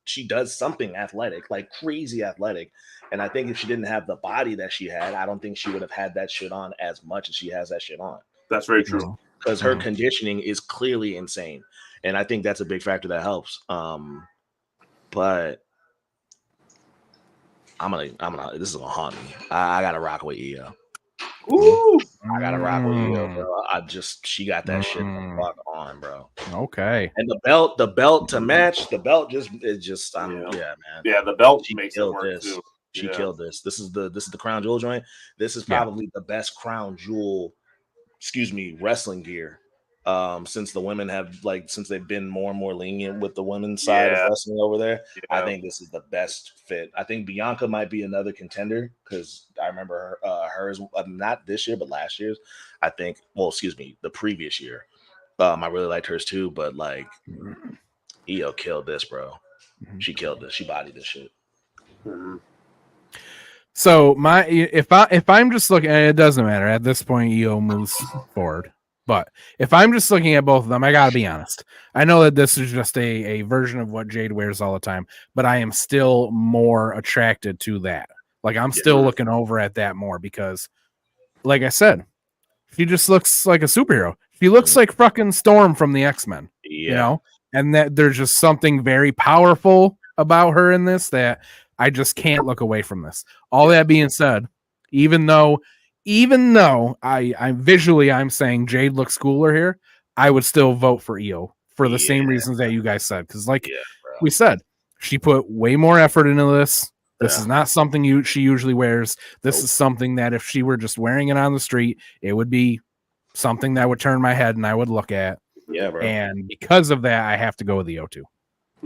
she does something athletic, like crazy athletic. And I think if she didn't have the body that she had, I don't think she would have had that shit on as much as she has that shit on. That's very true. Because her conditioning is clearly insane, and I think that's a big factor that helps. But I'm gonna. This is gonna haunt me. I gotta rock with Io. Ooh, I gotta rock with Io, bro. She got that shit fuck on, bro. Okay. And the belt to match, the belt man. Yeah, the belt she makes it work too. She killed this. This is the crown jewel joint. This is probably the best crown jewel, wrestling gear. Since the women since they've been more and more lenient with the women's side of wrestling over there, I think this is the best fit. I think Bianca might be another contender because I remember hers, not this year, but last year's. I think, the previous year. I really liked hers too, but like Io killed this, bro. She killed this. She bodied this shit. So if I'm just looking, it doesn't matter at this point. Io moves forward. But if I'm just looking at both of them, I got to be honest. I know that this is just a version of what Jade wears all the time, but I am still more attracted to that. Like, I'm still looking over at that more because, like I said, she just looks like a superhero. She looks like fucking Storm from the X-Men, and that there's just something very powerful about her in this that I just can't look away from this. All that being said, even though I'm saying Jade looks cooler here, I would still vote for Io for the same reasons that you guys said. Because we said, she put way more effort into this. This is not something she usually wears. This is something that if she were just wearing it on the street, it would be something that would turn my head and I would look at. Yeah, bro. And because of that, I have to go with the O2.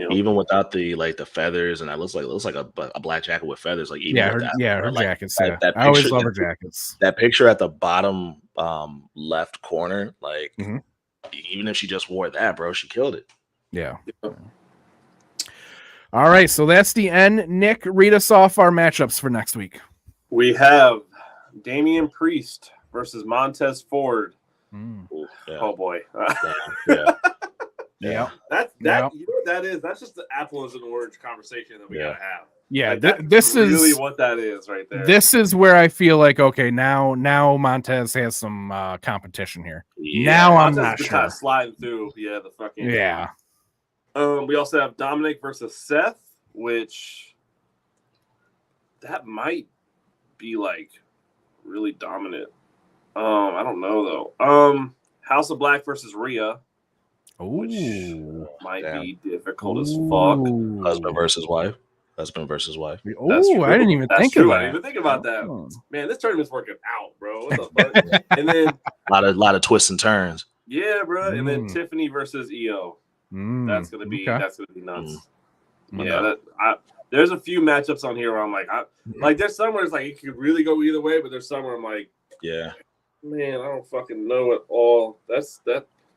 Even without the feathers, and it looks like a black jacket with feathers. Like even her jackets. I always love her jackets. That picture at the bottom left corner, like even if she just wore that, bro, she killed it. Yeah. All right, so that's the end. Nick, read us off our matchups for next week. We have Damian Priest versus Montez Ford. Ooh, yeah. Oh boy. Yeah. That you know what that is? That's just the apples and orange conversation that we gotta have. Yeah, like, this is really what that is right there. This is where I feel like now Montez has some competition here. Yeah. Now Montez I'm not just sure. kind of sliding through. Yeah, the fucking We also have Dominic versus Seth, which that might be like really dominant. I don't know though. House of Black versus Rhea. Which might be difficult as fuck. Husband versus wife. Oh, I didn't even think of that. I didn't even think about that. Man, this tournament's working out, bro. What the fuck? And then a lot of twists and turns. Yeah, bro. And then Tiffany versus EO. That's gonna be nuts. Yeah, there's a few matchups on here where I'm like, there's some where it's like it could really go either way, but there's some where I'm like, man, I don't fucking know at all.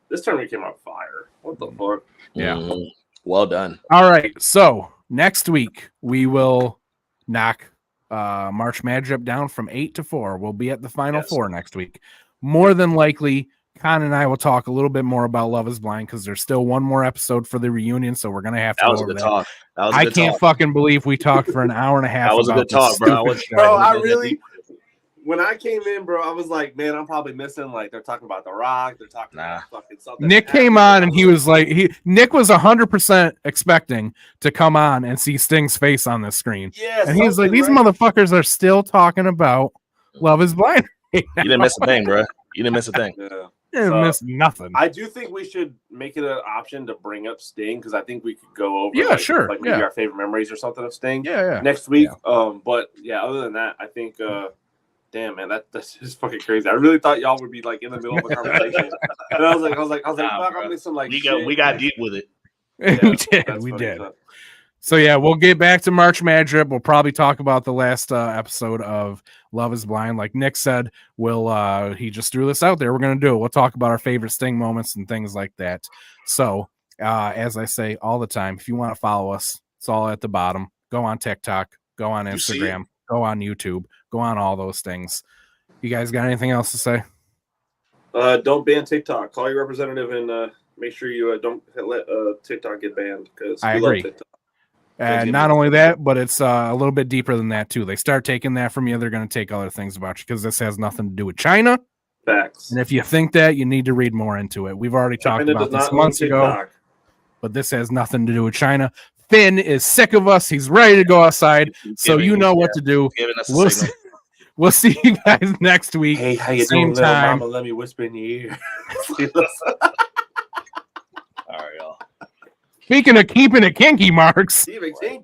This tournament came out fire. What the fuck? Yeah. Well done. All right. So next week we will knock March MadDrip down from 8 to 4. We'll be at the final 4 next week. More than likely, Con and I will talk a little bit more about Love is Blind because there's still one more episode for the reunion, so we're gonna have to. That was a good talk. I can't fucking believe we talked for an hour and a half. That was a good talk, bro. When I came in, bro, I was like, man, I'm probably missing. Like, they're talking about The Rock. They're talking about fucking something. Nick came on and he was like, Nick was 100% expecting to come on and see Sting's face on the screen. Yeah, and he was like, these motherfuckers are still talking about Love is Blind. You didn't miss a thing, bro. You didn't miss a thing. You didn't miss nothing. I do think we should make it an option to bring up Sting because I think we could go over. Maybe our favorite memories or something of Sting. Next week. But yeah, other than that, I think. Damn, man, that's just fucking crazy. I really thought y'all would be like in the middle of a conversation. And I was like, fuck, I'm missing like we got deep with it. Yeah, we did. So yeah, we'll get back to March MadDrip. We'll probably talk about the last episode of Love is Blind. Like Nick said, he just threw this out there. We're gonna do it. We'll talk about our favorite Sting moments and things like that. So as I say all the time, if you want to follow us, it's all at the bottom. Go on TikTok, go on Instagram, go on YouTube. Go on all those things. You guys got anything else to say? Don't ban TikTok. Call your representative and make sure you don't let TikTok get banned because I agree. Love TikTok. Not only that, but it's a little bit deeper than that too. They start taking that from you, they're going to take other things about you because this has nothing to do with China. Facts. And if you think that, you need to read more into it. We've already talked about this months ago, but this has nothing to do with China. Finn is sick of us. He's ready to go outside. So you know what to do. We'll see you guys next week. Hey, how you Same doing, time. Mama? Let me whisper in your ear. All right, y'all. Speaking of keeping it kinky, Marks. Keep it kinky.